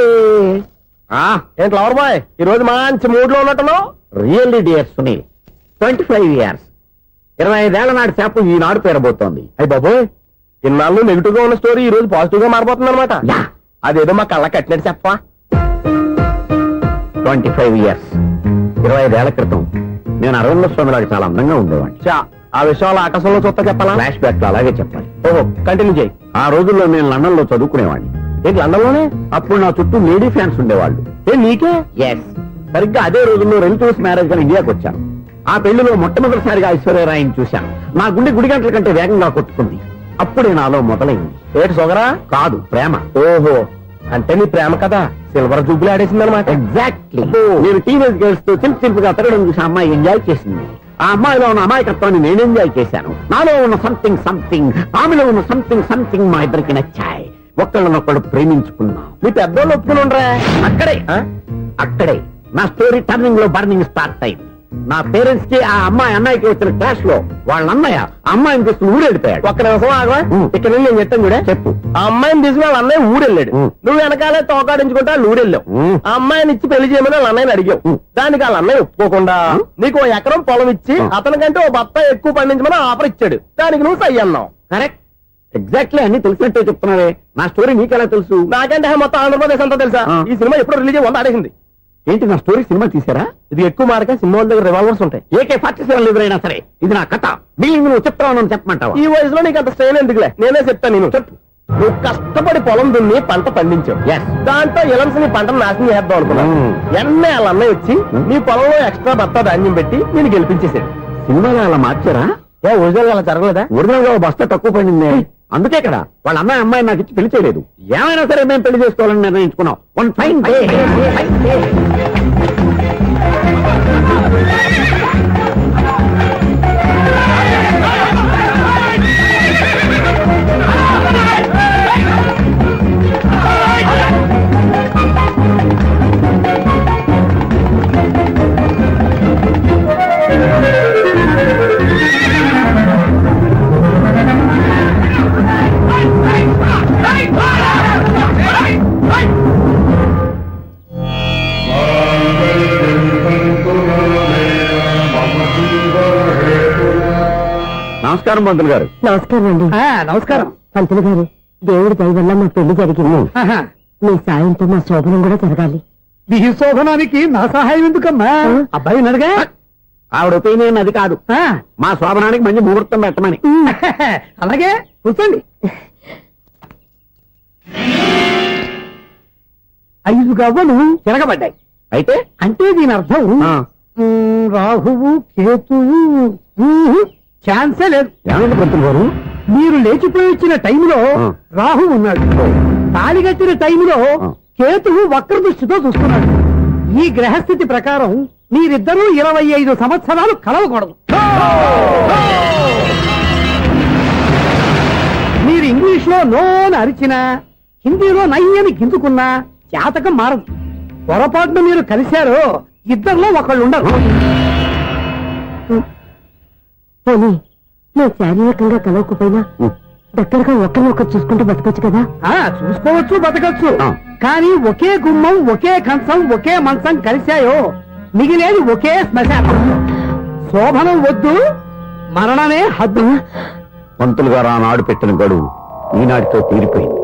ఏంటి లవర్ బాయ్ ఈ రోజు మంచి మూడ్ లో ఉన్నట్టున్నావు? రియల్లీ డియర్ సునీల్ 25 years 25 ఏళ్ల నాటి చేప ఈనాడు పేరబోతోంది. అయ్యి బాబోయ్ ఇన్నాళ్ళు నెగిటివ్ గా ఉన్న స్టోరీ ఈ రోజు పాజిటివ్ గా మారిపోతుంది అనమాట. అదేదో మా కళ్ళ కట్టినట్టు చెప్పా. 25 years 25 ఏళ్ల క్రితం నేను అరవింద స్వామి లాగా చాలా అందంగా ఉండేవాడిని. ఆ విషయాలు ఆకాశంలో చూస్తా చెప్పాలా? ఫ్లాష్ బ్యాక్ లో అలాగే చెప్పాలి. ఓహో కంటిన్యూ చేయి. ఆ రోజుల్లో నేను లండన్ లో చదువుకునేవాడిని. ఏంటి లండన్ లోనే? అప్పుడు నా చుట్టూ లేడీ ఫ్యాన్స్ ఉండేవాళ్ళు. నీకే? ఎస్. సరిగ్గా అదే రోజుల్లో రిలేటివ్స్ మ్యారేజ్ గా ఇండియాకి వచ్చాను. ఆ పెళ్లిలో మొట్టమొదటిసారిగా ఐశ్వర్యరాయని చూశాను. నా గుండె గుడి గంటల కంటే వేగంగా కొట్టుకుంది. అప్పుడే నాలో మొదలైంది. ఏటి సొగరా? కాదు ప్రేమ. ఓహో అంటే నీ ప్రేమ కదా సిల్వర్ జూబ్లీ ఆడేసింది అనమాట. ఎగ్జాక్ట్లీ. నేను టీనేజ్ గర్ల్స్ తో చిలుపుగా తిరగడం చూసి అమ్మాయి ఎంజాయ్ చేసింది. ఆ అమ్మాయిలో ఉన్న అమాయకత్వాన్ని నేను ఎంజాయ్ చేశాను. నాలో ఉన్న సంథింగ్ ఆమెలో ఉన్న సంథింగ్ మా ఇద్దరికి నచ్చాయి. ఒక్కళ్ళనొక్కడు ప్రేమించుకున్నాం. మీ పెద్దోళ్ళు ఒప్పుకుని ఉండరా? అక్కడే నా స్టోరీ టర్నింగ్ లో బర్నింగ్ స్టార్ట్ అయింది. నా పేరెంట్స్ కి ఆ అమ్మాయి అన్నయ్యకి వచ్చిన క్లాష్ లో వాళ్ళ అన్నయ్య అమ్మాయిని తీసుకుని ఊరెళ్ళిపోయాడు. ఒక్క నిమిషం ఆగవా? ఇక్కడ నేను చెప్తాను కూడా చెప్పు. ఆ అమ్మాయిని తీసుకుని వాళ్ళ అన్నయ్య ఊరెళ్ళాడు. నువ్వు వెనకాలే తోకాడించుకుంటా ఊరెళ్ళావు. ఆ అమ్మాయిని ఇచ్చి పెళ్లి చేయమని వాళ్ళ అన్నయ్యని అడిగావు. దానికి వాళ్ళ అన్నయ్య ఒప్పుకోకుండా నీకు 1 ఎకరం పొలం ఇచ్చి అతనికంటే 1 బత్త ఎక్కువ పండించమని ఆఫర్ ఇచ్చాడు. దానికి నువ్వు సై అన్నావు. కరెక్ట్. ఎగ్జాక్ట్లీ అన్ని తెలిసినట్టే చెప్తున్నావే. నా స్టోరీ నీకెలా తెలుసు? నాకంటే మొత్తం ఆంధ్రప్రదేశ్ అంతా తెలుసా? ఈ సినిమా ఎప్పుడు రిలీజ్ 100 ఆడేసింది. ఏంటి నా స్టోరీ సినిమా తీసారా? ఇది ఎక్కువ మార్క సినిమా వాళ్ళ దగ్గర రివాల్వర్స్ ఉంటాయి. AK-47 ఎదురైనా సరే ఇది నా కథ. మిగిలింది నువ్వు చెప్తావు చెప్పమంటావా? ఈ వయసులో నీకు అంత స్ట్రెయిన్ ఎందుకులే, నేనే చెప్తాను. నేను చెప్పు. నువ్వు కష్టపడి పొలం దున్ని పంట పండించావు. దాంతో ఎలమ్స్ నీ పంటను నాశనం చేద్దాం అనుకున్నావు. ఎన్నే వాళ్ళ అన్నయ్య వచ్చి నీ పొలంలో ఎక్స్ట్రా బత్తా ధాన్యం పెట్టి నేను గెలిపించేసాడు. సినిమాలో అలా మార్చారా? ఒరిజినల్ అలా జరగలేదా? ఒరిజినల్ గా బస్తా తక్కువ పడింది. అందుకే కదా వాళ్ళ అమ్మాయి నాకు ఇచ్చి పెళ్లి చేయలేదు. ఏమైనా సరే మేము పెళ్లి చేసుకోవాలని నిర్ణయించుకున్నాం. One fine day. నమస్కారం పంతులు గారు. నమస్కారం అండి. నమస్కారం పంతులు గారు, దేవుడి దయ వల్ల మా పెళ్లి జరిగింది. మీ సాయంతో మా శోభనం కూడా జరగాలి. ఈ శోభనానికి నా సహాయం ఎందుకమ్మా? అబ్బాయి అడగా. ఆవిడ ఒపీనియన్ అది కాదు. మా శోభనానికి మంచి ముహూర్తం పెట్టమని. అలాగే కూర్చోండి. 5 గవ్వలు తిరగబడ్డాయి. అయితే అంటే దీని అర్థం రాహువు కేతువు ఛాన్సే లేదు. ఏమైంది పంతులు గారు? మీరు లేచిపోయి వచ్చిన టైంలో రాహు ఉన్నాడు. తాళిగట్టిన టైంలో కేతువు వక్ర దృష్టితో చూస్తున్నాడు. ఈ గ్రహస్థితి ప్రకారం మీరిద్దరూ 25 సంవత్సరాలు కలవకూడదు. మీరు ఇంగ్లీష్ లో నో అని అరిచినా, హిందీలో నయ్యని గింజుకున్నా జాతకం మారదు. పొరపాటున మీరు కలిశారు ఇద్దరిలో ఒకళ్ళు ఉండరు. నేను శారీరకంగా కలవకపోయినా దగ్గరగా ఒకరినొకరు చూసుకుంటూ బతకొచ్చు కదా. చూసుకోవచ్చు, బతకచ్చు. కానీ ఒకే గుమ్మం, ఒకే కంచం, ఒకే మంచం కలిశాయో మిగిలేది ఒకే శ్మశానం. శోభనం వద్దు, మరణమే హద్దు. పంతులు గారు ఆనాడు పెట్టిన గడువు ఈనాటితో తీరిపోయింది.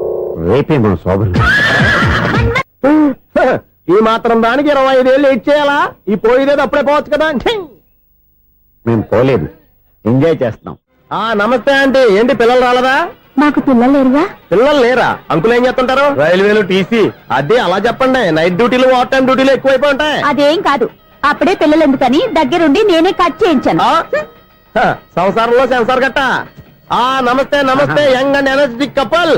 రేపే మన శోభనం. ఈ మాత్రం దానికి 25 ఏళ్ళు ఇచ్చేయాలా? ఈ పోయేదేది అప్పుడే పోవచ్చు కదా. మేము పోలేదు, ఎంజాయ్ చేస్తున్నాం. నమస్తే ఆంటీ. ఏంటి పిల్లలు రాలదా? మాకు పిల్లలు లేరుగా. పిల్లలు లేరా? అంకులు ఏం చేస్తుంటారు? రైల్వేలు, టీసీ. అదే అలా చెప్పండి. నైట్ డ్యూటీలు, ఓవర్ టైం డ్యూటీలు ఎక్కువైపోయి ఉంటాయి. అదేం కాదు, అప్పుడే పిల్లలు ఎందుకని దగ్గరుండి నేనే కట్ చేయించాను. సంసారంలో సెన్సార్ గట్ట. నమస్తే నమస్తే, young and energetic couple.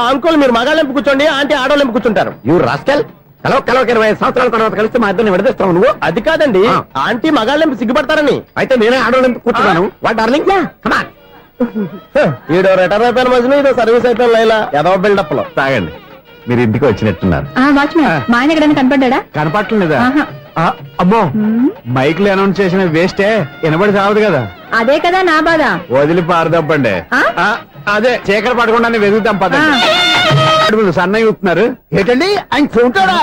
Uncle మీరు మగాళ్ళెంపు కూర్చోండి, ఆంటీ ఆడోళ్ళెంపు కూర్చుంటారు. యూ రాస్కెల్, కలవక 20 సంవత్సరాల తర్వాత కలిస్తే మా ఇద్దరిని విడదీస్తావు నువ్వు. అది కాదండి, ఆంటీ మగాళ్ళెంపు సిగ్గుపడతారని. అయితే నేనే ఆడవాళ్ళని కూర్చున్నాను. What darling, come on. ఈడో రిటైర్ అయిపోయిన మధ్యన ఇదో సర్వీస్ అయిపోయిన లైలా ఏదో బిల్డప్ లో. తాగండి, మీరు ఇంటికి వచ్చినట్టున్నారు. వాచ్మెన్ మా ఆయన ఎక్కడైనా కనపడ్డా? కనపట్లేదా? అమ్మో, మైక్ లో అనౌన్స్ చేసిన వేస్టే, వినబడి సావదు కదా. అదే కదా నా బాధ. వదిలి పారదప్పండి. అదే చీకటి పడకుండా వెతుకుతాం పదండి. సన్నయ్య చూస్తున్నారు ఏంటండి ఆయన చూంటాడా?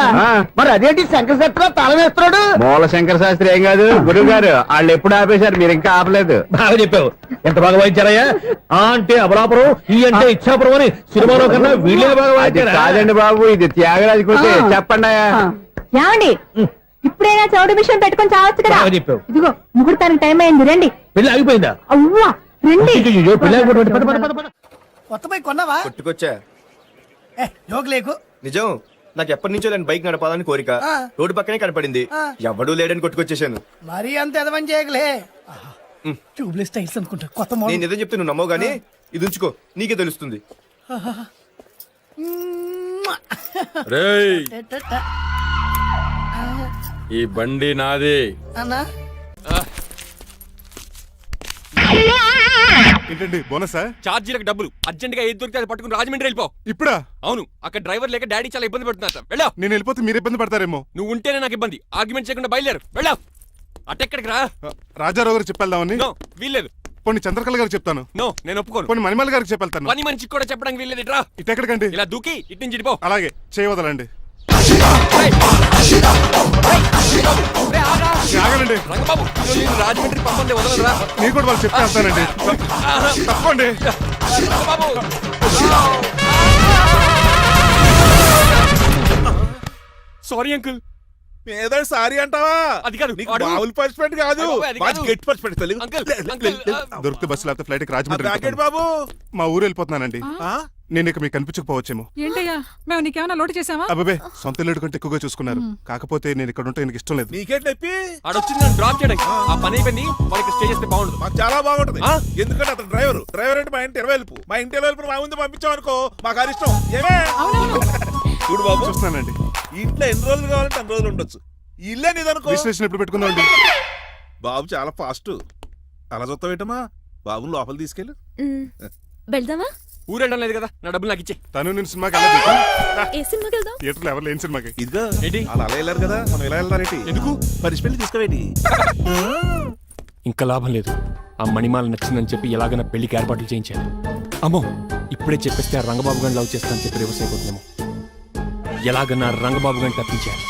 మరి అదేంటి శంకర శాస్త్రి తాళం వేస్తున్నాడు? మూల శంకర శాస్త్రి ఏం కాదు, గురువు గారు వాళ్ళు ఎప్పుడు ఆపేశారు, మీరు ఇంకా ఆపలేదు. బాగా చెప్పావు, ఎంత బాగా వాయించారయ్యా. ఆ అంటే అబలాపురం, ఈ అంటే ఇచ్చాపురం అని సినిమాలో కన్నా వీళ్ళే బాగా వాయించారు. కాదండి బాబు, ఇది త్యాగరాజు కృతి. చెప్పండి. ఏమండి, ఇప్పుడైనా చౌడు విషయం పెట్టుకొని చావచ్చు కదా. చెప్పావు. ఇదిగో ముహూర్తానికి టైం అయింది, రండి. పెళ్లి ఆగిపోయిందా? అవ్వా రండి. కొత్త బైక్ కొన్నావా? కొట్టుకొచ్చా. జోక్ లేకు. నిజం, నాకు ఎప్పటి నుంచో నేను బైక్ నడపాలని కోరిక. రోడ్డు పక్కనే కనపడింది, ఎవడూ లేడని కొట్టుకొచ్చేసాను. మరీ అంత ఎదవని చేయగలే. ట్యూబ్లెస్ టైల్స్ అనుకుంటా, కొత్త నేను ఏదో చెప్తే నువ్వు నమ్మవు గానీ ఇది ఉంచుకో, నీకే తెలుస్తుంది. ఈ బండి నాది. అన్నా ఏంటండి బోనసా? ఛార్జీలకు డబ్బులు అర్జెంట్ గా ఏది దొరికితే అది పట్టుకుని రాజమండ్రి వెళ్ళిపో. ఇప్పుడా? అవును, అక్కడ డ్రైవర్ లేక డాడీ చాలా ఇబ్బంది పడుతున్నారు. వెళ్ళా. నేను వెళ్ళిపోతే మీరు ఇబ్బంది పడతారేమో. నువ్వు ఉంటేనే నాకు ఇబ్బంది. ఆర్గ్యుమెంట్ చేయకుండా బయలుదేరు. వెళ్ళా. అటెక్కడికి రా. రాజారావు గారు చెప్పేద్దామని. నో, వీల్లేదు. కొన్ని చంద్రకళ గారు చెప్తాను. నో, నేను ఒప్పుకోను. కొన్ని మణిమాల గారికి చెప్పేళ్తాను. పని మనిషికి కూడా చెప్పడానికి వీల్లేదు. ఇట్రా. ఇటెక్కడికండి? ఇలా దూకి ఇటు నుంచి ఇటుపో. అలాగే, చేయవదలండి. ఆగనండి రంగబాబు, రాజమండ్రి పంపండి, వదలరా. మీరు కూడా వాళ్ళు చెప్పేస్తానండి. తప్పండి. Sorry uncle. ఏదో సారీ అంటావా? అది కాదు, మామూలు పనిష్మెంట్ కాదు, గట్టి పనిష్మెంట్. దొరికితే బస్సు లేకపోతే ఫ్లైట్ రాజమండ్రి. బాబు మా ఊరు వెళ్ళిపోతున్నానండి. నేను ఇక మీకు కనిపించకపోవచ్చేమో. ఏంటయ్యా, మేము నీకేమైనా లోటు చేసావా? అబ్బాబే, సొంత లేడు కంటే ఎక్కువగా చూసుకున్నారు. కాకపోతే నేను ఇక్కడ ఉంటే నాకు ఇష్టం లేదు. నీకేం చెప్పి ఆడొచ్చింది నన్ను డ్రాప్ చేయడానికి. ఆ పని అయిపోయింది, వాళ్ళకి స్టే చేస్తే బాగుంటుంది. మాకు చాలా బాగుంటుంది. ఎందుకంటే అతను డ్రైవర్ అంటే మా ఇంటి వెళ్ళిపు. మా ఇంటి వెళ్ళిపు మా ముందు పంపించామనుకో మాకు అది ఇష్టం. ఏమే చూడు బాబు, చూస్తున్నానండి. ఇంట్లో ఎన్ని రోజులు కావాలంటే అన్ని రోజులు ఉండొచ్చు. ఇల్లే నీదనుకో. విశ్లేషణ ఎప్పుడు పెట్టుకుందామండి? బాబు చాలా ఫాస్ట్. అలా చూస్తావేటమ్మా, బాబుని లోపల తీసుకెళ్ళు. వెళ్దామా? ఊరెళ్ళడం లేదు కదా, నా డబ్బులు నాకు ఇచ్చే. తను నేను సినిమాకి ఏ సినిమాకి వెళ్దాం? థియేటర్లో ఎవరు లేని సినిమాకి. ఇదిగో ఏంటి అలా అలా వెళ్ళారు కదా, మనం ఇలా వెళ్తారేంటి? ఎందుకు? పనిష్మెంట్ తీసుకోవేటి? ఇంకా లాభం లేదు. ఆ మణిమాల నచ్చిందని చెప్పి ఎలాగైనా పెళ్లికి ఏర్పాట్లు చేయించాలి. అమ్మో, ఇప్పుడే చెప్పేస్తే ఆ రంగబాబు గారిని లవ్ చేస్తానని చెప్పి రివర్స్ అయిపోతుందేమో. ఎలాగన్నా రంగబాబు గారిని తప్పించాలి.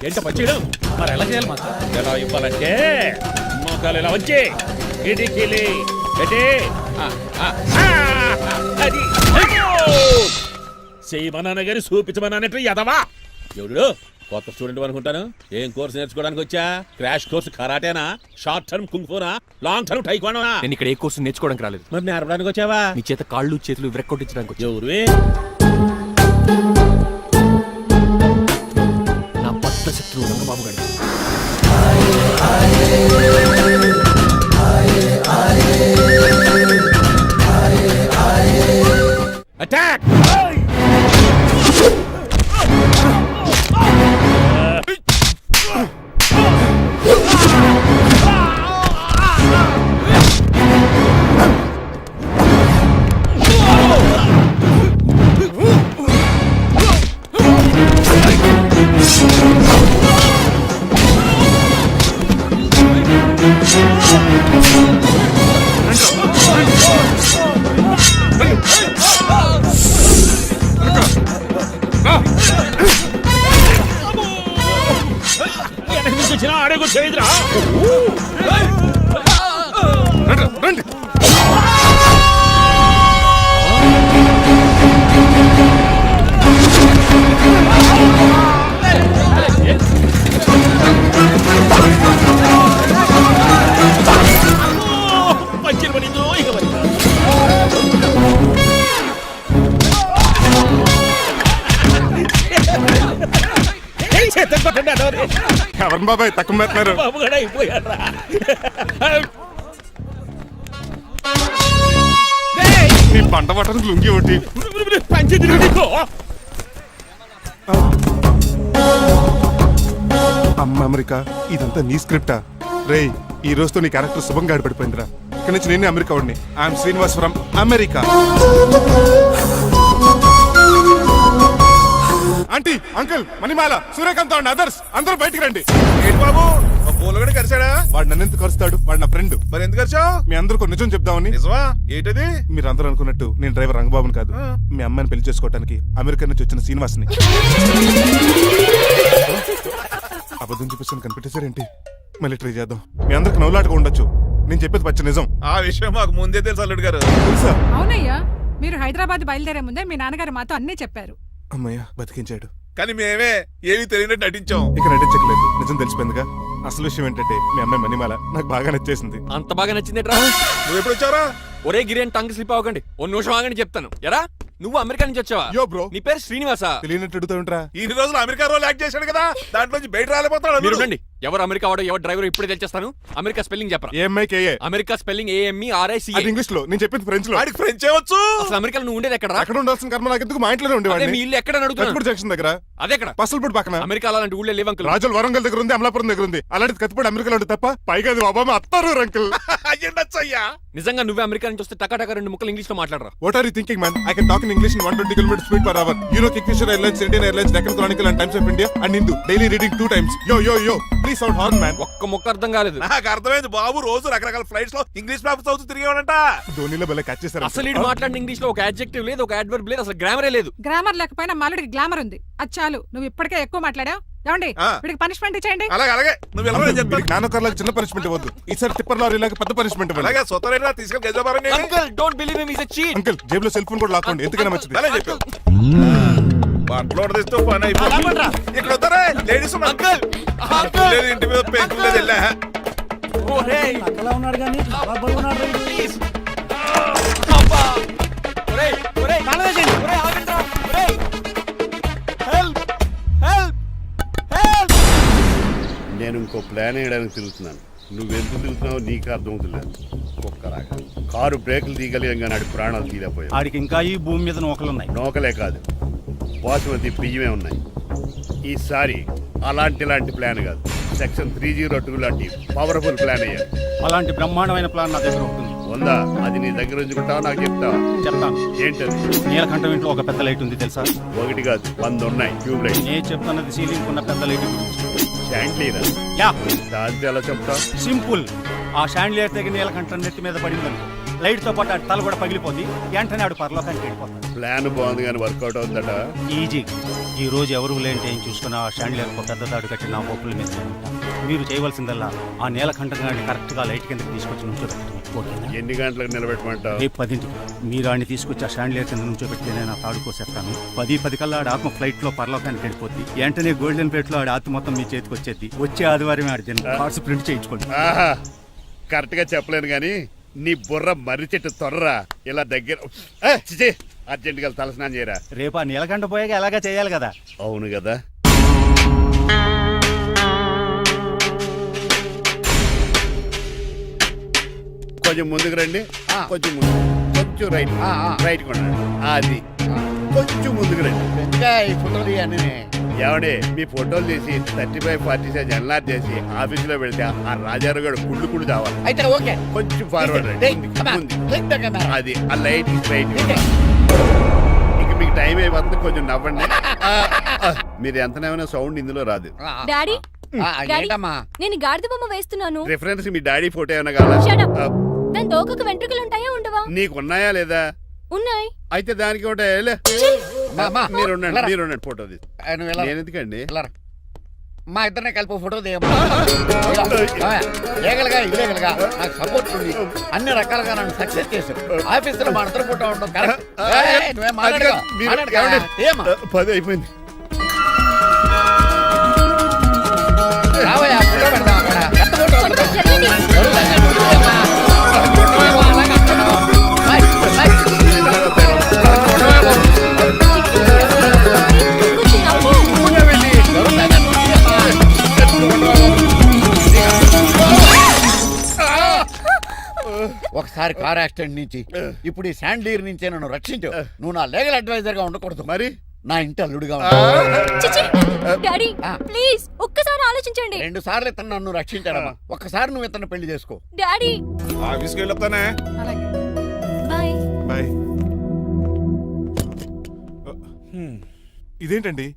ఏంట పచ్చీడు మరి ఎలా చేయాలి? మాత్రం ఎలా ఇవ్వాలంటే మోకాలు ఎలా వచ్చి ఇడికిలి చేయమన్నాను గాని చూపించమన్నానంటే ఎదవా. ఎవడు కొత్త స్టూడెంట్ అనుకుంటాను. ఏం కోర్సు నేర్చుకోవడానికి వచ్చా? క్రాష్ కోర్సు కరాటేనా, షార్ట్ టర్మ్ కుంగ్ఫూనా, లాంగ్ టర్మ్ టైక్వాండోనా? నేను ఇక్కడ ఏ కోర్సు నేర్చుకోవడానికి రాలేదు. మరి నేర్పడానికి వచ్చావా? నీ చేత కాళ్ళు చేతులు విరక్కొట్టించడానికి వచ్చా. ఎవరు? నా పట్ల శత్రువు రంగబాబు గారు. అటాక్! రండి. ఎవరిని బాబాయ్ తక్కువ పెడుతున్నారు? నీ పంట పట్టడానికి లుంగి ఒకటి. అమ్మ అమెరికా, ఇదంతా నీ స్క్రిప్టా? రేయ్, ఈ రోజుతో నీ క్యారెక్టర్ శుభంగా ఆడిపడిపోయిందిరా. ఇక్కడి నుంచి నేనే అమెరికా వాడిని. I'm Srinivas from America. Aunty, uncle, Manimala, Suryakant and others అందరూ బయటికి రండి. ఏంటి బాబు పూలగడ కలిసాడా? వాడు నన్ను ఎందుకు కరుస్తాడు? వాడు నా ఫ్రెండ్. మరి ఎందుకు కలిసావు? మీ అందరూ నిజం చెప్దామని. నిజమా? ఏంటది? మీరు అందరూ అనుకున్నట్టు నేను డ్రైవర్ రంగబాబుని కాదు. మీ అమ్మాయిని పెళ్లి చేసుకోవడానికి అమెరికా నుంచి వచ్చిన శ్రీనివాస్ని. అబద్ధం చూపిస్తాను కనిపెట్టేశారేంటి? మళ్ళీ ట్రై చేద్దాం. మీ అందరికి నవ్వులాటగా ఉండొచ్చు. నేను చెప్పేది పచ్చ నిజం. ఆ విషయం మాకు ముందే తెలుసు అల్లుడు గారు. తెలుసా? అవునయ్యా, మీరు హైదరాబాద్ బయలుదేరే ముందే మీ నాన్నగారు మాతో అన్నీ చెప్పారు. అమ్మయ్య, బతికించాడు. కానీ మేమే ఏమీ తెలియనట్టు నటించాం. ఇక నటించట్లేదు, నిజం తెలిసిపోయిందిగా. అసలు విషయం ఏంటంటే మీ అమ్మాయి మణిమాల నాకు బాగా నచ్చేసింది. అంత బాగా నచ్చిందేట్రా? నువ్వు ఎప్పుడు వచ్చావరా? ఒరే గిరియన్ టంగ్ స్లిప్ అవ్వకండి. ఓ నిమిషం ఆగండి చెప్తాను. ఎరా, నువ్వు అమెరికా నుంచి వచ్చావా? యో బ్రో, నీ పేరు శ్రీనివాసా? తెలియనట్టు అడుగుతా ఉంటా. ఇన్ని రోజులు అమెరికా రోల్ యాక్ట్ చేశాడు కదా, దాంట్లోంచి బయట రాలేపోతాడు. మీరు రండి. ఎవరు అమెరికా వాడో ఎవరు డ్రైవర్ ఇప్పుడే తెలిచేస్తాను. అమెరికా స్పెల్లింగ్ చెప్పరా? ఏఎంఐకేఏ. America spelling AMERICA. అది ఇంగ్లీష్ లో, నేను చెప్పింది ఫ్రెంచ్ లో. వాడికి ఫ్రెంచ్ వచ్చు. అసలు అమెరికాలో నువ్వు ఉండేది ఎక్కడ? అక్కడ ఉండాల్సిన కర్మ నాకు ఎందుకు? మా ఇంట్లోనే అదే ఉండేవాడిని. మీ ఇల్లు ఎక్కడ అడుగుతున్నా? కత్తిపూడి జంక్షన్ దగ్గర. అదెక్కడ? పసలపూడి పక్కన. అమెరికా అలాంటి ఊళ్ళో లేవు అంకుల్. రాజుల వరంగల్ దగ్గర ఉంది, అమలాపురం దగ్గర ఉంది. అలాంటి కత్తిపూడి అమెరికాలో ఉంటుంది తప్ప. పైగా అది ఒబామా అత్తారు అంకుల్. అయ్యుండొచ్చు అయ్యా. నిజంగా నువ్వే అమెరికా నుంచి వస్తే టకా రెండు ముక్కలు ఇంగ్లీష్ లో మాట్లాడరా? What are you thinking, man? I can talk in English in 120 kilometers speed per hour. You know Kingfisher Airlines, Indian Airlines, Deccan Chronicle and Times of India and Hindu. Daily reading 2 times. Yo. Please sound horn, man. ఒక్క ముక్క అర్థం కాలేదు. నాకు అర్థమైంది బాబు. రోజు రకరకాల flights లో English papers చదువుతూ తిరిగేవాడంట. ధోనిలో భలే క్యాచ్ చేశారు. అసలు ఇది మాట్లాడిన ఇంగ్లీష్ లో ఒక అడ్జెక్టివ్ లేదు, ఒక అడ్వర్బ్ లేదు, అసలు గ్రామరే లేదు. గ్రామర్ లేకపోయినా మాలుడికి గ్లామర్ ఉంది. అది చాలు. నువ్వు ఇప్పటికే ఎక్కువ మాట్లాడావు. ఏమండి, వీడికి పనిష్మెంట్ ఇచ్చేయండి. అలాగే నువ్వు ఎలా చెప్తాను. నాన్నకర్లకు చిన్న పనిష్మెంట్ ఇవ్వద్దు. ఈసారి టిప్పర్ లారీలాగా పెద్ద పనిష్మెంట్ ఇవ్వాలి. అలాగే సొంత తీసుకెళ్ళి గజాబారండి. Uncle don't believe him, he is a cheat. Uncle, జేబులో సెల్ ఫోన్ కూడా లాక్కోండి, ఎందుకైనా మంచిది. అలా చెప్పు. బట్టలు తెస్తూ పని అయిపోయింది. ఇక్కడ వస్తారా లేడీస్? అంకుల్ లేదు, ఇంటి మీద పెంకులు లేదు. వెళ్ళా అలా ఉన్నాడు కానీ ప్లీజ్. అబ్బా ఒరేయ్ ఒరేయ్ కాలవేసేయండి. ఒరేయ్ ఆగండిరా. ఒరేయ్ హెల్ప్ హెల్ప్ హెల్ప్. నేను ఇంకో ప్లాన్ వేయడానికి తిరుగుతున్నాను. నువ్వెందుకు తిరుగుతున్నావు నీకు అర్థమవుతులేదు. ఒక్కలాగా కారు బ్రేకులు తీయగలిగాం కానీ ఆడి ప్రాణాలు తీయలేకపోయాయి. ఆడికి ఇంకా ఈ భూమి మీద నూకలున్నాయి. నోకలే కాదు, బాసుమతి బియ్యమే ఉన్నాయి. ఈసారి ఇలాంటి ప్లాన్ కాదు, సెక్షన్ 302 లాంటి పవర్ఫుల్ ప్లాన్ అయ్యారు. అలాంటి బ్రహ్మాండమైన ప్లాన్ నా దగ్గర ఉంటుంది. ఉందా? అది నీ దగ్గర ఉంచుకుంటావా? నాకు చెప్తావా? చెప్తాను. ఏంటది? నీలకంఠం ఇంట్లో ఒక పెద్ద లైట్ ఉంది తెలుసా? ఒకటి కాదు, 100 ఉన్నాయి ట్యూబ్ లైట్. నేను చెప్తున్నది సీలింగ్ ఉన్న పెద్ద లైట్ షాండ్లీరా? యా. దాంతో ఎలా చెప్తావు? సింపుల్. ఆ షాండ్లియర్ దగ్గర నీలకంఠం నెత్తి మీద పడిందనుకో, లైట్ తో పాటు ఆడి తల కూడా పగిలిపోద్ది. వెంటనే ఆడు పరలోకానికి వెళ్ళిపోతాడు. ప్లాన్ బాగుంది కానీ వర్కౌట్ అవుతుందట. ఈజీ. ఈ రోజు ఎవరు లేంటే ఏం చూసుకుని ఆ షాండ్లియర్ పెద్ద తాడు కట్టి నా పోపుల మీద మీరు చేయవలసిందల్లా ఆ నీలకంఠం గారిని కరెక్ట్ గా లైట్ కిందకి తీసుకొచ్చి నుంచోబెట్టండి. ఓకేనా? ఎన్ని గంటలకు నిలబెట్టమంటావు? రేపు 10ంటికి మీరు ఆడిని తీసుకొచ్చి ఆ షాండ్లియర్ కింద నుంచోబెట్టి నేను ఆ తాడు కోసేస్తాను. 10 కల్లా ఆడ ఆత్మ ఫ్లైట్ లో పరలోకానికి వెళ్ళిపోద్ది. వెంటనే గోల్డెన్ ప్లేట్ లో ఆడ ఆత్మ మొత్తం మీ చేతికి వచ్చేది. వచ్చే ఆదివారం ఆడి కార్డ్స్ ప్రింట్ చేయించుకోండి. కరెక్ట్ గా చెప్పలేను గాని నీ బుర్ర మర్రి చెట్టు తొర్రా. ఇలా దగ్గర అర్జెంట్ గా తలస్నానం చేయరా. రేపు ఆ నీలకంఠ పోయాక ఎలాగా చేయాలి కదా. అవును కదా. కొంచెం ముందుకు రండి. కొంచెం ముందు, కొంచెం రైట్, రైట్ కొనండి. అది కొంచెం ముందుకు రండి. ఏమండి, మీ ఫోటోలు తీసి 35-40 సైజ్ ఎన్లార్ చేసి ఆఫీసులో పెడితే ఆ రాజారావు గారు కుళ్ళు కావాలి. అయితే ఓకే, కొంచెం ఫార్వర్డ్ రండి. అది ఆ లైట్ రైట్. ఇక మీకు టైం అయిపోతుంది, కొంచెం నవ్వండి. మీరు ఎంతనేమైనా సౌండ్ ఇందులో రాదు. డాడీ ఏంటమ్మా నేను గాడిద బొమ్మ వేస్తున్నాను. రిఫరెన్స్ మీ డాడీ ఫోటో ఏమైనా కావాలా? Shut up. దాని తోకకు వెంట్రుకలు ఉంటాయా ఉండవా? నీకున్నాయా లేదా? ఉన్నాయి. అయితే దానికి ఒకటే మీరు ఉండండి ఫోటో తీసి. నేను ఎందుకండి? మా ఇద్దరినే కలిపి ఫోటో దిగమ్మా. లీగల్గా ఇల్లీగల్గా నాకు సపోర్ట్ ఉంది. అన్ని రకాలుగా నన్ను సక్సెస్ చేశారు. ఆఫీసులో మా ఇద్దరు ఫోటో ఉండడం కరెక్ట్. నువ్వేం మాట్లాడగా 10 అయిపోయింది. రావయ్యా ఫోటో పెడదాం అక్కడ. ఎంత ఫోటో పెడదాం? ఒకసారి కార్ యాక్సిడెంట్ నుంచి ఇప్పుడు ఈ శాండ్లీర్ నుంచే నన్ను రక్షించు. నువ్వు నా లీగల్ అడ్వైజర్ గా ఉండకూడదు, మరి నా ఇంటి అల్లుడుగా డాడీ ప్లీజ్ ఒక్కసారి ఆలోచించండి. 2 సార్లు ఇతను నన్ను రక్షించాడమ్మా. ఒక్కసారి నువ్వు ఇతను పెళ్లి చేసుకో. డాడీ ఆఫీస్కి వెళ్ళొస్తానే. బాయ్. బాయ్. ఇదేంటండి,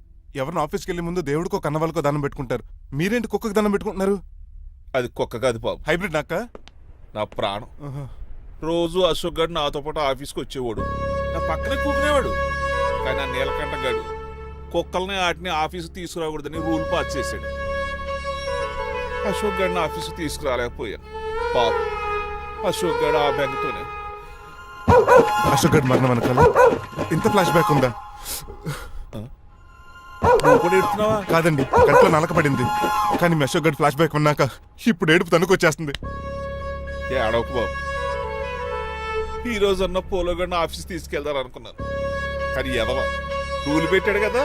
ఎవరిని ఆఫీస్కి వెళ్ళే ముందు దేవుడికో కన్నవాళ్ళకో దండం పెట్టుకుంటారు, మీరేంటి కుక్కకి దండం పెట్టుకుంటున్నారు? అది కుక్క కాదు బాబు, హైబ్రిడ్ నాక్క. నా ప్రాణం. రోజు అశోక్ గడు నాతో పాటు ఆఫీస్కి వచ్చేవాడు, నా పక్కనే కూకునేవాడు. కానీ ఆ నీలకంఠ గడు కుక్కల్ని వాటిని ఆఫీసు తీసుకురాకూడదని రూల్ పాస్ చేశాడు. అశోక్ గడిని ఆఫీసు తీసుకురాలేకపోయాను. పాప అశోక్ గడు ఆ బెంగతోనే. అశోక్ గడ్ మరణం వెనకాల ఇంత ఫ్లాష్ బ్యాక్ ఉందా? కాదండి, కంట్లో నలకపడింది. కానీ మీ అశోక్ గడ్ ఫ్లాష్ బ్యాక్ ఉన్నాక ఇప్పుడు ఏడుపు తనుకొచ్చేస్తుంది. ఏడవకు బాబు, ఈ రోజు అన్న పోలో గడిని ఆఫీస్ తీసుకెళ్దారు అనుకున్నాను. కానీ ఎదవ రూల్ పెట్టాడు కదా,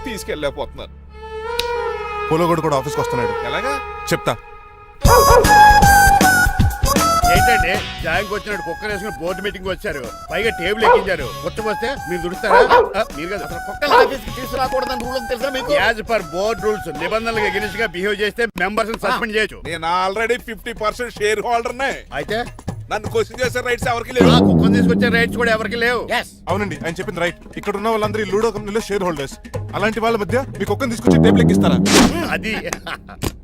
తీసుకెళ్ళలేకపోతున్నాను. పోలోగోడు కూడా ఆఫీస్కి వస్తున్నాడు. ఎలాగా చెప్తా. ఏంటండి జాయింగ్ వచ్చినట్టు కుక్కర్ వేసుకుని బోర్డు మీటింగ్ వచ్చారు, పైగా టేబుల్ ఎక్కించారు. వస్తే మీరు దుడుస్తారా? మీరు కదా అసలు కుక్కలు ఆఫీస్కి తీసుకురాకూడదని రూల్ తెలుసా మీకు? యాజ్ పర్ బోర్డ్ రూల్స్ నిబంధనలకు ఎగనిస్ట్ గా బిహేవ్ చేస్తే మెంబర్స్ సస్పెండ్ చేయొచ్చు. నేను ఆల్రెడీ 50% షేర్ హోల్డర్నే. అయితే నన్ను క్వశ్చన్ చేసే రైట్స్ ఎవరికి లేవు. కుక్కను తీసుకొచ్చే రైట్స్ కూడా ఎవరికి లేవు. అవునండి, ఆయన చెప్పింది రైట్. ఇక్కడ ఉన్న వాళ్ళందరూ లూడో కంపెనీలో షేర్ హోల్డర్స్. అలాంటి వాళ్ళ మధ్య మీ కుక్కను తీసుకొచ్చి టేబుల్ ఎక్కిస్తారా? అది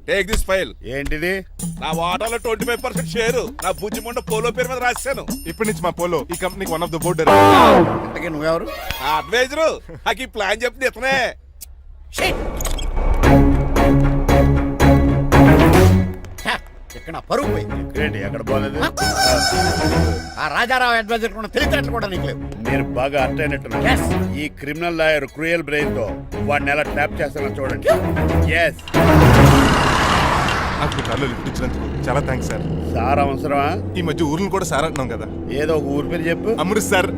టేక్ దిస్ ఫైల్. ఏంటిది? నా వాటాలో 25% షేరు నా బుజ్జిమండ పోలో పేరు మీద రాశాను. ఇప్పటి నుంచి మా పోలో ఈ కంపెనీకి వన్ ఆఫ్ ద బోర్డ్. నువ్వెవరు? నా అడ్వైజరు. నాకు ఈ ప్లాన్ చెప్పింది ఇతనే. ఇక్కడ పరుగు పోయింది. ఎక్కడ పోలేదు. ఆ రాజారావు అడ్వైజర్ కూడా తెలియటట్లు కూడా నీకు లేవు. మీరు బాగా అర్థ అయినట్టున్నారు. ఈ క్రిమినల్ లాయర్ క్రూయల్ బ్రెయిన్ తో వాడిని ఎలా ట్రాప్ చేస్తానో చూడండి. ఎస్, నాకు కార్లో లిఫ్ట్ ఇచ్చినందుకు చాలా థ్యాంక్స్ సార్. సార్ అవసరమా? ఈ మధ్య ఊర్లు కూడా సార్ అంటున్నాం కదా. ఏదో ఒక ఊరి పేరు చెప్పు. అమృత్సర్.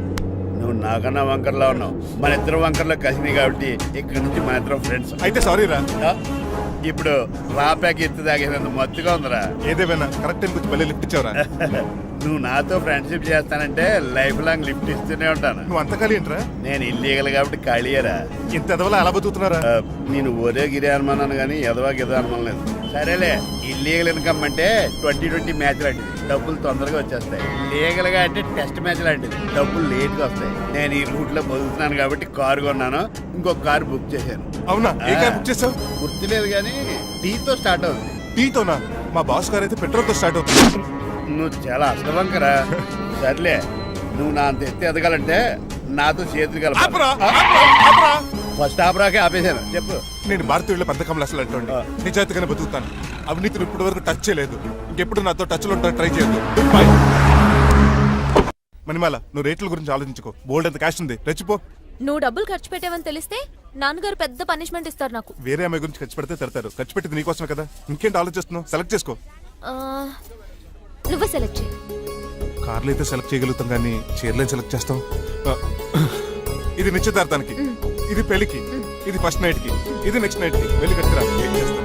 నువ్వు నాకన్నా వంకర్లా ఉన్నావు. మన ఇద్దరు వంకర్లో కలిసింది కాబట్టి ఇక్కడ నుంచి మన ఇద్దరం ఫ్రెండ్స్. అయితే సారీ రా. ఇప్పుడు రాపాక ఎత్తు తాగేంత మత్తుగా ఉందిరా. ఏదేమైనా కరెక్ట్ టైం వచ్చి మళ్ళీ లిఫ్ట్ ఇచ్చావురా. నువ్వు నాతో ఫ్రెండ్షిప్ చేస్తానంటే లైఫ్ లాంగ్ లిఫ్ట్ ఇస్తూనే ఉంటాను. నువ్వు అంత ఖాళీ ఏంట్రా? నేను ఇల్లీగల్ కాబట్టి ఖాళీయరా. ఇంత ఎదవలా ఎలా బతుకుతున్నారా? నేను ఒరే గిరి అనుమానాను కానీ ఎదవాకి ఎదో అనుమానం లేదు. సరేలే, ఇల్లీగల్ ఇన్కమ్ అంటే 20-20 మ్యాచ్ లాంటిది, డబ్బులు తొందరగా వచ్చేస్తాయి. లీగల్ గా అంటే టెస్ట్ మ్యాచ్ లాంటిది, డబ్బులు లేట్ గా వస్తాయి. నేను ఈ రూట్ లో బతుకుతున్నాను కాబట్టి కారు కొన్నాను, ఇంకొక కారు బుక్ చేశాను. అవునా? ఏ కార్ బుక్ చేసావు? గుర్తులేదు కానీ టీతో స్టార్ట్ అవుతుంది. టీతోనా? మా బాస్ కార్ అయితే పెట్రోల్ తో స్టార్ట్ అవుతుంది. నువ్వు చాలా అష్టవంకరా. సర్లే, నువ్వు నా అంత ఎత్తి ఎదగాలంటే నాతో చేతులు కలప. ఫస్ట్ ఆపరాకే ఆపేశాను. చెప్పు. నేను భారతీయుల పెద్ద కమలు అసలు అంటండి నిజాయితీగానే బతుకుతాను. అవినీతిని ఇప్పటి వరకు టచ్ చేయలేదు. ఇంకెప్పుడు నాతో టచ్ లో ట్రై చేయొద్దు. బాయ్. మణిమాల, నువ్వు రేట్ల గురించి ఆలోచించుకో. బోల్డ్ అంత క్యాష్ ఉంది, రెచ్చిపో. నువ్వు డబ్బులు ఖర్చు పెట్టావని తెలిస్తే నాన్నగారు పెద్ద పనిష్మెంట్ ఇస్తారు నాకు. వేరే అమ్మాయి గురించి ఖర్చు పెడితే తిడతారు. ఖర్చు పెట్టింది నీకోసమే కదా. ఇంకేంటి ఆలోచిస్తున్నావు? సెలెక్ట్ చేసుకో. నువ్వే సెలెక్ట్ చేయి. కార్లు అయితే సెలెక్ట్ చేయగలుగుతాం కానీ చీరలే సెలెక్ట్ చేస్తాం. ఇది నిశ్చితార్థానికి, ఇది పెళ్లికి, ఇది ఫస్ట్ నైట్ కి, ఇది నెక్స్ట్ నైట్ కి. వెళ్ళి కట్టుకురా. ఏం చేస్తాం?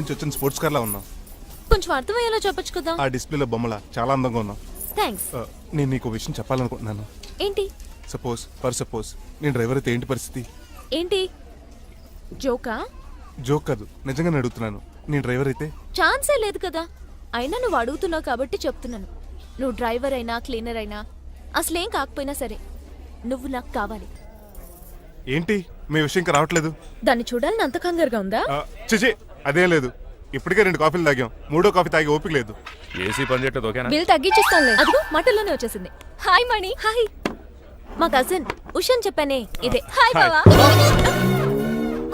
నుంచి వచ్చిన స్పోర్ట్స్ కార్ లా ఉన్నావు. కొంచెం అర్థమయ్యేలా చెప్పొచ్చు కదా. ఆ డిస్ప్లేలో బొమ్మల చాలా అందంగా ఉన్నావు. థ్యాంక్స్. నేను నీకు విషయం చెప్పాలనుకుంటున్నాను. ఏంటి? సపోజ్ నేను డ్రైవర్ అయితే ఏంటి పరిస్థితి? ఏంటి జోకా? జోక్ కాదు, నిజంగానే అడుగుతున్నాను. నేను డ్రైవర్ అయితే? ఛాన్సే లేదు కదా. అయినా నువ్వు అడుగుతున్నావు కాబట్టి చెప్తున్నాను. నువ్వు డ్రైవర్ అయినా క్లీనర్ అయినా అసలేం కాకపోయినా సరే నువ్వు నాకు కావాలి. ఏంటి మీ విషయం ఇంకా రావట్లేదు? దాన్ని చూడాలని అంత కంగారుగా ఉందా? చిచి అదేం లేదు. ఇప్పటికే 2 కాఫీలు తాగాం, 3వ కాఫీ తాగి ఓపిక లేదు. ఏసీ పని చేయట్లేదు ఓకేనా? బిల్ తగ్గించిస్తానులే. అదిగో మాటల్లోనే వచ్చేసింది. హాయ్ మణి. హాయ్. మా కజిన్ ఉషన్ చెప్పానే ఇదే. హాయ్ బావా.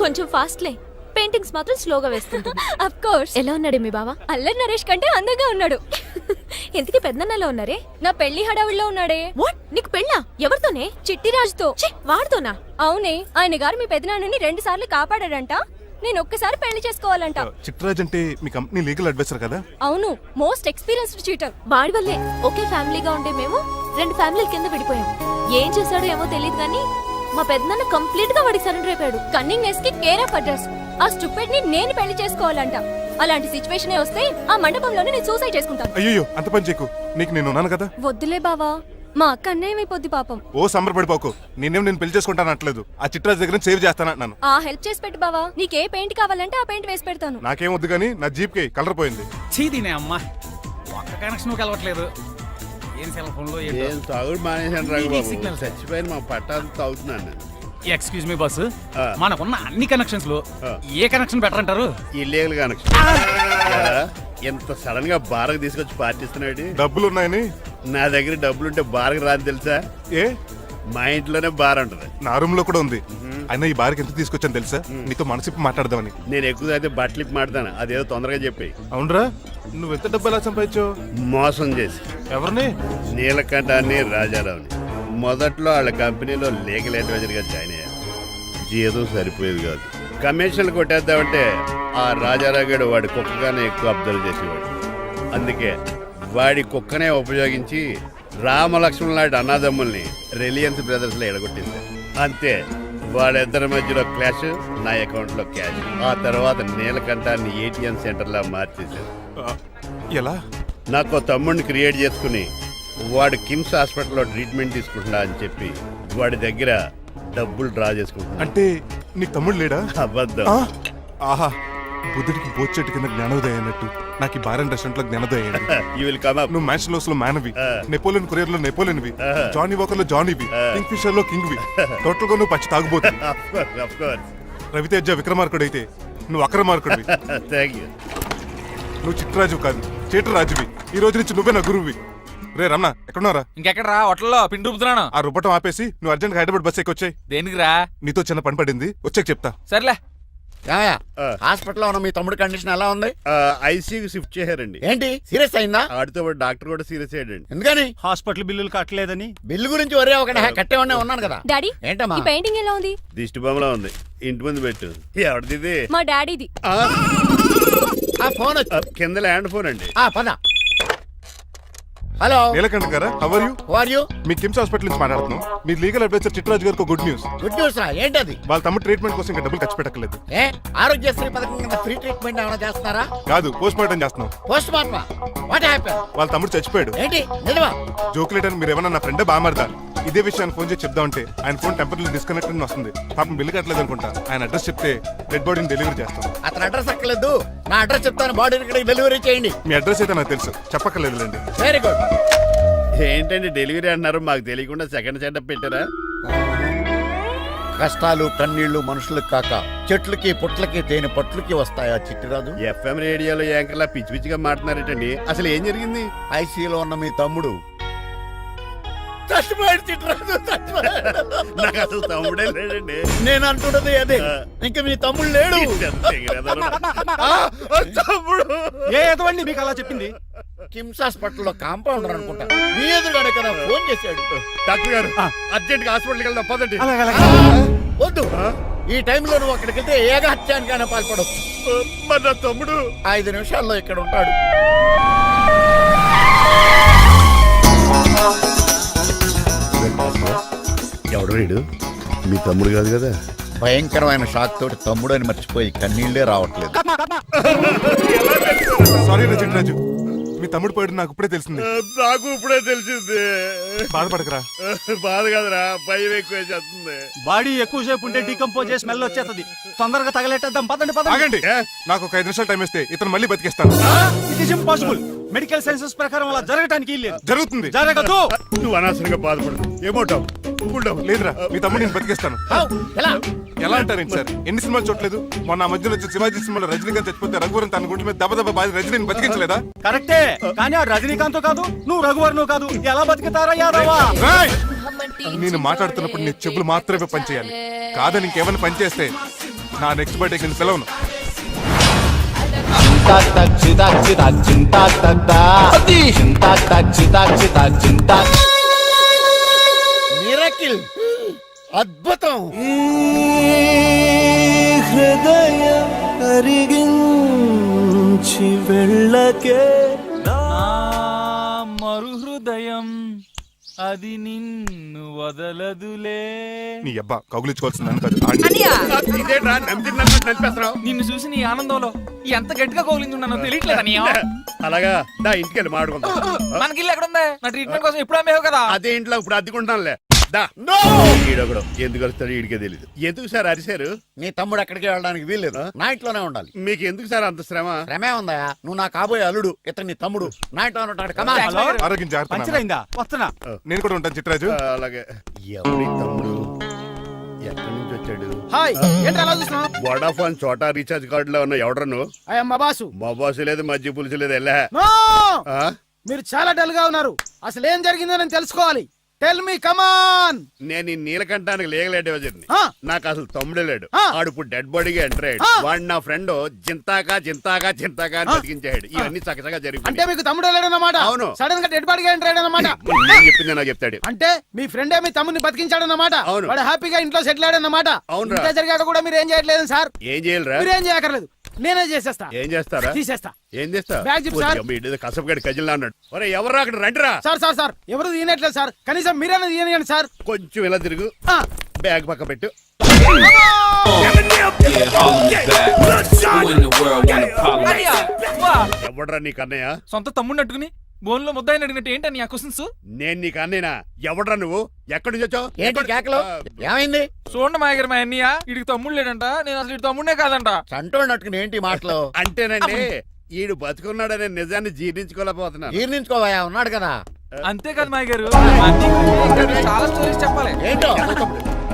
కొంచెం ఫాస్ట్లే, పెయింటింగ్స్ మాత్రం స్లోగా వేస్తుంటుంది. Of course. ఎలా ఉన్నాడే మీ బావ? అల్లరి నరేష్ కంటే అందంగా ఉన్నాడు. ఇంతకీ పెద్దన్నలో ఉన్నారే? నా పెళ్లి హడావిడిలో ఉన్నాడే. వాట్? నీకు పెళ్ళా? ఎవరితోనే? చిట్టిరాజుతో. వాడితోనా? అవునే, ఆయన గారు మీ పెద్దనాన్నని 2 సార్లు కాపాడాడంట. నేను ఒక్కసారి పెళ్లి చేసుకోవాలంట. చిట్రాజ్ అంటే మీ కంపెనీ లీగల్ అడ్వైజర్ కదా? అవును, మోస్ట్ ఎక్స్పీరియన్స్డ్ చీటర్. వాడి వల్లే ఒకే ఫ్యామిలీగా ఉండే మేము 2 ఫ్యామిలీల కింద విడిపోయాం. ఏం చేశాడో ఏమో తెలియదు కానీ మా పెద్దనాన్న కంప్లీట్ గా వాడికి సరెండర్ అయిపోయాడు. కన్నింగ్ నెస్ కి కేర్ ఆఫ్ అడ్రస్. ఆ స్టూపిడ్ ని నేను పెళ్లి చేసుకోవాలంట. అలాంటి సిచ్యువేషన్ వస్తే ఆ మండపంలోనే నేను సూసైడ్ చేసుకుంటాను. అయ్యో అంత పని చేయకు, నీకు నేను ఉన్నాను కదా. వద్దులే బావా, మా అక్క అన్యాయం అయిపోద్ది పాపం. ఓ సంబరపడిపోకు, నేను పెళ్లి చేసుకుంటాను అనట్లేదు. ఆ చిట్రాజ్ దగ్గర సేవ్ చేస్తానంటున్నాను. ఆ హెల్ప్ చేసి పెట్టు బావా. నీకే పెయింట్ కావాలంటే ఆ పెయింట్ వేసి పెడతాను. నాకేం వద్దు కానీ నా జీప్ కి కలర్ పోయింది. చీదీనే అమ్మా, ఒక్క కనెక్షన్ కలవట్లేదు. ఏం సెల్ ఫోన్ లో ఏం తాగుడు మానేశాను రాఘబాబు. చచ్చిపోయిన మా పట్టాలు తాగుతున్నాను. ఎక్స్క్యూజ్ మీ బాస్, మనకున్న అన్ని కనెక్షన్స్ లో ఏ కనెక్షన్ బెటర్ అంటారు? Illegal connection. ఎంత సడన్ గా బారకు తీసుకొచ్చి పార్టీస్తున్నాడు. డబ్బులు ఉన్నాయని? నా దగ్గర డబ్బులుంటే బారకు రాని తెలుసా? ఏ? మా ఇంట్లోనే బార్ ఉంటుంది. నా రూమ్ లో కూడా ఉంది. అయినా ఈ బార్కి ఎంత తీసుకొచ్చాను తెలుసా? నీతో మనసిప్పి మాట్లాడదామని. నేను ఎక్కువ అయితే బట్టలు ఇప్పి మాడతాను, అదేదో తొందరగా చెప్పి. అవునరా, నువ్వు ఎంత డబ్బు ఎలా సంపాదించావు? మోసం చేసి. ఎవరిని? నీలకంఠాన్ని, రాజారావుని. మొదట్లో వాళ్ళ కంపెనీలో లీగల్ అడ్వైజర్ గా జాయిన్ అయ్యారు. జీతం సరిపోయేది కాదు. కమిషన్లు కొట్టేద్దామంటే ఆ రాజారావు గడు వాడి కుక్కగానే ఎక్కువ అబ్జర్వ్ చేసేవాడు. అందుకే వాడి కుక్కనే ఉపయోగించి రామలక్ష్మణ్ లాంటి అన్నదమ్ముల్ని రిలయన్స్ బ్రదర్స్ లో ఎడగొట్టింది. అంతే, వాళ్ళిద్దరి మధ్యలో క్లాష్, నా అకౌంట్ లో క్యాష్. ఆ తర్వాత నీలకంఠాన్ని ATM సెంటర్ లా మార్చేశారు. ఎలా? నాకు తమ్ముడిని క్రియేట్ చేసుకుని వాడు కిమ్స్ హాస్పిటల్లో ట్రీట్మెంట్ తీసుకుంటున్నా అని చెప్పి వాడి దగ్గర డబ్బులు డ్రా చేసుకుంటున్నా. అంటే నీకు తమ్ముడు లేడా? అబద్ధం. ఆహా, బుద్ధుడికి బోచెట్టు కింద జ్ఞానోదయం అన్నట్టు నాకు ఈ బార్ అండ్ రెస్టారెంట్ లో జ్ఞానోదయం. నువ్వు మ్యాన్షన్ లో మానవి, నెపోలియన్ కొరియర్ లో నెపోలియన్వి, జానీ వాకర్ లో జానీవి, కింగ్ ఫిషర్ లో కింగ్వి. టోటల్ గా నువ్వు పచ్చి తాగుబోతుంది. రవితేజ విక్రమార్కుడు అయితే నువ్వు అక్రమార్కుడివి. నువ్వు చిట్రాజు కాదు, చీటరాజువి. ఈ రోజు నుంచి నువ్వే నా గురువువి. రే రమణ, ఎక్కడున్నారా? ఇంకెక్కడ రా, హోటల్లో పిండి రుబ్బుతున్నాను. ఆ రుబ్బటం ఆపేసి నువ్వు అర్జెంట్ హైదరాబాద్ బస్ ఎక్కి వచ్చాయి. దేనికిరా? నీతో చిన్న పని పడింది, వచ్చాక చెప్తా. సర్లే. హాస్పిటల్లో ఉన్న మీ తమ్ముడి కండిషన్ ఎలా ఉంది? ఐసీయూకి షిఫ్ట్ చేశారండి. ఏంటి సీరియస్ అయిందా? ఆడితో డాక్టర్ కూడా సీరియస్ అయ్యాడండి. ఎందుకని? హాస్పిటల్ బిల్లులు కట్టలేదని. బిల్లు గురించి ఒరే ఒకటి కట్టేవాడినే ఉన్నాను కదా. డాడీ, ఏంటమ్మా ఈ పెయింటింగ్ ఎలా ఉంది? దిష్టి బొమ్మలా ఉంది. ఇంటి ముందు పెట్టు. ఎవరిది? మా డాడీది. ఆ ఫోన్ కింద ల్యాండ్ ఫోన్ అండి. పద. హలో నీలకంఠ గారా, how are you? How are you? మీ కిమ్స్ హాస్పిటల్ నుంచి మాట్లాడుతున్నాం. మీ లీగల్ అడ్వైజర్ చిట్రాజు గారికి గుడ్ న్యూస్. గుడ్ న్యూస్ రా, ఏంటది? వాళ్ళ తమ్ముడు ట్రీట్మెంట్ కోసం ఇంకా డబ్బులు ఖర్చు పెట్టలేదు. ఏ ఆరోగ్యశ్రీ పథకం కింద ఫ్రీ ట్రీట్మెంట్ ఏమైనా చేస్తున్నారా? కాదు, పోస్ట్ మార్టం చేస్తున్నాం. Post mortem? What happen? వాళ్ళ తమ్ముడు చచ్చిపోయాడు. ఏంటి నిజమా? జోకులేటని మీరు ఏమన్నా నా ఫ్రెండే బామర్దా. ఇదే విషయాన్ని ఫోన్ చేసి చెప్దామంటే ఆయన ఫోన్ టెంపరీ డిస్కనెక్ట్ అని వస్తుంది. పాపం బిల్లు కట్టలేదు అనుకుంటా. ఆయన అడ్రస్ చెప్తే డెడ్ బాడీని డెలివరీ చేస్తాం. అతను అడ్రస్ అక్కర్లేదు, నా అడ్రస్ చెప్తాను, బాడీని ఇక్కడికి డెలివరీ చేయండి. మీ అడ్రస్ అయితే నాకు తెలుసు, చెప్పక్కర్లేదులేండి. Very good. ఏంటండి డెలివరీ అన్నారు, మాకు తెలియకుండా సెకండ్ సెటప్ పెట్టారా? కష్టాలు కన్నీళ్లు మనుషులకు కాక చెట్లకి పుట్లకి తేనె పట్లకి వస్తాయా చిట్టిరాజు? FM రేడియోలో యాంకర్లా పిచ్చి పిచ్చిగా మాట్లాడారేటండి. అసలు ఏం జరిగింది? ఐసీయూలో ఉన్న మీ తమ్ముడు చచ్చిపోయాడు. చిట్రాజు చచ్చిపోయాడు. నాకు అసలు తమ్ముడే లేడండి. నేను అంటున్నది అదే, ఇంకా మీ తమ్ముడు లేడు. తమ్ముడు ఏదండి మీకు అలా చెప్పింది? కిమ్స్ హాస్పిటల్లో కాంపౌండర్ అనుకుంటా, మీ ఎదురుగానే కదా ఫోన్ చేశాడు. డాక్టర్ గారు అర్జెంట్ గా హాస్పిటల్కి వెళ్దాం పదండి. వద్దు, ఈ టైంలో నువ్వు అక్కడికి వెళ్తే ఏకహత్యానికైనా పాల్పడవచ్చు. మరి నా తమ్ముడు 5 నిమిషాల్లో ఇక్కడ ఉంటాడు. ఎవడు రీడు? మీ తమ్ముడు కాదు కదా? భయంకరమైన షాక్ తోటి తమ్ముడు అని మర్చిపోయి కన్నీళ్లే రావట్లేదు. సారీ చిట్రాజు, మీ తమ్ముడు పోయాడు నాకు ఇప్పుడే తెలిసింది. నాకు ఇప్పుడే తెలిసింది. బాధపడకరా. బాధ కదరా, భయం ఎక్కువ చేస్తుంది. బాడీ ఎక్కువసేపు ఉంటే డీకంపోజ్ చేసి స్మెల్ వచ్చేస్తుంది. తొందరగా తగలెట్టేద్దాం. పదండి పదండి. ఆగండి, నాకు ఒక 5 నిమిషాలు టైం ఇస్తే ఇతను మళ్ళీ బతికేస్తాను. It is impossible. Medical sciences ప్రకారం అలా జరగడానికి లేదు. జరుగుతుంది. జరగదు. నువ్వు అనవసరంగా బాధపడదు. ఏమోటావు? లేదురా, మీ తమ్ముడు నేను బతికేస్తాను. ఎలా అంటారేంటి సార్? ఎన్ని సినిమాలు చూడలేదు? మొన్న ఆ మధ్యలో వచ్చే శివాజీ సినిమాలో రజనీకాంత్ చచ్చిపోతే రఘువరన్ తన గుండె మీద దెబ్బ బాధ రజనీని బతికించలేదా? కరెక్టే, కానీ ఆ రజనీకాంత్ కాదు, నువ్వు రఘువర్ను కాదు. ఎలా బతుకుతారా యాదవా? రేయ్! నేను మాట్లాడుతున్నప్పుడు నీ చెవులు మాత్రమే పనిచేయాలి. కాదని ఇంకేమైనా పనిచేస్తే నా నెక్స్ట్ బర్త్డేకి నేను పిలవను. మిరకిల్, అద్భుతం. హృదయం అరిగించి వెళ్ళకే మరు హృదయం అది నిన్ను వదలదులే. నీ అబ్బా కౌగులించుకోవాల్సిందని కాదు. ఇదేంట్రా నమ్మినట్టు నడిపేస్తున్నావు? నిన్ను చూసి నీ ఆనందంలో ఎంత గట్టిగా కౌలించున్నానో తెలియట్లేదు అన్నయ్య. అలాగా దా ఇంటికెళ్ళి మాడుకుందాం. మనకి ఇల్లు ఎక్కడుంది? నా ట్రీట్మెంట్ కోసం ఎప్పుడు అమ్మేవు కదా. అదే ఇంట్లో ఇప్పుడు అద్దెకుంటానులే. దా. ఈడొకడు ఎందుకు వస్తాడు ఈడికే తెలియదు. ఎందుకు సార్ అరిశారు? నీ తమ్ముడు ఎక్కడికి వెళ్ళడానికి వీల్లేదు, నా ఇంట్లోనే ఉండాలి. మీకు ఎందుకు సార్ అంత శ్రమ? శ్రమే ఉందా? నువ్వు నా కాబోయే అల్లుడు, ఇతను నీ తమ్ముడు, నా ఇంట్లోనే ఉంటాడు. ఆరోగ్యం జాగ్రత్త. పంచరైందా? వస్తున్నా. నేను కూడా ఉంటాను చిట్రాజు. అలాగే. ఎవరి తమ్ముడు ఎక్కడి నుంచి వచ్చాడు? హాయ్, ఏంటి అలా చూస్తున్నావు? వడాఫోన్ చోటా రీఛార్జ్ కార్డు లో ఉన్న ఎవడను? అయ్యమ్మ బాసు. మా బాసు లేదు, మజ్జి పులుసు లేదు. వెళ్ళా. మీరు చాలా డల్ గా ఉన్నారు. అసలు ఏం జరిగిందో నేను తెలుసుకోవాలి. టెల్ మీ కమాన్. నేను ఈ నీలకంఠానికి లేగలేడు వజర్ని. నాకు అసలు తమ్ముడే లేడు. ఆడు ఇప్పుడు డెడ్ బాడీగా ఎంటర్ అయ్యాడు. వాడు నా ఫ్రెండ్ జింతాకా జింతాకా జింతాకా అని బతికించాడు. ఇవన్నీ చక్కగా జరిగి. అంటే మీకు తమ్ముడే లేడన్నమాట? అవును. సడన్ గా డెడ్ బాడీగా ఎంటర్ అయ్యాడన్నమాట. నేను చెప్పింది నాకు చెప్తాడు. అంటే మీ ఫ్రెండే మీ తమ్ముని బతికించాడన్నమాట. అవును. వాడు హ్యాపీగా ఇంట్లో సెటిల్ అయ్యాడన్నమాట. అవును. ఇంత జరిగాక కూడా మీరు ఏం చేయట్లేదు సార్? ఏం చేయాలరా? మీరేం చేయక్కర్లేదు, నేనే చేసేస్తా. ఏం చేస్తారా? తీసేస్తా. ఏం చేస్తా? Bag zip sir. కసపగడి కజిల్లా అన్నాడు. ఒరే ఎవరు అక్కడ రండిరా. సార్ సార్ సార్ ఎవరు తీయనట్లేదు సార్, కనీసం మీరైనా తీయనియండి సార్. కొంచెం ఇలా తిరుగు. బ్యాగ్ పక్క పెట్టు. ఎవడరా నీకు అన్నయ్య? సొంత తమ్ముడిని అట్టుకుని బోన్లో ముద్దాయిని అడిగినట్టు ఏంటని ఆ క్వశ్చన్స్? నేను నీకు అన్నయ్యనా? ఎవడరా నువ్వు? ఎక్కడి నుంచి వచ్చావు? ఏంటి కేకలు? ఏమైంది? చూడండి మా దగ్గర మా అన్నయ్య ఇడికి తమ్ముడు లేడంట. నేను అసలు ఇటు తమ్ముడే కాదంట. చంటోడు అట్టుకుని ఏంటి మాటలు? అంటేనండి ఈడు బతుకున్నాడనే నిజాన్ని జీర్ణించుకోలేకపోతున్నా. జీర్ణించుకోవా, ఉన్నాడు కదా. అంతేకాదు మా గారు, చాలా స్టోరీస్ చెప్పాలి. ఏంటో?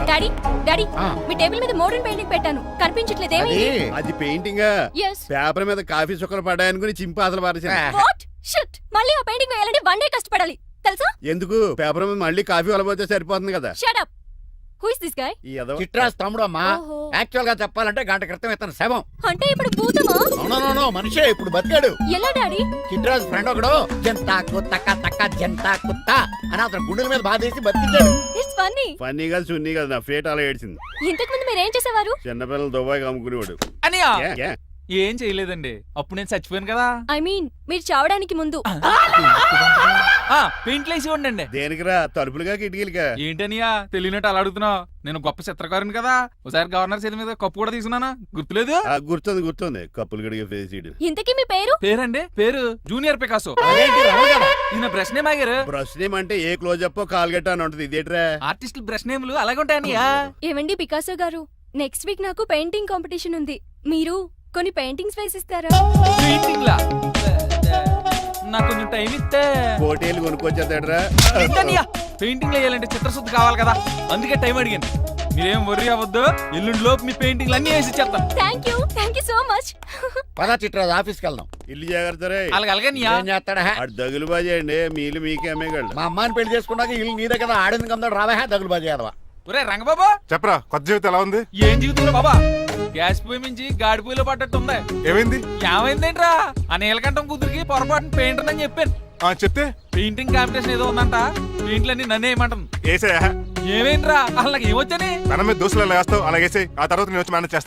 డాడీ డాడీ మీ టేబుల్ మీద మోడర్న్ పెయింటింగ్ పెట్టాను, కనిపించట్లేదు. అది పెయింటింగ్. పేపర్ మీద కాఫీ చుక్కలు పడ్డాయనుకుని చింపు అసలు పారేసాను. వాట్ షిట్, మళ్ళీ ఆ పెయింటింగ్ వేయాలంటే 1 డే కష్టపడాలి తెలుసా? ఎందుకు? పేపర్ మీద మళ్ళీ కాఫీ వలపోతే సరిపోతుంది కదా. Shut up. Who is this guy? Chitraj తమ్ముడు అమ్మా. యాక్చువల్ గా చెప్పాలంటే గంట క్రితం ఇతను శవం. అంటే ఇప్పుడు భూతమా? అవునో మనిషే, ఇప్పుడు బతికాడు. ఎలా డాడీ? చిట్రాజ్ ఫ్రెండ్ ఒకడు జంతా కుత్తక తక్క జంతా కుత్త అని అతను గుండెల మీద బాధేసి బతికించాడు. It's funny. ఫన్నీ కాదు, సున్నీ కాదు, నా ఫేట్ అలా ఏడ్చింది. ఇంతకు ముందు మీరు ఏం చేసేవారు? చిన్నపిల్లలు దుబాయ్ అమ్ముకునేవాడు. అన్నయ్య ఏం చేయలేదండి, అప్పుడు నేను చచ్చిపోయాను కదా. ఐ మీన్ మీరు చావడానికి ముందు. పెయింట్లు వేసి ఉండండి. దేనికిరా? తలుపులుగా కిటికీలుగా? ఏంటనియా తెలియనట్టు అలా అడుగుతున్నావు? నేను గొప్ప చిత్రకారుని కదా. ఒకసారి గవర్నర్ చేతి మీద కప్పు కూడా తీసుకున్నానా? గుర్తులేదు? గుర్తుంది. కప్పులు గడిగే ఫేస్. ఇంతకీ మీ పేరు? పేరండి పేరు జూనియర్ పికాసో. ఈయన బ్రష్ నేమ్ ఆగారు. బ్రష్ నేమ్ అంటే ఏ క్లోజప్ కాల్గెట్ అని ఉంటుంది. ఇదేట్రా? ఆర్టిస్టులు బ్రష్ నేమ్లు అలాగే ఉంటాయనియా. ఏమండి పికాసో గారు, నెక్స్ట్ వీక్ నాకు పెయింటింగ్ కాంపిటీషన్ ఉంది. మీరు కొన్ని పెయింటింగ్స్ వేసిస్తారా? పెయింటింగ్ లా నాకు కొంచెం టైం ఇస్తే పోటీలు కొనుక్కొచ్చేద్దాడ్రా. పెయింటింగ్ వేయాలంటే చిత్రశుద్ధి కావాలి కదా, అందుకే టైం అడిగాను. మీరేం వర్రీ అవ్వద్దు, ఎల్లుండి లోపు మీ పెయింటింగ్లు అన్ని వేసి ఇచ్చేస్తాను. Thank you so much. పదా చిట్రాజ్ ఆఫీస్కి వెళ్దాం. ఇల్లు జాగ్రత్త. అలాగే ఏం చేస్తాడా? దగులు బాజీ అండి, మీలు మీకే అమ్మేగాళ్ళు. మా అమ్మాయిని పెళ్లి చేసుకున్నాక ఇల్లు నీ దగ్గర ఆడింది కమ్దాడు. రావా దగులు బాజీ అదవా. ఒరే రంగబాబా చెప్పరా, కొత్త జీవితం ఎలా ఉంది? ఏం జీవితంలో బాబా, గ్యాస్ పొయ్యి మించి గాడి పొయ్యిలో పడ్డట్టు ఉంది. ఏమైందేంట్రా? ఆ నీలకంఠం కూతురికి పొరపాటున పెయింటర్ అని చెప్పాను. చెప్తే పెయింటింగ్ కాంపిటీషన్ ఏదో ఉందంట, పెయింట్లన్నీ నన్ను వేయమంటుంది. ఏమైందిరా? అసలు నాకు ఏమొచ్చని? మన మీద దోశలు వేస్తావు, అలాగేసే. ఆ తర్వాత నేను వచ్చి మేనేజ్ చేస్తాను.